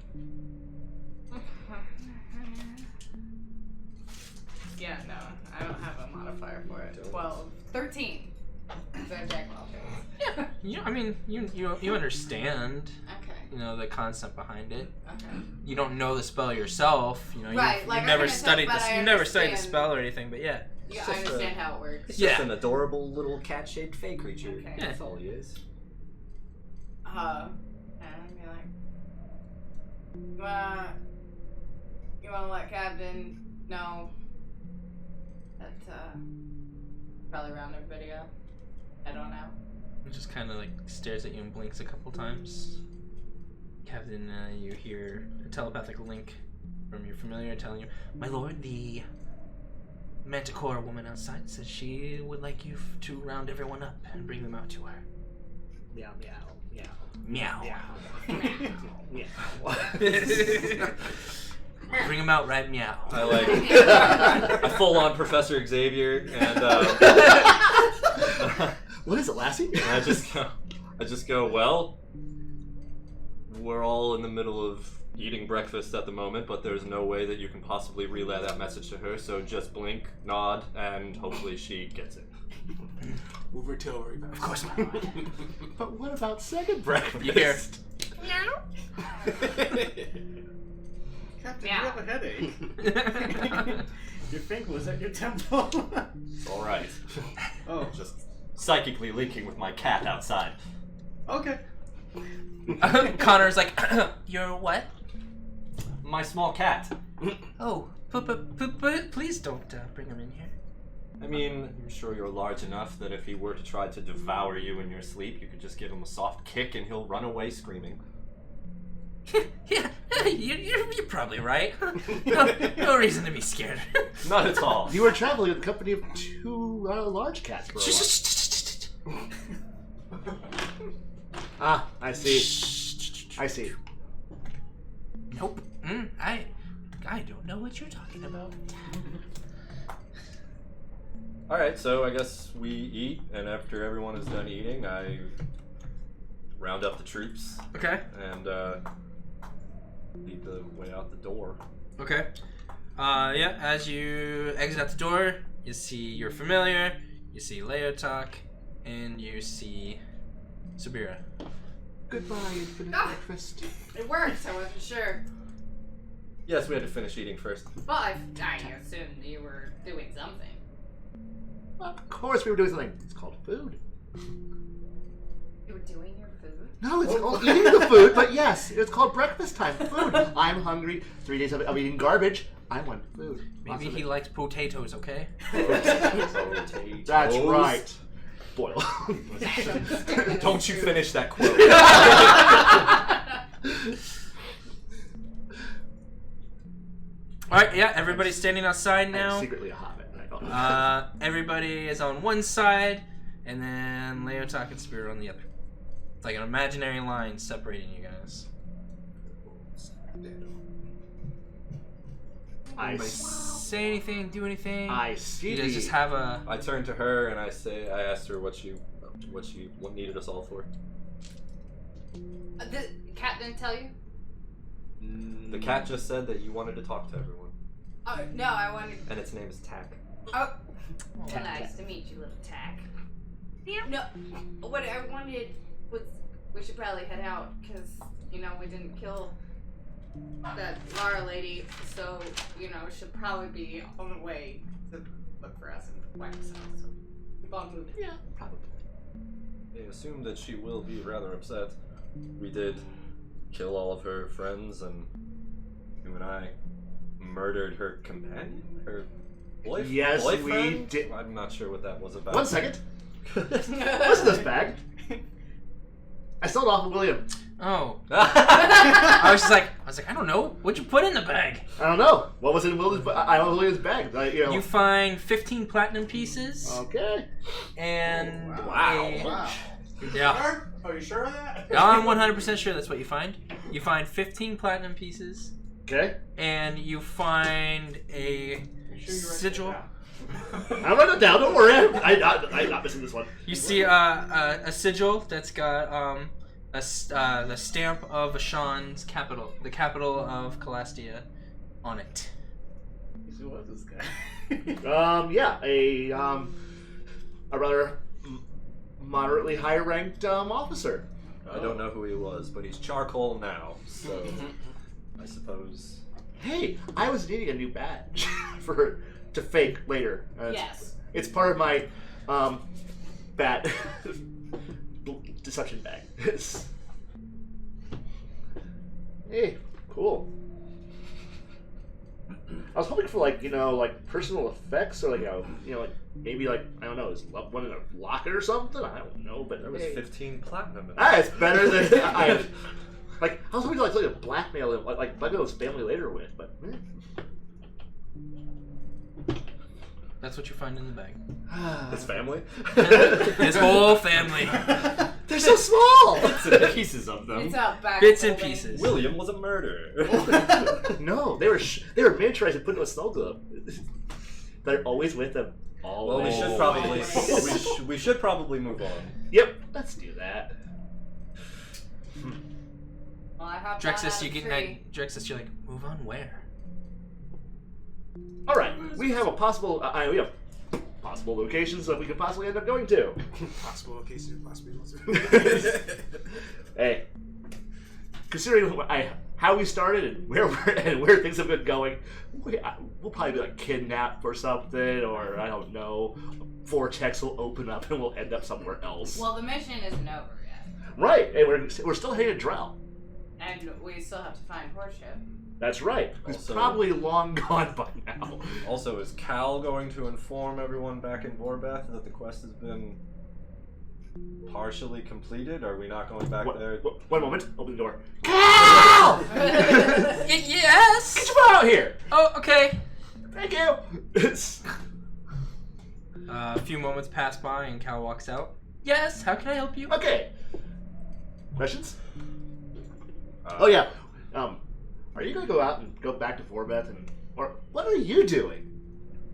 Yeah, no, I don't have a modifier for it. 12. 13. Is that Jack Walters? Yeah, you understand. Okay. The concept behind it. Okay. You don't know the spell yourself. Right, You've like, never Arcana check, studied but this. I You never studied the understand. spell or anything, but yeah. Yeah, I just understand how it works. It's Yeah. just an adorable little cat-shaped fey creature. Okay. Yeah. That's all he is. And I'd be like, you wanna let Kavdin know that, probably round their video. I don't know. He just kind of stares at you and blinks a couple times. Kavdin, you hear a telepathic link from your familiar telling you, "My lord, the Manticore woman outside says she would like you to round everyone up and bring them out to her." Meow, meow, meow. Meow. Meow. Bring them out, right? Meow. I full-on Professor Xavier, and What is it, Lassie? I just go, well, we're all in the middle of eating breakfast at the moment, but there's no way that you can possibly relay that message to her, so just blink, nod, and hopefully she gets it. Move her tail very fast. Of course not. But what about second breakfast? You hear, Captain, Meow. you have a headache. Your finger was at your temple. It's alright. Oh, Just psychically linking with my cat outside. okay. Connor's like, "You're what? My small cat. Oh, please don't bring him in here." I mean, I'm sure you're large enough that if he were to try to devour you in your sleep, you could just give him a soft kick and he'll run away screaming. Yeah, you're probably right. No reason to be scared. Not at all. You were traveling with the company of two large cats for a while. Ah, I see. I see. Nope. I don't know what you're talking about. Alright, so I guess we eat, and after everyone is done eating, I round up the troops Okay. and lead the way out the door. Okay. Yeah, as you exit out the door, you see your familiar, you see Leotahk, and you see Subira. Goodbye, infinite Ah. breakfast. It worked. I wasn't sure. Yes, we had to finish eating first. But I assumed you were doing something. Of course we were doing something. It's called food. You were doing your food? No, it's called eating the food, but yes, it's called breakfast time. Food. I'm hungry. 3 days of eating garbage. I want food. Maybe he likes potatoes, okay? That's right. Boil. Don't you finish that quote. Alright, yeah, everybody's standing outside I'm now. secretly a hobbit. Everybody is on one side, and then Leotahk and Subira on the other. It's like an imaginary line separating you guys. I Anybody say anything, do anything? I see. You guys just have a... I turn to her and I asked her what needed us all for. The cat didn't tell you? The cat just said that you wanted to talk to everyone, Oh, no, I wanted... and its name is Tack. Oh, well, nice to meet you, little tack. No, what I wanted was we should probably head out because, we didn't kill that Lara lady, so, should probably be on the way to look for us and wipe us out. So keep on moving. Yeah, probably. I assume that she will be rather upset. We did kill all of her friends, and you and I murdered her companion? Her boyfriend? Yes, we boyfriend? did. I'm not sure what that was about. 1 second. Listen to this bag. I stole it off of William. Oh. I was like, I don't know. What'd you put in the bag? I don't know. What was in William's bag? You find 15 platinum pieces Okay. and Wow. Yeah. Are you sure of that? I'm 100% sure that's what you find. You find 15 platinum pieces Okay. and you find a sigil. I'm writing it down. Don't worry. I'm not missing this one. You see a sigil that's got the stamp of Ashan's capital, the capital of Calastia, on it. Who was this guy? Yeah, a rather moderately high-ranked officer. I don't know who he was, but he's charcoal now, so I suppose. Hey, I was needing a new badge to fake later. Yes. It's part of my bat deception bag. Hey, cool. I was hoping for like personal effects or maybe I don't know, his loved one in a locket or something. I don't know, but There was 15 platinum in it's better than I was hoping to blackmail him, blackmail his family later with, but. That's what you find in the bag. His family? His whole family. They're so small. Bits and pieces of them. It's out back. Bits and holding. pieces. William was a murderer. No, they were miniaturized and put into a snow globe. They're always with them. Well, we should probably move on. Yep, let's do that. Well, I hopped Drexes, on you get tree. Drexes, you're like, move on where? All right, we have a possible locations that we could possibly end up going to. Possible location, possibly. Hey, considering how we started and where things have been going, we'll probably be kidnapped or something, or I don't know. Vortex will open up and we'll end up somewhere else. Well, the mission isn't over yet. Right, and we're still heading to Drell. And we still have to find Horseship. That's right. Who's Also- probably long gone by now. Also, is Cal going to inform everyone back in Vorbeth that the quest has been partially completed? Are we not going back there? One moment. Open the door. Cal! Yes! Get your butt out here! Oh, okay. Thank you! A few moments pass by and Cal walks out. Yes, how can I help you? Okay. Questions? Oh yeah. Are you gonna go out and go back to Vorbeth or what are you doing?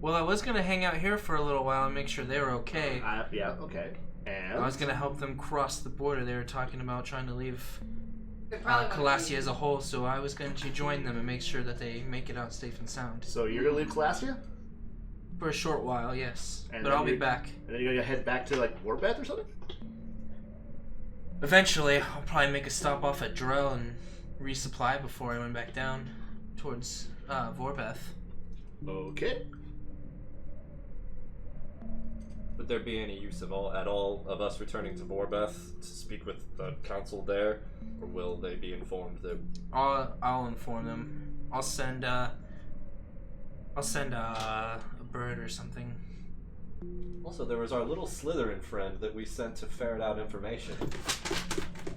Well, I was gonna hang out here for a little while and make sure they were okay. Yeah. Okay. And I was gonna help them cross the border. They were talking about trying to leave They probably Calastia as a whole, so I was going to join them and make sure that they make it out safe and sound. So you're gonna leave Calastia? For a short while, yes. And But then I'll be you're- back. And then you're gonna head back to like Vorbeth or something? Eventually, I'll probably make a stop off at Drell and resupply before I went back down towards Vorbeth. Okay. Would there be any use at all of us returning to Vorbeth to speak with the council there, or will they be informed that? I'll inform them. I'll send a bird or something. Also, there was our little Slytherin friend that we sent to ferret out information.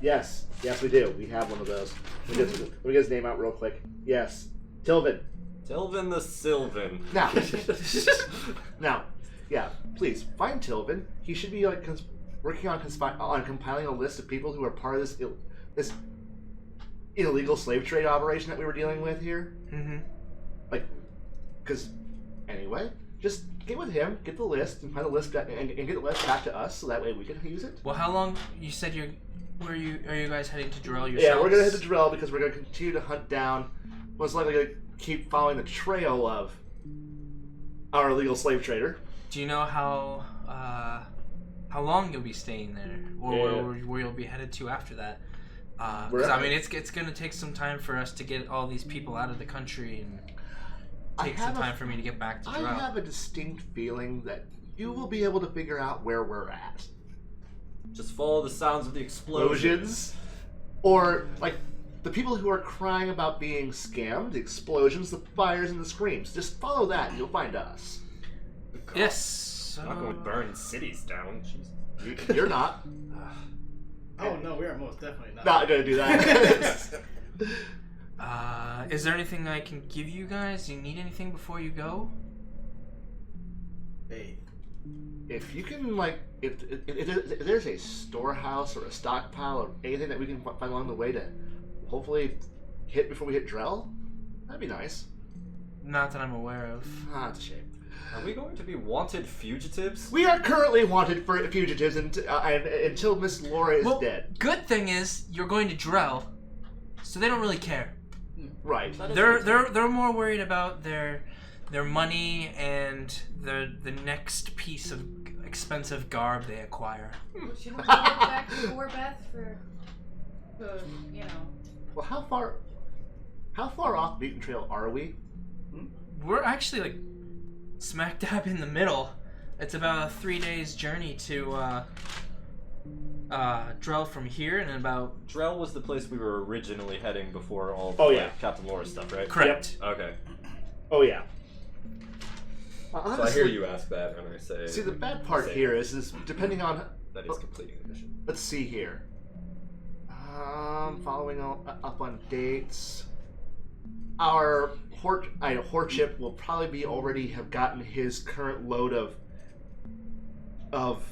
Yes, we do. We have one of those. Let me get his name out real quick. Yes, Tilvin. Tilvin the Sylvan. Now, yeah. Please find Tilvin. He should be like working on compiling a list of people who are part of this illegal slave trade operation that we were dealing with here. Mm-hmm. Because anyway, just get with him, get the list, and find the list and get the list back to us, so that way we can use it. Well, how long? You said are you guys heading to Drell yourselves? Yeah, we're gonna head to Drell because we're gonna continue to hunt down. Most likely gonna keep following the trail of our illegal slave trader. Do you know how long you'll be staying there, or where you'll be headed to after that? Because I mean, it's gonna take some time for us to get all these people out of the country, and take some time for me to get back to Drell. I have a distinct feeling that you will be able to figure out where we're at. Just follow the sounds of the explosions. Or, like, the people who are crying about being scammed, the explosions, the fires, and the screams. Just follow that and you'll find us. Yes. I'm not going to burn cities down. Jeez. You're not. Oh no, we are most definitely not. Not gonna do that. Is there anything I can give you guys? Do you need anything before you go? Hey, If you can, like, if there's a storehouse or a stockpile or anything that we can find along the way to hopefully hit before we hit Drell, that'd be nice. Not that I'm aware of. That's a shame. Are we going to be wanted fugitives? We are currently wanted for fugitives until Miss Laura is dead. Good thing is you're going to Drell, so they don't really care. Right. They're more worried about their money and the next piece of expensive garb they acquire. Should we go back to Vorbeth for you know? Well, how far off the beaten trail are we? We're actually like smack dab in the middle. It's about a 3 days journey to Drell from here, and about Drell was the place we were originally heading before all Captain Laura's stuff, right? correct. Yep. Okay. Oh yeah. So I hear you ask that, and I say. See, the bad part here is depending on. That is completing the mission. Let's see here. Following up on dates. Our Horchip will probably already have gotten his current load of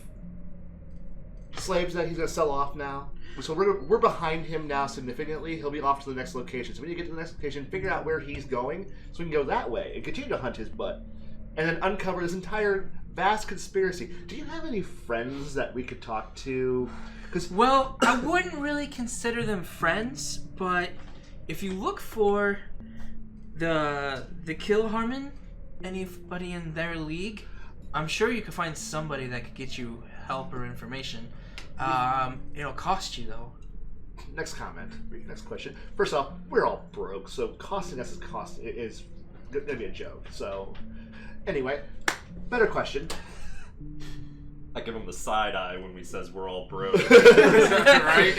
slaves that he's gonna sell off now. So we're behind him now significantly. He'll be off to the next location. So we need to get to the next location, figure out where he's going, so we can go that way and continue to hunt his butt, and then uncover this entire vast conspiracy. Do you have any friends that we could talk to? Well, I wouldn't really consider them friends, but if you look for the Kill Harmon, anybody in their league, I'm sure you could find somebody that could get you help or information. It'll cost you though. Next comment. Next question. First off, we're all broke, so costing us is gonna be a joke. So, anyway, better question. I give him the side eye when he says we're all broke. Right?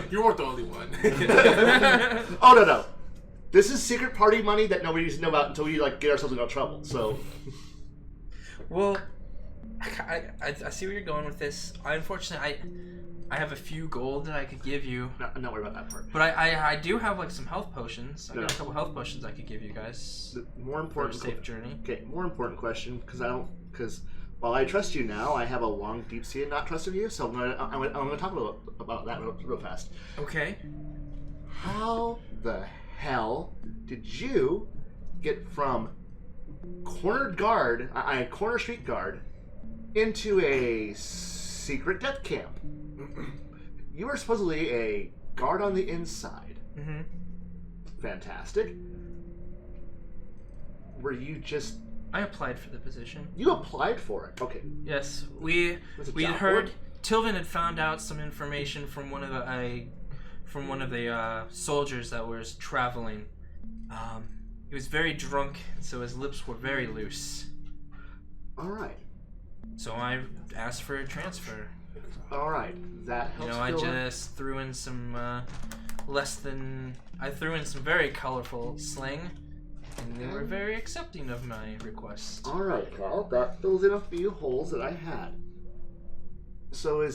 You weren't the only one. Oh no. This is secret party money that nobody needs to know about until we get ourselves into trouble. So, well, I see where you're going with this. Unfortunately, I have a few gold that I could give you. No, I'm not worried about that part. But I do have some health potions. I got a couple health potions I could give you guys. The more important for a safe journey. Okay, more important question because while I trust you now, I have a long, deep-seated not trust of you, so I'm gonna talk about that real fast. Okay. How the hell did you get from corner street guard into a secret death camp? You were supposedly a guard on the inside. Mm-hmm. Fantastic. Were you just... I applied for the position. You applied for it. Okay. Yes, we Was it had job heard board? Tilvin had found out some information from one of the soldiers that was traveling. He was very drunk, so his lips were very loose. All right. So I asked for a transfer. All right. That You helps. know, I fill in. just threw in some I threw in some very colorful slang, and they were very accepting of my request. All right, Cal. That fills in a few holes that I had. So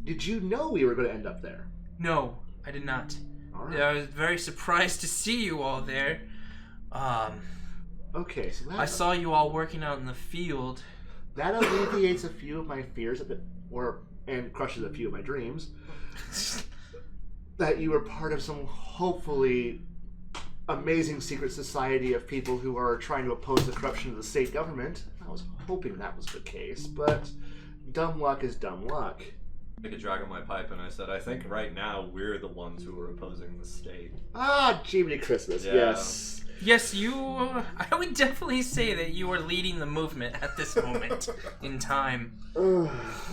did you know we were going to end up there? No, I did not. All right. I was very surprised to see you all there. Okay, so I saw you all working out in the field. that alleviates a few of my fears and crushes a few of my dreams. That you were part of some hopefully amazing secret society of people who are trying to oppose the corruption of the state government. I was hoping that was the case, but dumb luck is dumb luck. I took a drag on my pipe and I said, I think right now we're the ones who are opposing the state. Ah, Jiminy Christmas, Yeah. yes. Yes, I would definitely say that you are leading the movement at this moment in time.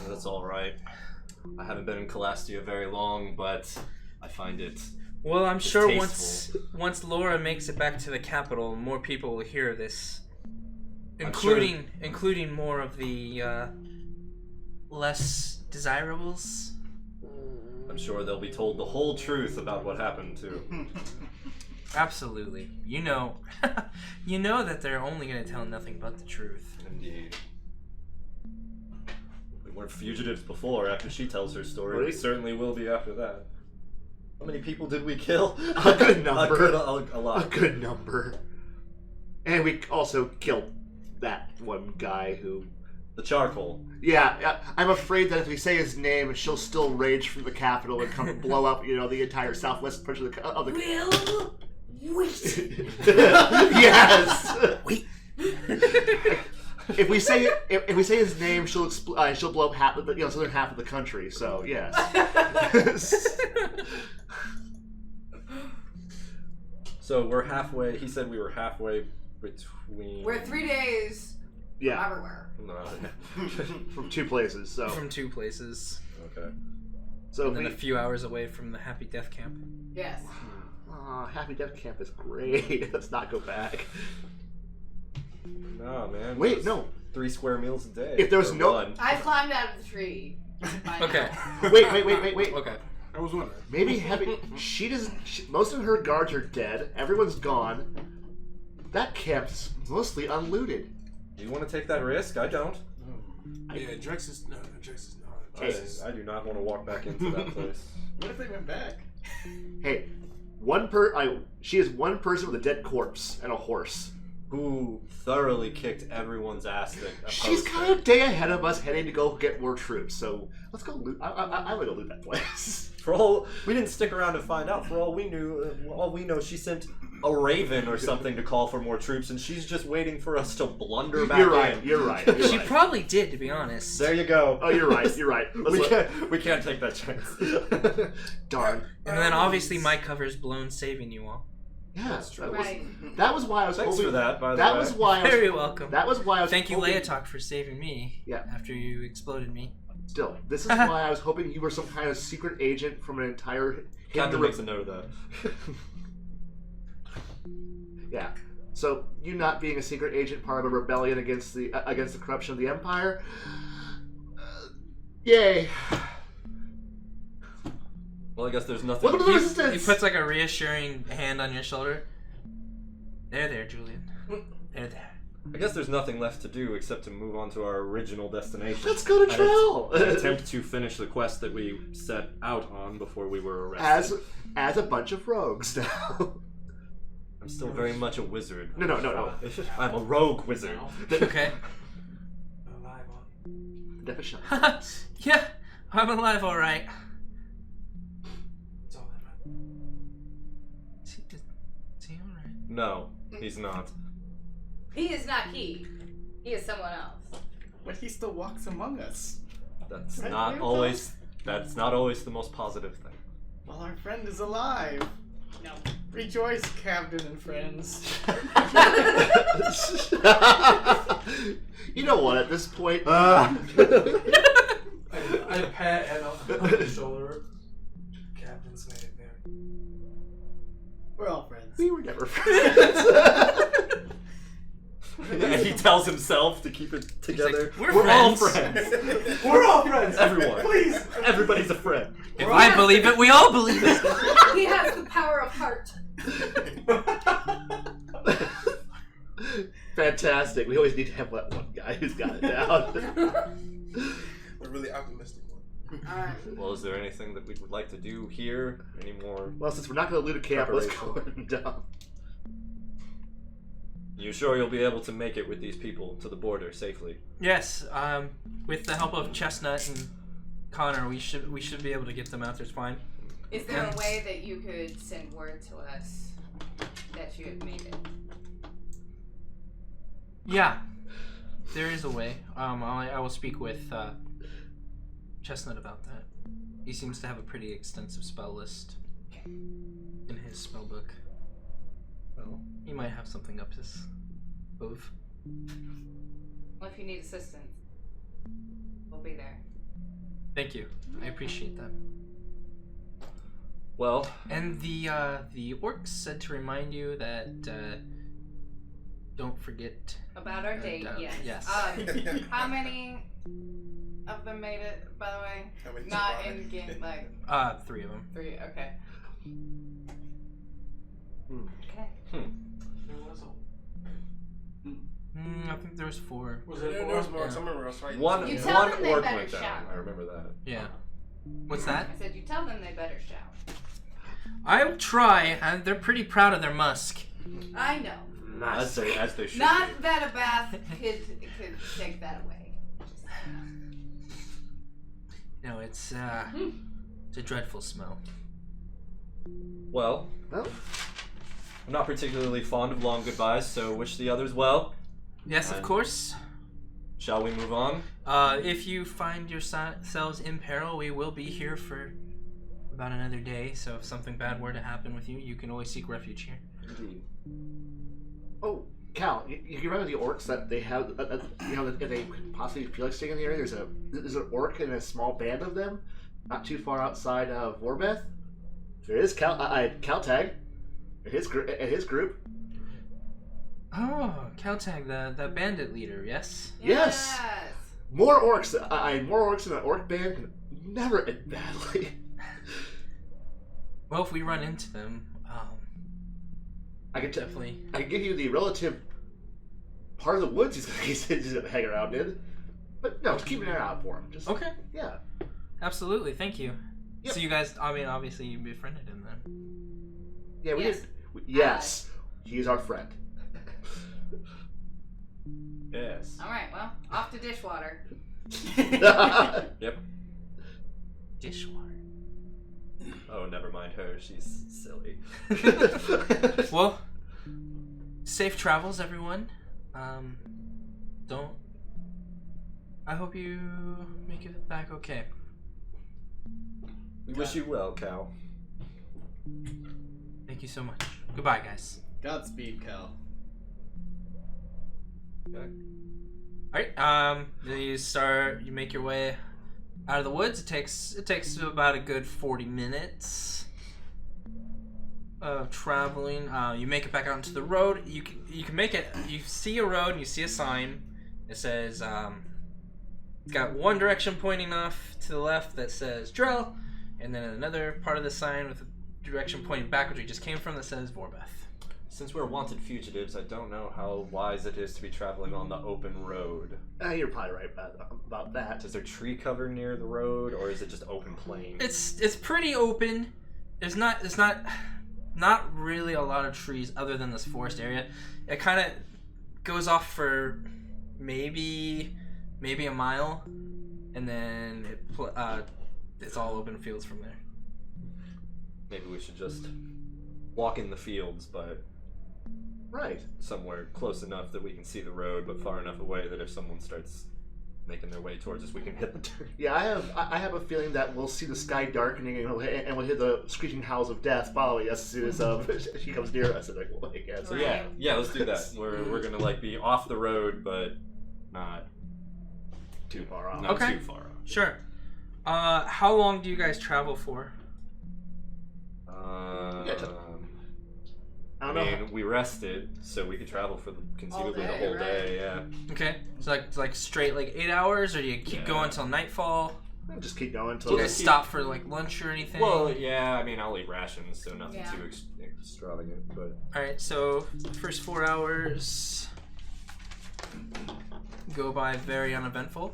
That's all right. I haven't been in Calastia very long, but I find it... Well, I'm It's sure tasteful. once Laura makes it back to the capital, more people will hear this, I'm including more of the less desirables. I'm sure they'll be told the whole truth about what happened, too. Absolutely. You know that they're only going to tell nothing but the truth. Indeed. We weren't fugitives before. After she tells her story, we Right. certainly will be after that. How many people did we kill? A good number. A lot. A good number. And we also killed that one guy who... The charcoal. Yeah, I'm afraid that if we say his name, she'll still rage from the capital and come blow up, the entire southwest portion of the... Will wait. Yes! Wait. If we say his name, she'll blow up half of the southern half of the country. So yes. So we're halfway. He said we were halfway between. We're 3 days Yeah, everywhere. No. from two places. So From two places, Okay. so and if then we, a few hours away from the Happy Death Camp. Yes. Happy Death Camp is great. Let's not go back. No, man. Wait, just no. 3 square meals a day. If there was or no- one. I climbed out of the tree. by Okay. now. Wait. Okay. I was wondering. Maybe she doesn't. Most of her guards are dead. Everyone's gone. That camp's mostly unlooted. Do you want to take that risk? I don't. Yeah, Drexes. No, Drexes. No. Hey. Drexes. I do not want to walk back into that place. What if they went back? Hey, she is one person with a dead corpse and a horse. Who thoroughly kicked everyone's ass that She's opposed kind her. of a day ahead of us, heading to go get more troops. So let's go loot. I would go loot that place. For all we didn't stick around to find out. For all we know, she sent a raven or something to call for more troops, and she's just waiting for us to blunder back You're right. in. You're right. She probably did, to be honest. There you go. Oh, you're right. You're right. We can't take that chance. Darn. And then obviously my cover's blown, saving you all. Yeah, That's true. that was why I was Thanks hoping for that, by the that way. was why I was, Very welcome. that was why I was Thank you, hoping, Leotahk, for saving me. Yeah. After you exploded me. Still, this is why I was hoping you were some kind of secret agent from an entire Captain makes a note of that. Yeah. So you not being a secret agent, part of a rebellion against the corruption of the Empire. Yay. Well, I guess there's nothing. Welcome to the He resistance. puts like a reassuring hand on your shoulder. There, Julian. There. I guess there's nothing left to do except to move on to our original destination. Let's go to And Trell. attempt to finish the quest that we set out on before we were arrested. As a bunch of rogues now. I'm still very much a wizard. No. I'm a rogue wizard. Okay. Alive on Definition. Yeah, I'm alive, all right. That's all that matters. Is he all right? No, he's not. He is not he. He is someone else. But he still walks among us. That's Right, not Leotahk? always. That's not always the most positive thing. Well, our friend is alive. No. Rejoice, Kavdin and friends. You know what? At this point, I pat Ed on the shoulder. Captain's made it there. We're all friends. we were never friends. And he tells himself to keep it together. like, "We're all friends." friends. We're all friends. Everyone. Please. Everybody's a friend. If I believe it, we all believe it. He has the power of heart. Fantastic. We always need to have that one guy who's got it down. A really optimistic one. Alright. Well, is there anything that we would like to do here? Any more? Well, since we're not going to loot a camp, let's go Preparation. and dump. You sure you'll be able to make it with these people to the border safely? Yes, with the help of Chestnut and Connor, we should be able to get them out there fine. Is there a way that you could send word to us that you have made it? Yeah, there is a way. I will speak with Chestnut about that. He seems to have a pretty extensive spell list in his spell book. Well, he might have something up his sleeve. Well, if you need assistance, we'll be there. Thank you. I appreciate that. Well, And the orcs said to remind you that don't forget. About our date, yes. yes. How many of them made it, by the way? How many Not survived? in game, like 3 of them. 3, okay. Okay. There was a. I think there was 4. Was There it was four? more. Some of them were fighting. one You tell one them they orc better went down. shout. I remember that. Yeah. What's that? I said, you tell them they better shout. I'll try, and they're pretty proud of their musk. I know. As they should. Not be. that a bath could take that away. No, it's a dreadful smell. Well, Well, I'm not particularly fond of long goodbyes, so wish the others well. Yes, of And- course. Shall we move on? If you find yourselves in peril, we will be here for about another day. So if something bad were to happen with you, you can always seek refuge here. Indeed. oh, Cal, you remember the orcs that they have, that they could possibly feel like staying in the area? There's an orc and a small band of them, not too far outside of Warbeth. There is Caltag, and his group. Oh, Caltag, the bandit leader, yes? Yes. More orcs. More orcs in an orc band can never end badly. Well, if we run into them, I can definitely. I can give you the relative part of the woods he's gonna hang around in, but no, just keep an eye out for him. Just Okay, yeah. absolutely. Thank you. Yep. So you guys, I mean, obviously you befriended him then. Yeah, we Yes. did. Yes, he's our friend. Yes. Alright, well, off to dishwater. Yep. Dishwater. Oh, never mind her. She's silly. Well, safe travels, everyone. I hope you make it back okay. We wish you well, Cal. Thank you so much. Goodbye, guys. Godspeed, Cal. Okay. Alright, you make your way out of the woods. It takes about a good 40 minutes of traveling. You make it back out into the road. You can make it. You see a road and you see a sign. It says it's got one direction pointing off to the left that says Drell, and then another part of the sign with a direction pointing back, which we just came from, that says Vorbeth. Since we're wanted fugitives, I don't know how wise it is to be traveling on the open road. You're probably right about that. Is there tree cover near the road, or is it just open plain? It's pretty open. There's not really a lot of trees other than this forest area. It kind of goes off for maybe maybe a mile, and then it's all open fields from there. Maybe we should just walk in the fields, but Right. somewhere close enough that we can see the road, but far enough away that if someone starts making their way towards us, we can hit the turn. Yeah, I have a feeling that we'll see the sky darkening and we'll hear the screeching howls of death following us as soon as she comes near us. And like, well, I guess. So yeah, let's do that. We're gonna like be off the road, but not Too far off. not Okay. too far off. Sure. How long do you guys travel for? I I don't know. mean, we rested, so we could travel for conceivably All the day, whole right? day. Yeah. Okay. So like straight like 8 hours, or do you keep Yeah. going till nightfall? I'll just keep going Do until you guys stop for like lunch or anything? Well, yeah. I mean, I'll eat rations, so nothing Yeah. too extravagant. But All right. So the first 4 hours go by very uneventful.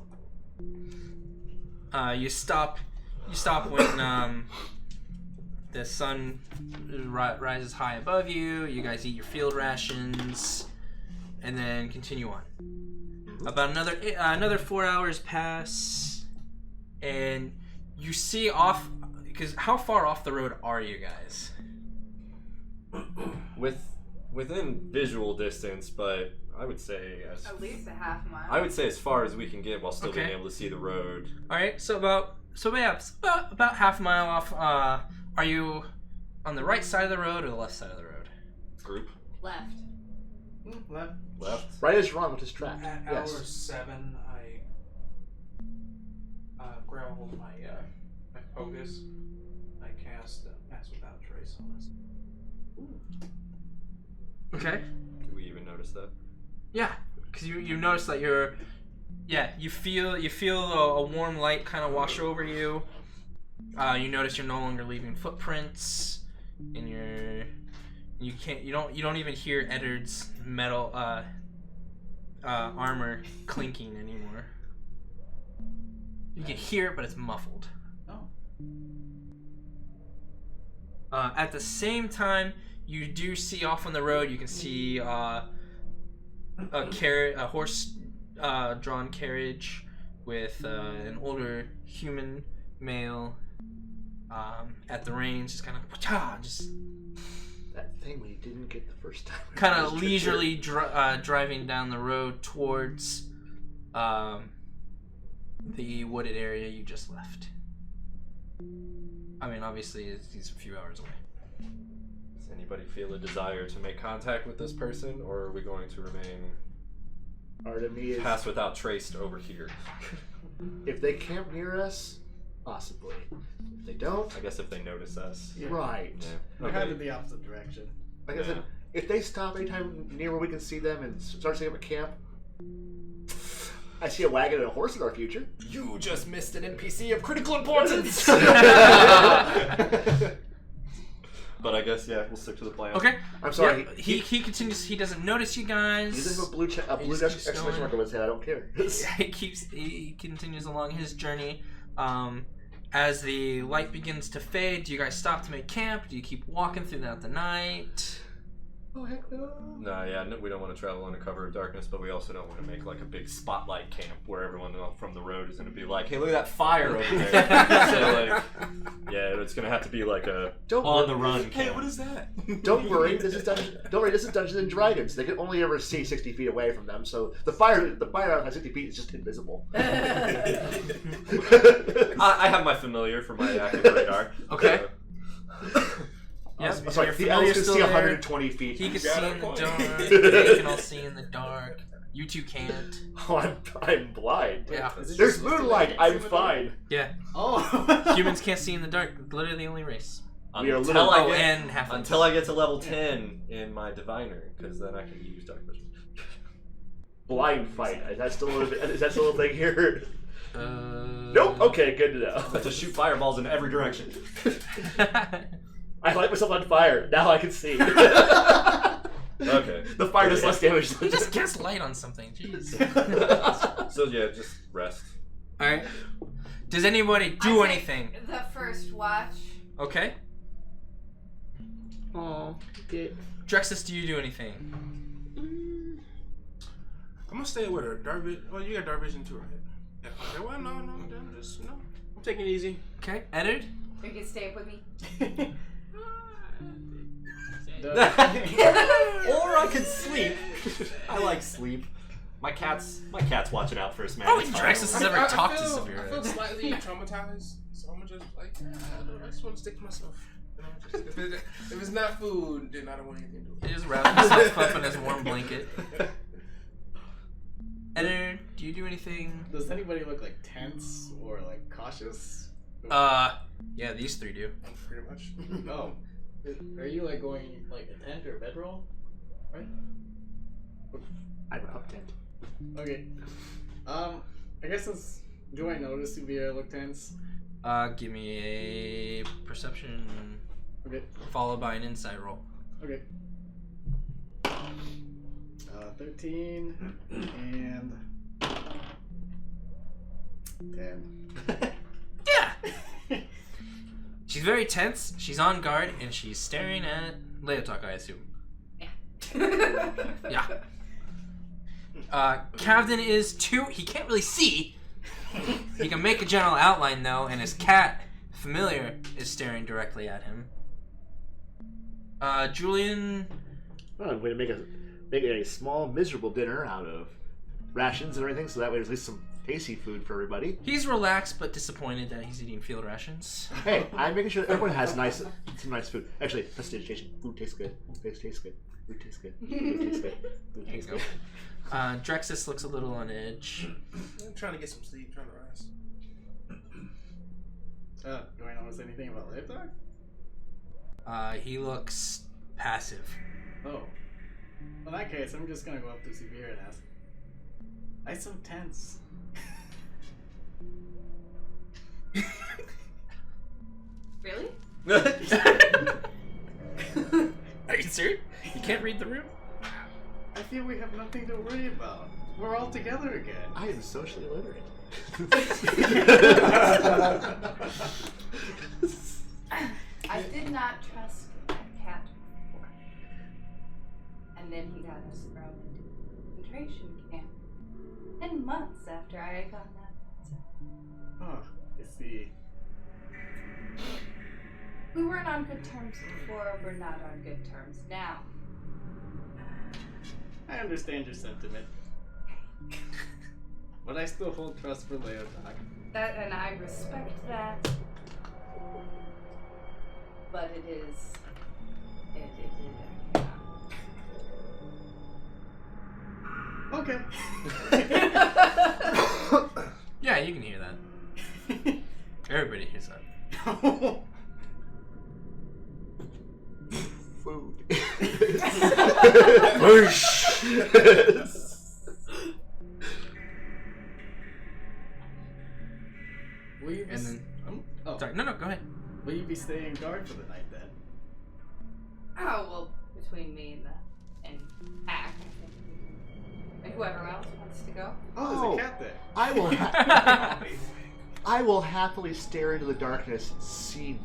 You stop when the sun rises high above you. You guys eat your field rations, and then continue on. About another 4 hours pass, and you see off. Because how far off the road are you guys? within visual distance, but I would say At least a half mile. I would say as far as we can get while still being Okay. able to see the road. All right, so about half a mile off. Are you on the right side of the road or the left side of the road? Group Left. Left. left. right as wrong with his track. At Yes. hour 7, I grab hold of my focus. I cast Mass Without Trace on us. Okay. Did we even notice that? Yeah, because you notice that you feel a warm light kind of wash over you. You notice you're no longer leaving footprints, and you don't even hear Eduard's metal armor clinking anymore. You can hear it, but it's muffled. Oh. At the same time, you do see off on the road. You can see a horse-drawn carriage with an older human male at the reins, just kind of just That thing we didn't get the first time. kind of leisurely driving down the road towards the wooded area you just left. I mean, obviously, he's a few hours away. Does anybody feel a desire to make contact with this person, or are we going to remain Artemis, pass without trace over here? if they camp near us, possibly. If they don't, I guess if they notice us. Yeah. right. Yeah. We're headed the opposite direction. Like I said, if they stop anytime near where we can see them and start setting up a camp, I see a wagon and a horse in our future. You just missed an NPC of critical importance. But I guess we'll stick to the plan. Okay. I'm sorry. Yep, he continues. He doesn't notice you guys. He doesn't have a blue He just keeps exclamation going. mark on his head. I don't care. He continues along his journey. As the light begins to fade, do you guys stop to make camp? Do you keep walking throughout the night? Oh heck no. No, we don't want to travel under cover of darkness, but we also don't want to make like a big spotlight camp where everyone from the road is going to be like, "Hey, look at that fire over there." So it's going to have to be like a Don't on the worry. run Hey, camp. what is that? Don't worry. This is Dungeons and Dragons. They can only ever see 60 feet away from them, so the fire outside 60 feet is just invisible. I have my familiar for my active radar. Okay. I'm So sorry, your the elves familiar's can still see there. 120 feet. He can You see got a in the point. dark. They can all see in the dark. You two can't. Oh, I'm blind. Yeah. Is it There's just moonlight. like I'm everybody? fine. Yeah. Oh. Humans can't see in the dark. Literally the only race. We are Until little- and half. until I get to level 10 in my diviner, because then I can use dark vision. Blind fight. Is that still a thing here? Nope. Nope. Okay, good to know. But to shoot fireballs in every direction. I light myself on fire. Now I can see. Okay. The fire does less damage. You just cast light on something. Jeez. So just rest. All right. Does anybody do I take anything? The first watch. Okay. Oh, okay. Drexes, do you do anything? I'm gonna stay with her. Dark vision. Oh, you got dark vision too, right? Okay, well, no, I'm just, I'm taking it easy. Okay, Edward. You can stay up with me. Or I could sleep. I like sleep. My cat's watching out for us, man. I don't think Drexes has ever talked to I Subira. feel slightly traumatized, so I'm just like, I just want to stick to myself. You know, if it's not food, then I don't want anything to do with it. He just wraps himself up in his warm blanket. Edward, do you do anything? Does anybody look like tense or like cautious? Yeah, these three do. Pretty much. No. Are you like going like a tent or a bedroll? Right? I'm up tent. Okay. I guess it's. Do I notice Subira look tense? Give me a perception Okay. followed by an insight roll. Okay. 13 and 10. Yeah! She's very tense, she's on guard, and she's staring at Leotahk, I assume. Yeah. Kavdin is too. He can't really see. He can make a general outline though, and his cat, Familiar, is staring directly at him. Julian. Well, I'm going to make a small, miserable dinner out of rations and everything, so that way there's at least some tasty food for everybody. He's relaxed but disappointed that he's eating field rations. Hey, I'm making sure that everyone has some nice food. Actually, prestidigitation. Food tastes good. Food tastes good. Food tastes good. Food tastes good. Food tastes good. Drexes looks a little on edge. I'm trying to get some sleep, trying to rest. Do I notice anything about Leotahk? He looks passive. Oh. Well, in that case, I'm just gonna go up to Subira and ask. I'm so tense. Really? Are you serious? You can't read the room? I feel we have nothing to worry about. We're all together again. I am socially illiterate. I did not trust that cat before. And then he got us thrown into a concentration camp. And months after I had gotten that. Oh, I see. We weren't on good terms before, we're not on good terms now. I understand your sentiment. But I still hold trust for Leotahk. That, and I respect that. But it is. Okay. Yeah, you can hear that. Everybody hears that. Food. Will you be And then- oh. Sorry, no, go ahead. Will you be staying guard for the night then? Oh, well, between me and Pack, I think. And whoever else wants to go. Oh, there's a cat there. I will happily stare into the darkness, see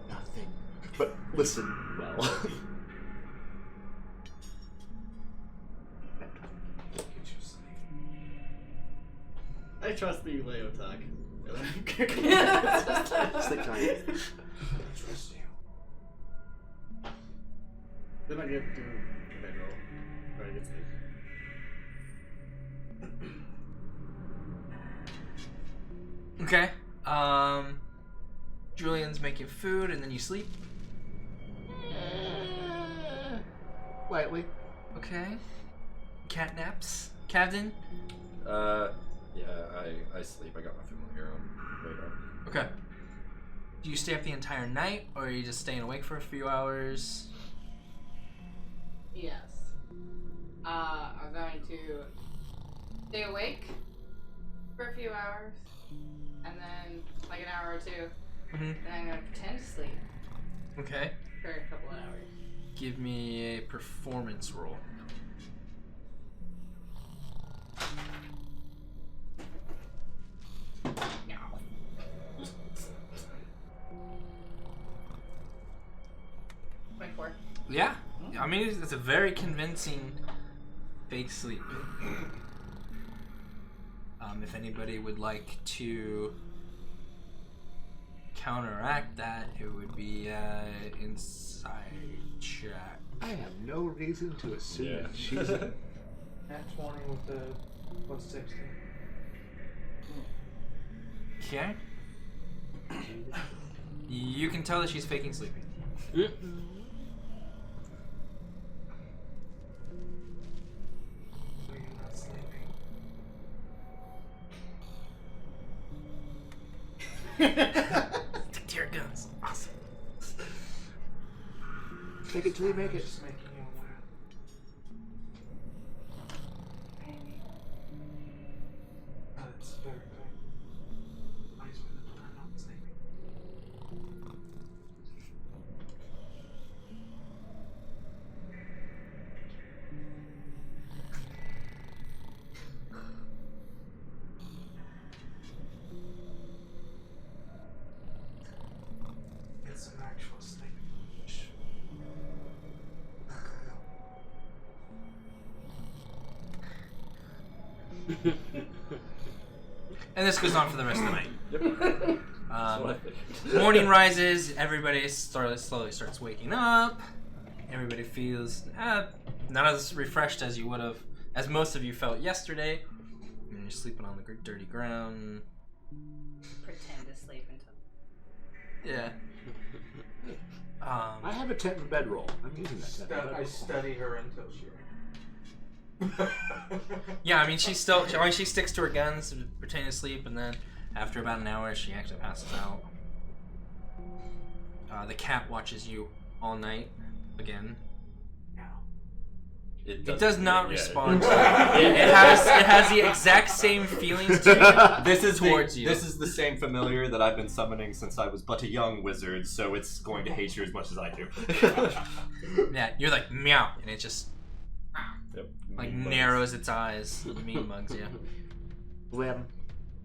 nothing, but listen well. I trust you, Leotahk. Sleep time. Trust you. Then I get to the bedroll. Or I get sleep. Okay. Julian's making food and then you sleep. Lightly. Okay. Cat naps. Kavdin? Yeah, I sleep. I got my familiar on radar. Okay. Do you stay up the entire night or are you just staying awake for a few hours? Yes. I'm going to stay awake for a few hours, and then like an hour or two, Mm-hmm. and I'm going to pretend to sleep Okay. for a couple hours. Give me a performance roll. Yeah. I mean, it's a very convincing fake sleep. If anybody would like to counteract that, it would be inside check. I have no reason to assume Yeah. that she's a... At 20 with the plus 60. Okay. You can tell that she's faking sleeping. So you're not sleeping. Stick to your guns. Awesome. Take it till you make it. Just making you aware. That's very good. Nice way to turn on sleeping. Get some actual sleep. Shh. And this goes on for the rest of the night. Yep. That's what I figured. Morning rises, everybody slowly starts waking up. Everybody feels not as refreshed as you would have, as most of you felt yesterday. And you're sleeping on the dirty ground. Pretend to sleep until. Yeah. I have a tent and bedroll. I'm using that tent and I bedroll. study her until she. Yeah, I mean, she sticks to her guns, pretending to sleep, and then after about an hour, she actually passes out. The cat watches you all night, again. It does not respond. It has the exact same feelings to it. This is towards you. This is the same familiar that I've been summoning since I was but a young wizard, so it's going to hate you as much as I do. Yeah, you're like meow, and it just Yep. like Mean bugs. narrows its eyes. Mean mugs, yeah. Lamb.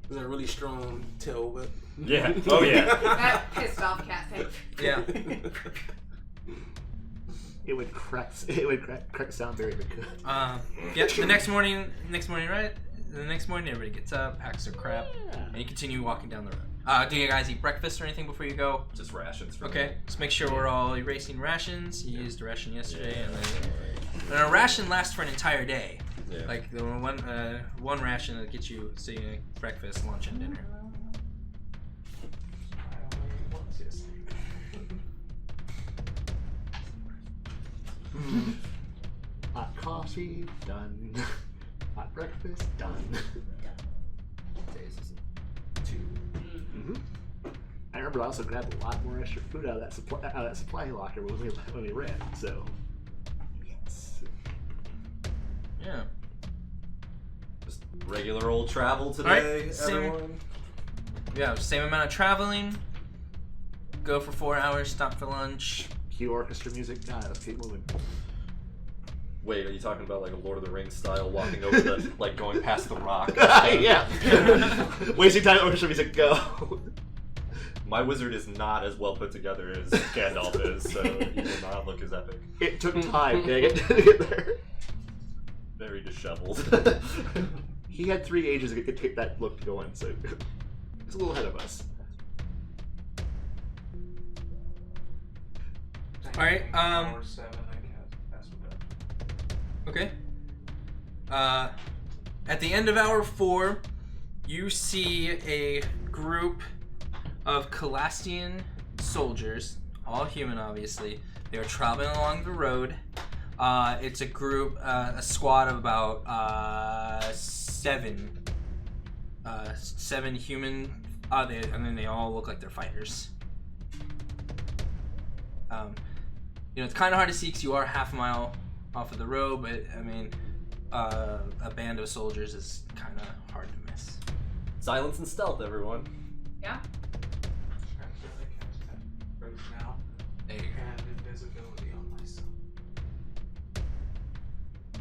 Is that a really strong tail whip? Yeah. Oh yeah. That pissed off cat thing. Yeah. It would crack sound very good. Yeah. The next morning, right? The next morning, everybody gets up, packs their crap, and you continue walking down the road. Do you guys eat breakfast or anything before you go? Just rations for Okay, me. just make sure we're all erasing rations. You used a ration yesterday, and a ration lasts for an entire day. Yeah. Like the one ration that gets you breakfast, lunch, and dinner. Hot coffee, done. Hot breakfast, done. Mm-hmm. I remember I also grabbed a lot more extra food out of that supply locker when we ran. So, yes. Yeah. Just regular old travel Alright, today, same- everyone. Yeah, same amount of traveling. Go for 4 hours, stop for lunch. Cue orchestra music. Let's keep moving. Wait, are you talking about like a Lord of the Rings style walking over the, like going past the rock? Yeah. Wasting time on orchestra music. Go. My wizard is not as well put together as Gandalf is, so he will not look as epic. It took time, dang it, to get there. Very disheveled. He had 3 ages to get that look going, so it's a little ahead of us. Alright, Hour 7, I guess. That's what that. Okay. At the end of hour 4, you see a group of Calastian soldiers, all human obviously. They are traveling along the road. It's a group, a squad of about 7 human, and then they all look like they're fighters. It's kind of hard to see because you are half a mile off of the road, but I mean, a band of soldiers is kind of hard to miss. Silence and stealth, everyone. Yeah. Right now, There you and invisibility on myself.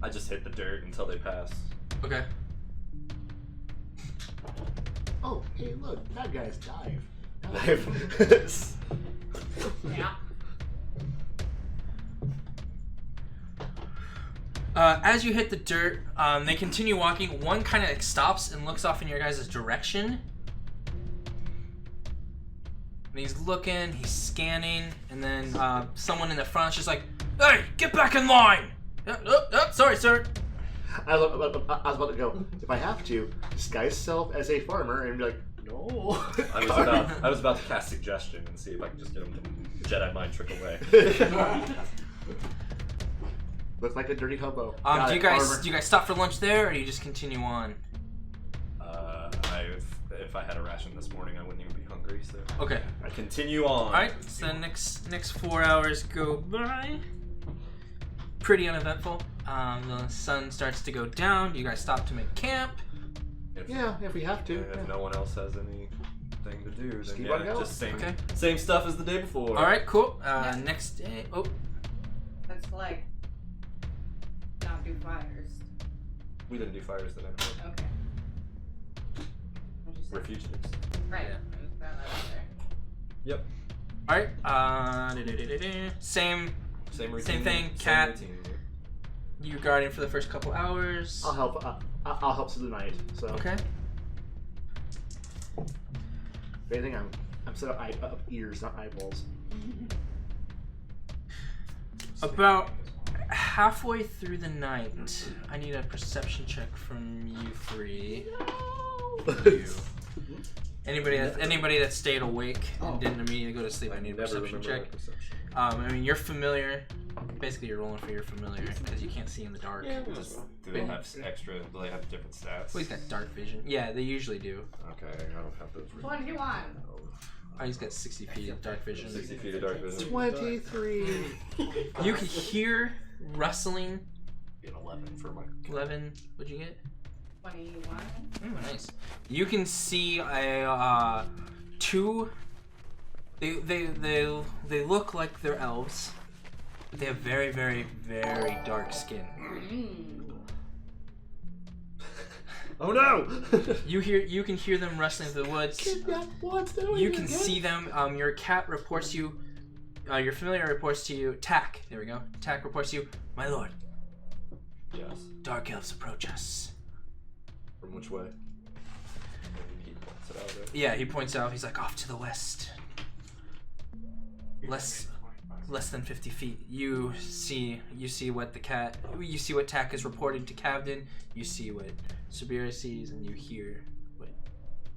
I just hit the dirt until they pass. go. Okay. Oh, hey, look, that guy's dive. Yeah. As you hit the dirt, they continue walking. One kind of stops and looks off in your guys' direction. And he's looking, he's scanning, and then someone in the front is just like, "Hey, get back in line!" Sorry, sir. I was about to go. If I have to, disguise self as a farmer and be like, no. I was about to cast suggestion and see if I can just get him to Jedi mind trick away. Looks like a dirty hobo. Do you guys stop for lunch there, or do you just continue on? If I had a ration this morning, I wouldn't even be hungry. So Okay. I continue on. All right. So the next 4 hours go by. Pretty uneventful. The sun starts to go down. You guys stop to make camp. If we have to. If no one else has anything to do, then keep on going. just Okay. same stuff as the day before. All right. Cool. Next day. Oh. Let's like not do fires. We didn't do fires the night before. Okay. What'd you say? We're fugitives. Right. I just found that out there. Yep. All right. Same Same thing. Cat. You guarding for the first couple hours. I'll help. I'll help through the night. So. Okay. If anything, I'm set up ears, not eyeballs. About halfway through the night, I need a perception check from you three. You. Anybody that stayed awake and didn't immediately go to sleep, I need a perception check. I mean, you're familiar. Basically, you're rolling for your familiar because you can't see in the dark. Do they have extra? Do they have different stats? Well, he's got dark vision. Yeah, they usually do. Okay, I don't have those. 21. Oh, he's got 60 feet of dark vision. 60 feet of dark vision. 23. You can hear rustling. An 11 for my. 11. What'd you get? 21. Oh, nice. You can see two. They look like they're elves, but they have very, very, very dark skin. Oh no! You can hear them rustling through the woods. You can see them. Your cat reports you. Your familiar reports to you. Tack. There we go. Tack reports to you. My lord. Yes. Dark elves approach us. From which way? He points it out, right? Yeah, he points out. He's like off to the west. Less than 50 feet. You see what Tack is reporting to Kavdin. You see what Subira sees, and you hear what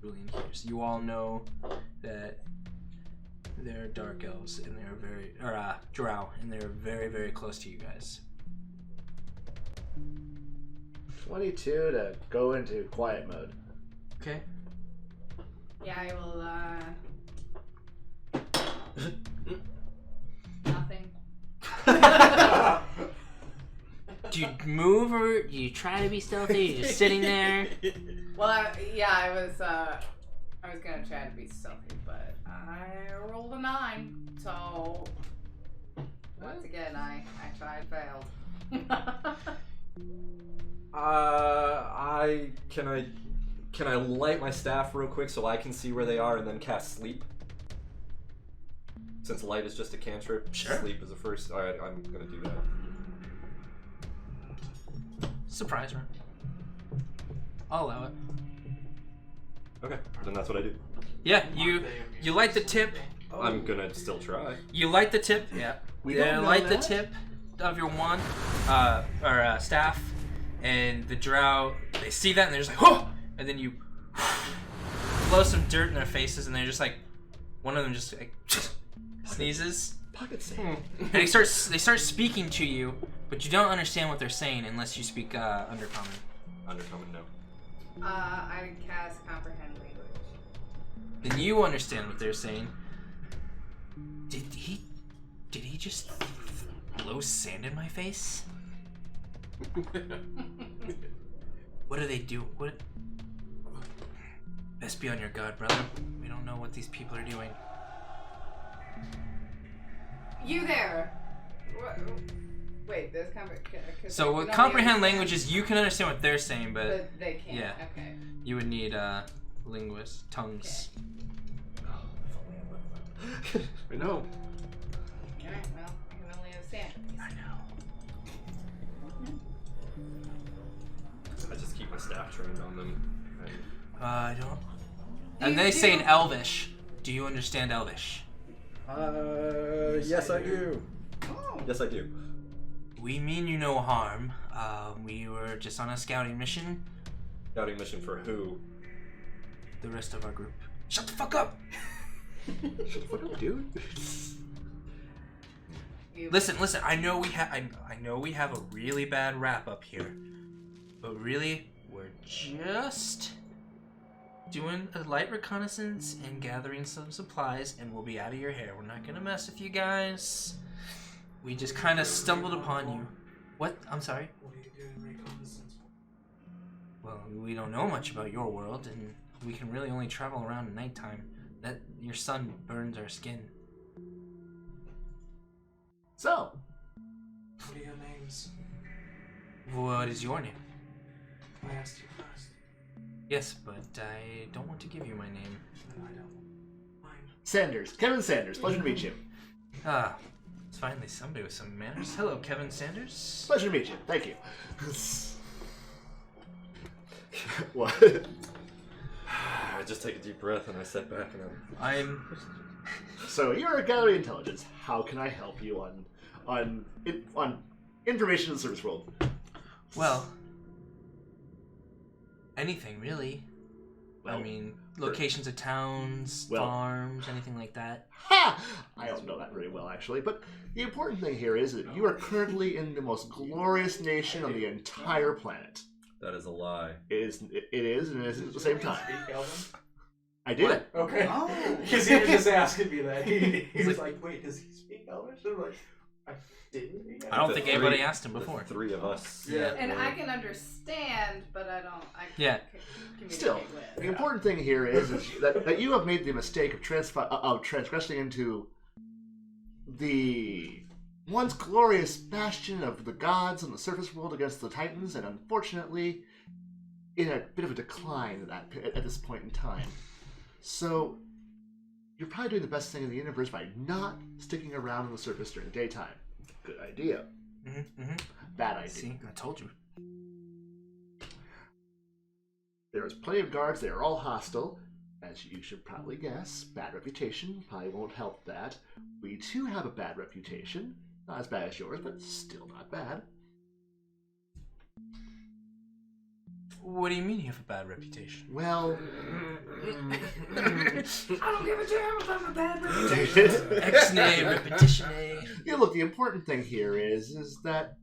Julian hears. You all know that they're dark elves, and they're drow, and they're very, very close to you guys. 22 to go into quiet mode. Okay. Yeah, I will, nothing. Do you move or do you try to be stealthy? You're just sitting there. Well, I was gonna try to be stealthy, but I rolled a 9, so once again, I tried, failed. Can I light my staff real quick so I can see where they are and then cast sleep? Since light is just a cantrip, Sure. Sleep is a first. All right, I'm gonna do that. Surprise round. I'll allow it. Okay, then that's what I do. Yeah, you light the tip. I'm gonna still try. You light the tip. Yeah. We don't know light the that. tip of your wand or staff, and the drow they see that and they're just like, oh! And then you blow some dirt in their faces, and they're just like, one of them just like sneezes, Pocket sand. and they start speaking to you, but you don't understand what they're saying unless you speak Undercommon. Undercommon, no. I cast comprehend language. Then you understand what they're saying. Did he just blow sand in my face? What do they do? What? Best be on your guard, brother. We don't know what these people are doing. You there? Wait, there's So what comprehend language is you can understand what they're saying, but they can't. yeah. Okay. you would need linguists, tongues. I know. Alright, well, I can only understand. I know. my staff trained on them. I don't. And they say in Elvish. Do you understand Elvish? Yes, I do. Oh. Yes, I do. We mean you no harm. We were just on a scouting mission. Scouting mission for who? The rest of our group. Shut the fuck up! Shut the fuck up, dude. Listen. I know we have a really bad rap up here, but really, we're just doing a light reconnaissance and gathering some supplies, and we'll be out of your hair. We're not gonna mess with you guys. We just kind of stumbled upon you. What? I'm sorry. What are you doing reconnaissance for? Well, we don't know much about your world, and we can really only travel around at nighttime. That your sun burns our skin. So, What are your names? What is your name? I asked you first. Yes, but I don't want to give you my name. And I don't mind. Sanders. Kevin Sanders. Pleasure to meet you. Ah, it's finally somebody with some manners. Hello, Kevin Sanders. Pleasure to meet you. Thank you. What? I just take a deep breath and I sit back and I'm. So you're a gallery intelligence. How can I help you on information in the service world? Well, anything really. Well, I mean, locations of towns, well- farms, anything like that. Ha! I don't know that very well, actually, but the important thing here is that you are currently in the most glorious nation on the entire planet. that is a lie. It is, and it isn't at the same time. Speak Elven? I did. What? Okay. Oh. Because he was just asking me that. He was like, wait, does he speak Elvish? I'm like, I didn't. I don't The think three- anybody asked him The before. three of us. Yeah. And I can understand, but I don't. I can't Yeah. communicate Still, with. the important thing here is that you have made the mistake of transgressing into the once glorious bastion of the gods on the surface world against the Titans, and unfortunately, in a bit of a decline at this point in time. So, you're probably doing the best thing in the universe by not sticking around on the surface during the daytime. Good idea. Bad idea. See, I told you. There is plenty of guards. They are all hostile. As you should probably guess, bad reputation probably won't help that. We too have a bad reputation. Not as bad as yours, but still not bad. What do you mean you have a bad reputation? Well, I don't give a damn about my bad reputation. X-nay, repetition. yeah, look, the important thing here is that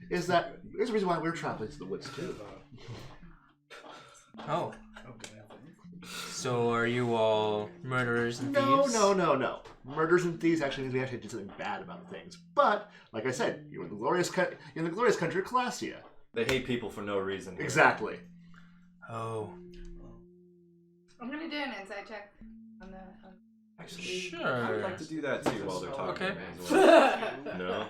there's a reason why we're traveling to the woods too. Oh. So are you all murderers and No, thieves? no. Murders and thieves actually means we actually do something bad about things. But, like I said, you're in the glorious country of Calastia. They hate people for no reason. Here. Exactly. Oh. I'm gonna do an insight check on the. Actually, Sure. I'd like to do that too while they're talking. Okay. as well. No,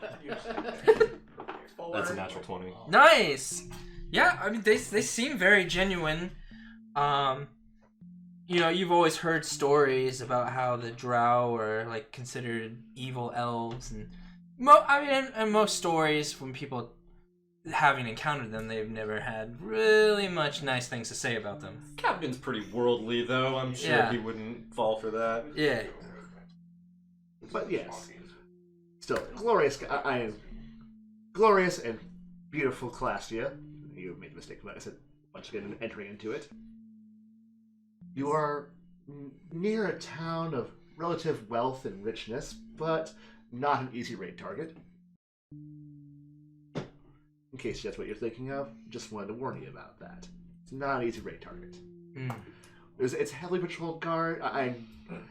that's a natural 20. Nice. Yeah, I mean they seem very genuine. You know, you've always heard stories about how the Drow are like considered evil elves, and in most stories when people having encountered them, they've never had really much nice things to say about them. Captain's pretty worldly, though. I'm sure Yeah. he wouldn't fall for that. Yeah. But yes, still glorious. Glorious and beautiful Calastia. You made a mistake, like I said, once again entering into it. You are near a town of relative wealth and richness, but not an easy raid target. In case that's what you're thinking of, just wanted to warn you about that. It's not an easy raid target. It's heavily patrolled guard.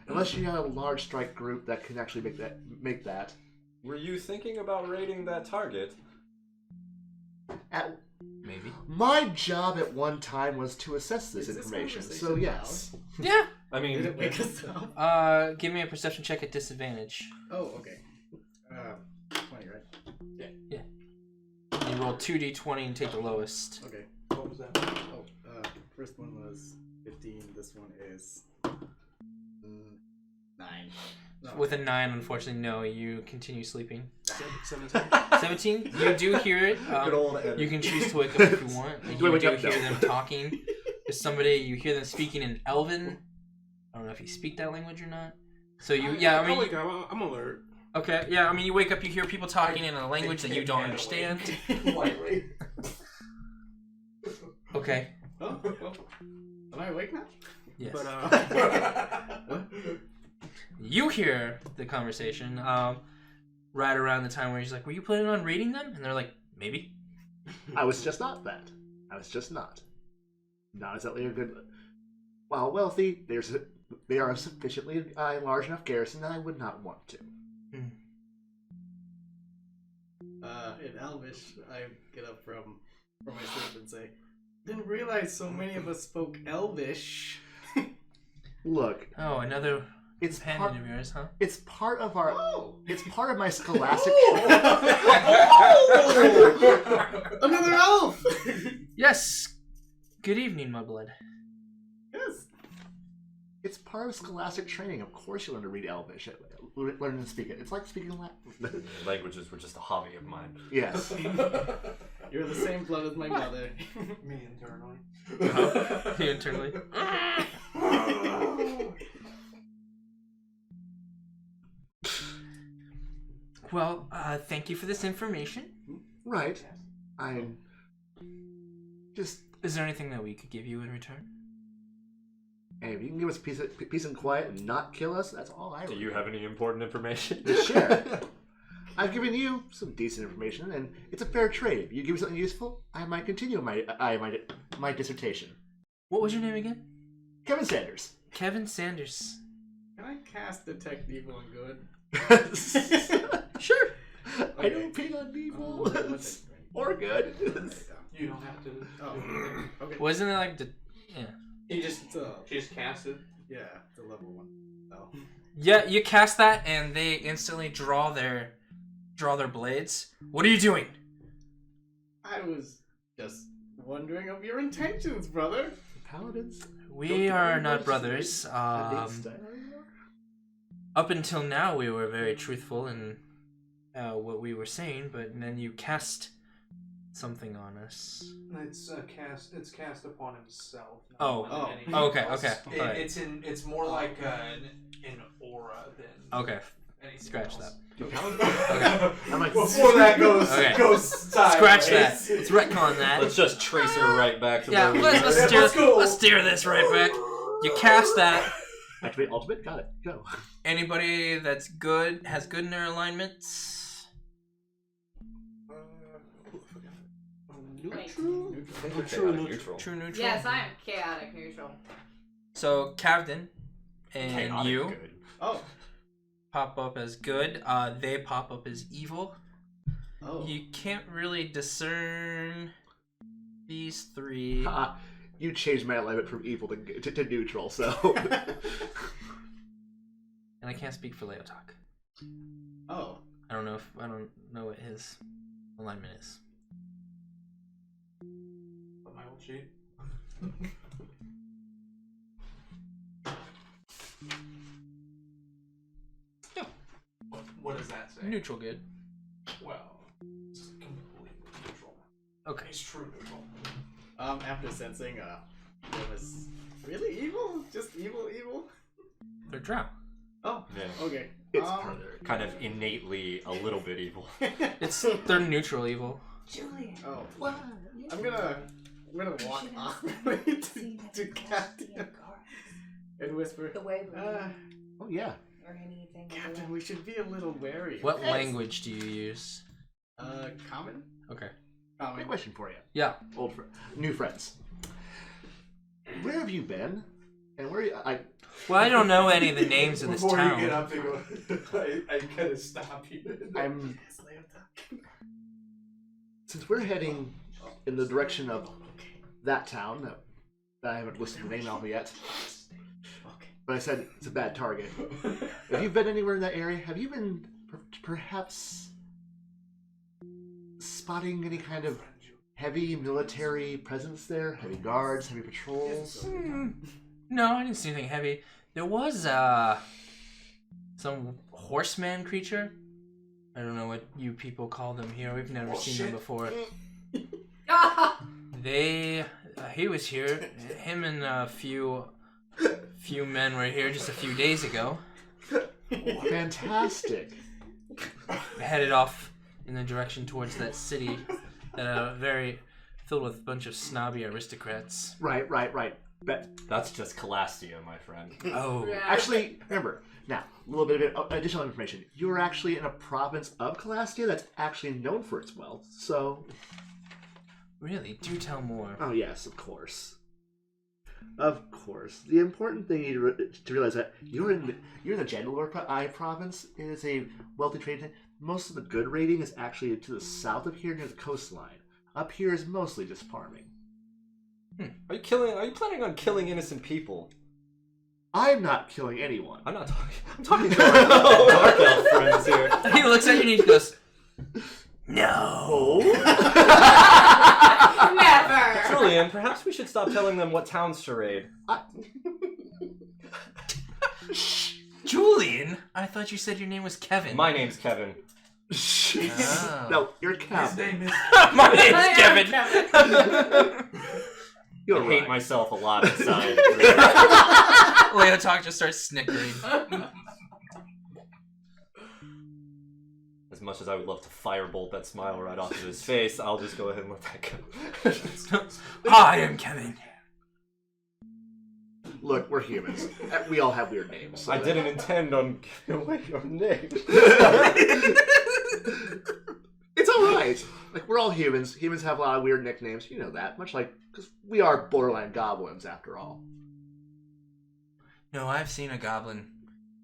Unless you have a large strike group that can actually make that. Were you thinking about raiding that target? Maybe. My job at one time was to assess this Is this information, so conversation yes. Yeah. I mean, Did it wake us up? Give me a perception check at disadvantage. Oh, okay. 20, right? You roll 2d20 and take the lowest. Okay. What was that? Oh, first one was 15. This one is 9. No. With a 9, unfortunately, no, you continue sleeping. 17. 17. You do hear it. Good old Ed. You can choose to wake up if you want. Like, Do I you wake do up? hear No. them talking. There's somebody. You hear them speaking in Elven. I don't know if you speak that language or not. So you, yeah, I mean, I'm alert. okay, yeah, I mean, you wake up, you hear people talking in a language that you don't understand. Lightly. Okay. Oh, well, am I awake now? Yes. But You hear the conversation right around the time where he's like, "Were you planning on reading them?" And they're like, "Maybe." I was just not that. I was just not. Not exactly a good. While wealthy, they are sufficiently large enough garrison that I would not want to. In Elvish, I get up from my sleep and say, "Didn't realize so many of us spoke Elvish." Look, Oh, another it's companion part. of yours, huh? It's part of our. Oh. It's part of my scholastic. Another elf. Yes. Good evening, my blood. Yes. It's part of scholastic training. Of course, you learn to read Elvish. Learn to speak it. It's like speaking Latin. Languages were just a hobby of mine. Yes. You're the same blood as my mother. Me internally. You internally. Well, thank you for this information. Right. I'm just. Is there anything that we could give you in return? Hey, if you can give us peace and quiet and not kill us, that's all I. Do you have any important information? To share? I've given you some decent information, and it's a fair trade. If you give me something useful, I might continue my dissertation. What was your name again? Kevin Sanders. Kevin Sanders. Can I cast Detect Evil and Good? Sure. I don't ping on evil or good. You don't have to. Oh, okay. Wasn't it like the? Yeah. You just So, cast it. yeah, the level 1. Oh. Yeah, you cast that, and they instantly draw their blades. What are you doing? I was just wondering of your intentions, brother. Paladins? We are not brothers. Up Up until now, we were very truthful in what we were saying, but then you cast something on us. It's cast upon himself. not Oh. on Oh. anything Okay, else. okay, It, alright. It's more like an aura than Okay, anything scratch else. that. I'm like, Before that goes Okay. sideways. Scratch that. Let's retcon that. Let's just trace her right back to Yeah, where we let's were. steer, Let's go. let's steer this right back. You cast that. activate ultimate. Got it. Go. Anybody that's good has good in their alignments. Neutral? Neutral. True neutral. Yes, I am chaotic neutral. So Kavdin and Chaotic you good. Oh. pop up as good. They pop up as evil. Oh. You can't really discern these three. Ha! You changed my alignment from evil to neutral, so. And I can't speak for Leotahk. Oh. I don't know what his alignment is. My old sheet. What does that say? Neutral good. Well, it's completely neutral. Okay. It's true neutral. After sensing, it was really evil? Just evil? They're drow. Oh. Yeah. Okay. It's part of their. Kind of innately a little bit evil. They're neutral evil. Julian, Oh. what? I'm gonna walk off to Captain and whisper, The way we Oh, yeah. or anything. Captain, we should be a little wary. What Yes. language do you use? Common? Okay. Quick Common. question for you. Yeah. New friends. Where have you been? And where Well, I don't know any of the names of this Before town. you get up to go, I gotta stop you. I'm Yes, Leotahk. since we're heading in the direction of that town that I haven't listed the name of yet, Okay. but I said it's a bad target. Have you been anywhere in that area? Have you been perhaps spotting any kind of heavy military presence there? Heavy guards, heavy patrols? No, I didn't see anything heavy. There was some horseman creature I don't know what you people call them here. We've never seen them before. He was here. Him and a few men were here just a few days ago. Fantastic. Headed off in the direction towards that city that very filled with a bunch of snobby aristocrats. Right. That's just Calastia, my friend. Oh. Actually, remember, now, a little bit of additional information. You're actually in a province of Calastia that's actually known for its wealth, so... Really? Do tell more. Oh, yes, of course. Of course. The important thing to realize that you're in the Jandalore province. It is a wealthy trade. Most of the good raiding is actually to the south of here near the coastline. Up here is mostly just farming. Are you planning on killing innocent people? I'm not killing anyone. I'm not talking. I'm talking to our dark elf friends here. He looks at you and he goes, "No." Never. Julian, perhaps we should stop telling them what towns to raid. Julian? I thought you said your name was Kevin. My name's Kevin. Oh. No, you're His Kevin. name is. My name's Kevin. You're I hate right. myself a lot inside. Leotahk just starts snickering. As much as I would love to firebolt that smile right off of his face, I'll just go ahead and let that go. Hi, I'm Kevin. Look, we're humans. We all have weird names. So I didn't intend on giving away your name. It's alright. Like, we're all humans. Humans have a lot of weird nicknames. You know that. Much like, because we are borderline goblins, after all. No, I've seen a goblin.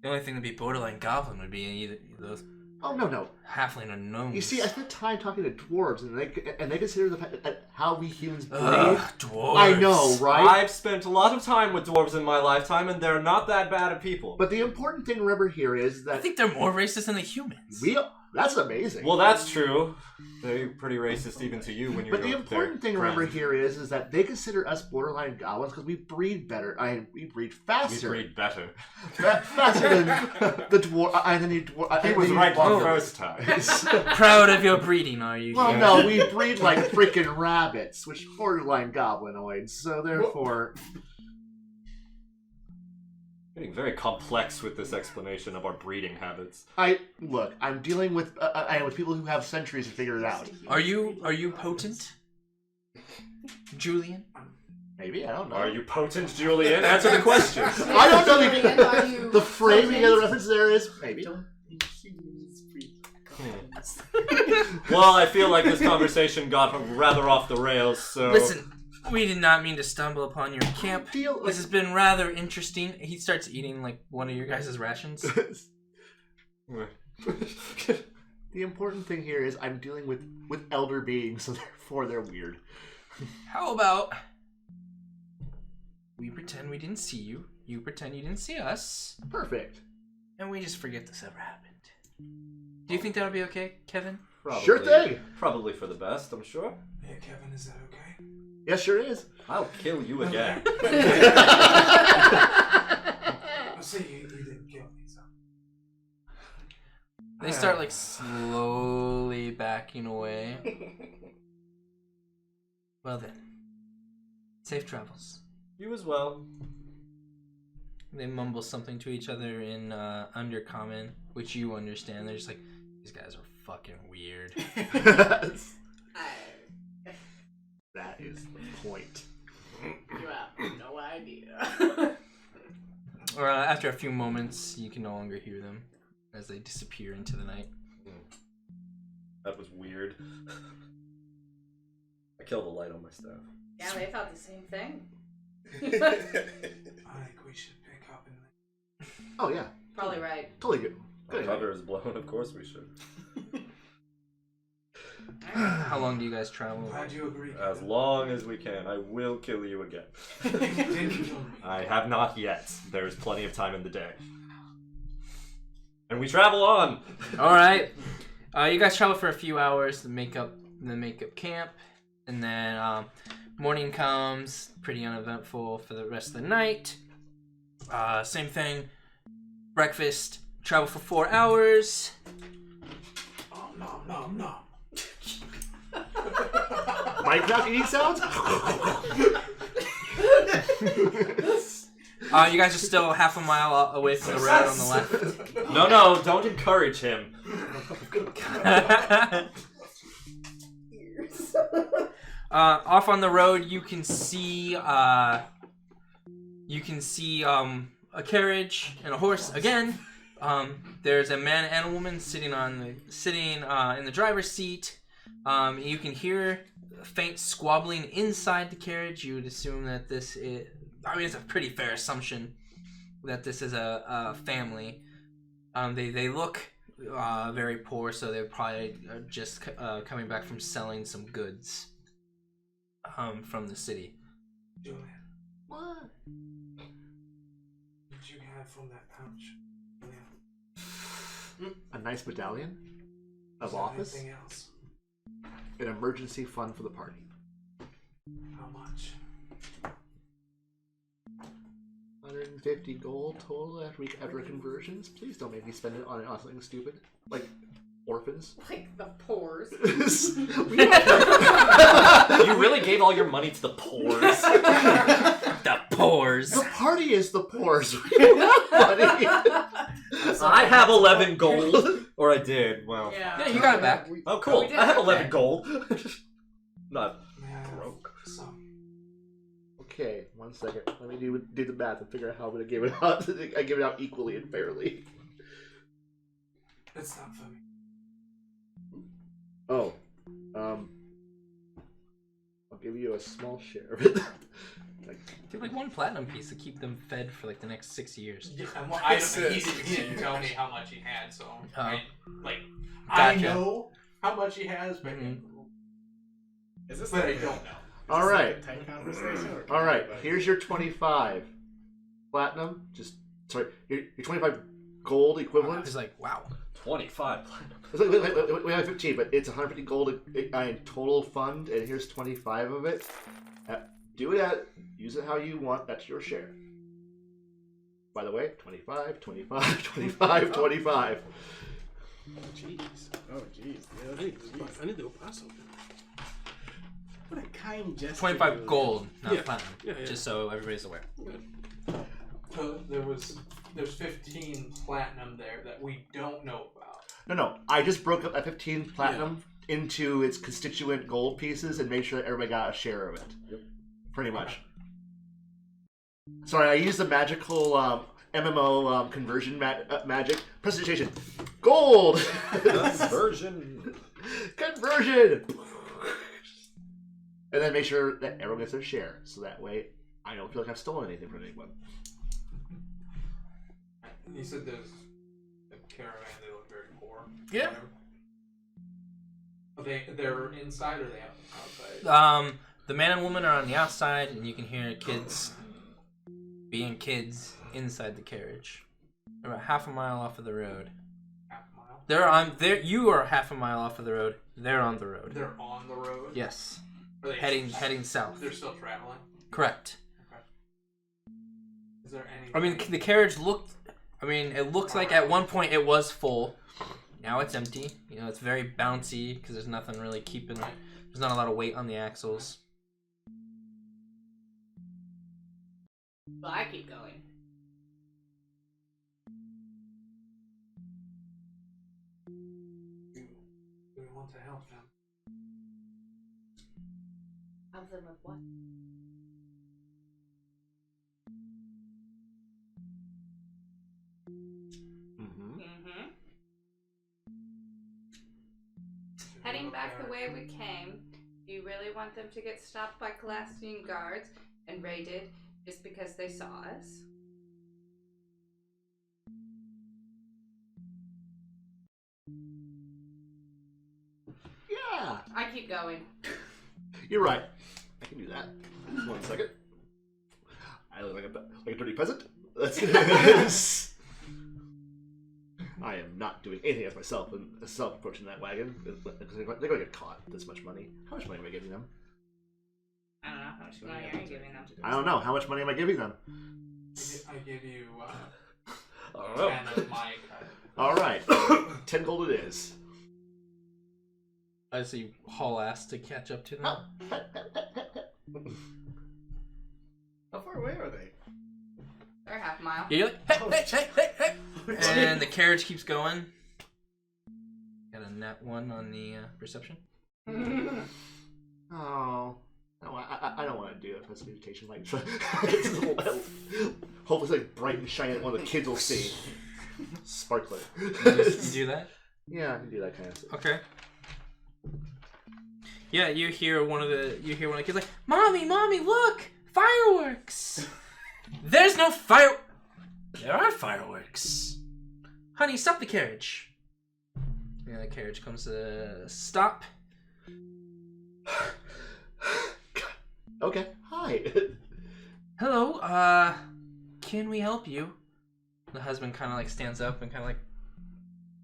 The only thing to be borderline goblin would be either those Oh, no. halfling or gnomes. You see, I spent time talking to dwarves, and they consider the fact that how we humans breed. Dwarves. I know, right? I've spent a lot of time with dwarves in my lifetime, and they're not that bad of people. But the important thing to remember here is I that think they're more racist than the humans. that's amazing. Well, that's true. They're pretty racist even to you when you're But the important thing to remember here is that they consider us borderline goblins because we breed better. We breed faster. We breed better. Faster than the dwarf. He was right the first time. Proud of your breeding, are you? Well, no, we breed like freaking rabbits, which are borderline goblinoids. So therefore, Getting very complex with this explanation of our breeding habits. I'm dealing with with people who have centuries to figure it out. Are you potent, Julian? Maybe, I don't know. Are you potent, Julian? Answer the question. I don't know Julian, are you the framing of the potent? reference there is maybe. Well, I feel like this conversation got rather off the rails, so... Listen, we did not mean to stumble upon your camp. Deal. This has been rather interesting. He starts eating like one of your guys' rations. The important thing here is I'm dealing with elder beings, so therefore they're weird. How about we pretend we didn't see you, you pretend you didn't see us, Perfect. and we just forget this ever happened. Do you think that would be okay, Kevin? Probably, Sure thing. Probably for the best, I'm sure. Yeah, Kevin, is that okay? Yes, sure is. I'll kill you again. I'll say you didn't kill me, so. They start like slowly backing away. Well then, safe travels. You as well. They mumble something to each other in Undercommon, which you understand. They're just like, these guys are fucking weird. That is the point. You have no idea. Or after a few moments, you can no longer hear them as they disappear into the night. That was weird. I killed a light on my staff. Yeah, they thought the same thing. I think we should pick up and. Oh yeah, Probably right. totally good. My Good. cover is blown, of course we should. How long do you guys travel? Glad you agree. As long as we can. I will kill you again. You didn't kill me. I have not yet. There's plenty of time in the day. And we travel on! Alright. You guys travel for a few hours to make up camp. And then morning comes, pretty uneventful for the rest of the night. Same thing. Breakfast, travel for 4 hours. No. Minecraft eating sounds? You guys are still half a mile away from the road on the left. No, don't encourage him. Off on the road, you can see a carriage and a horse again. There's a man and a woman sitting in the driver's seat. You can hear faint squabbling inside the carriage. You would assume that this is. I mean, it's a pretty fair assumption that this is a family. They look very poor, so they're probably just coming back from selling some goods from the city. Julian, What? what did you have from that pouch? A nice medallion of Is there office. anything else? An emergency fund for the party. How much? 150 gold total after conversions. Please don't make me spend it on something stupid. Like orphans. Like the pores. You really gave all your money to the poors. The pores. The party is the poors. We don't have money. I have 11 gold. Or I did. Well. Yeah. Yeah, you got it back. Oh, cool. we did I have have 11 that. gold. Not May I have broke. some? Okay, 1 second. Let me do the math and figure out how I'm gonna give it out. I give it out equally and fairly. It's not funny. Oh, I'll give you a small share of it. Give like 1 platinum piece to keep them fed for like the next 6 years. Yeah, he didn't tell me how much he had, so I Gotcha. know how much he has, but Is this but I like don't know. All right. Tight conversation? Or All right, like- here's your 25 platinum. Your 25 gold equivalent. It's like, wow. 25 platinum. We have 15, but it's 150 gold in total fund, and here's 25 of it. Use it how you want. That's your share. By the way, 25, 25, 25, 25. Jeez. Oh, jeez. I need to go buy something. What a kind gesture. 25 Julian. gold, not Yeah. platinum. Yeah. Just so everybody's aware. So there's 15 platinum there that we don't know about. No. I just broke up that 15 platinum into its constituent gold pieces and made sure that everybody got a share of it. Yep. Pretty much. Sorry, I used the magical MMO conversion magic. Presentation. Gold! Conversion. Conversion! And then make sure that everyone gets their share. So that way I don't feel like I've stolen anything from anyone. He said there's a caravan. They look very poor. Yeah. They're inside or are they outside? The man and woman are on the outside, and you can hear kids being kids inside the carriage. They're about half a mile off of the road. Half a mile. You are half a mile off of the road. They're on the road. They're on the road. Yes. Are they Heading south. They're still traveling. Correct. Okay. Is there any? I mean, the carriage looked. I mean, it looks like at one point it was full. Now it's empty. You know, it's very bouncy because there's nothing really keeping. There's not a lot of weight on the axles. Well, I keep going. Do we want to help them? Help them with what? Mm-hmm. Heading back the way we came, do you really want them to get stopped by Calastian guards and raided just because they saw us? Yeah, I keep going. you're right. I can do that. 1 second. I look like a dirty peasant. Let's I am not doing anything as myself and approaching that wagon. They're going to get caught with this much money. How much money am I giving them? I don't know how much money are you giving them. I don't know. How much money am I giving them? I give you I don't know. 10 of my cut. All right. 10 gold it is. As you haul ass to catch up to them. How far away are they? They're half a mile. Yeah, you're like, hey. And the carriage keeps going. Got a nat 1 on the perception. Oh. No, I don't want to do a precipitation like hopefully it's like bright and shiny that one of the kids will see. Sparkler. You do that? Yeah, I can do that kind of stuff. Okay. Yeah, you hear one of the kids like, Mommy, look! Fireworks! There's no fire... There are fireworks. Honey, stop the carriage. Yeah, the carriage comes to a stop. Okay, hi. Hello, can we help you? The husband kind of like stands up and kind of like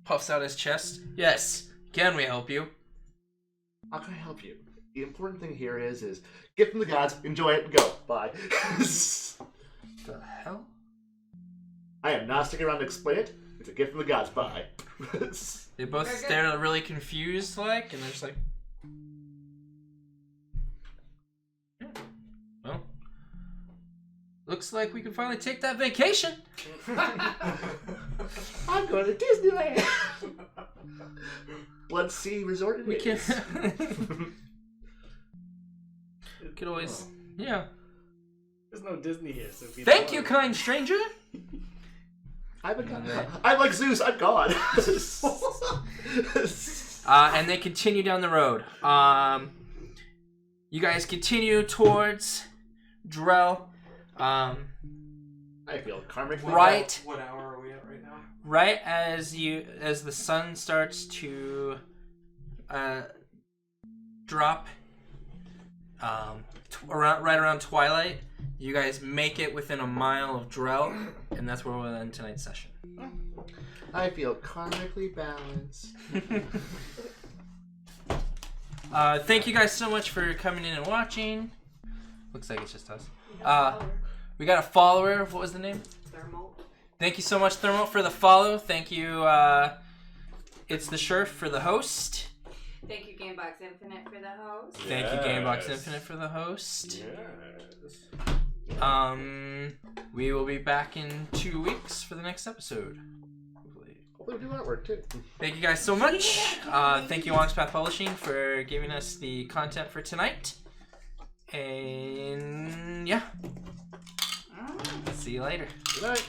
puffs out his chest. Yes, can we help you? How can I help you? The important thing here is gift from the gods, enjoy it, and go. Bye. The hell? I am not sticking around to explain it. It's a gift from the gods. Bye. They both stare really confused, like, and they're just like, yeah. Well, looks like we can finally take that vacation. I'm going to Disneyland. Blood Sea Resort. We can. Could always, yeah. There's no Disney here, so if you Thank you, kind stranger. I'm a god. I'm like Zeus. I'm God. And they continue down the road. You guys continue towards Drell. I feel karmically Right. What hour are we at right now? Right as the sun starts to drop, right around twilight, you guys make it within a mile of Drell, and that's where we'll end tonight's session. I feel karmically balanced. Thank you guys so much for coming in and watching. Looks like it's just us. We got a follower. What was the name? Thermal. Thank you so much, Thermal, for the follow. Thank you, It's the Sheriff, for the host. Thank you, Gamebox Infinite, for the host. Thank you, Gamebox Infinite, for the host. Yes. We will be back in 2 weeks for the next episode. Hopefully. Hopefully we do artwork too. Thank you guys so much. Thank you, Onyx Path Publishing, for giving us the content for tonight. And yeah. See you later. Good night.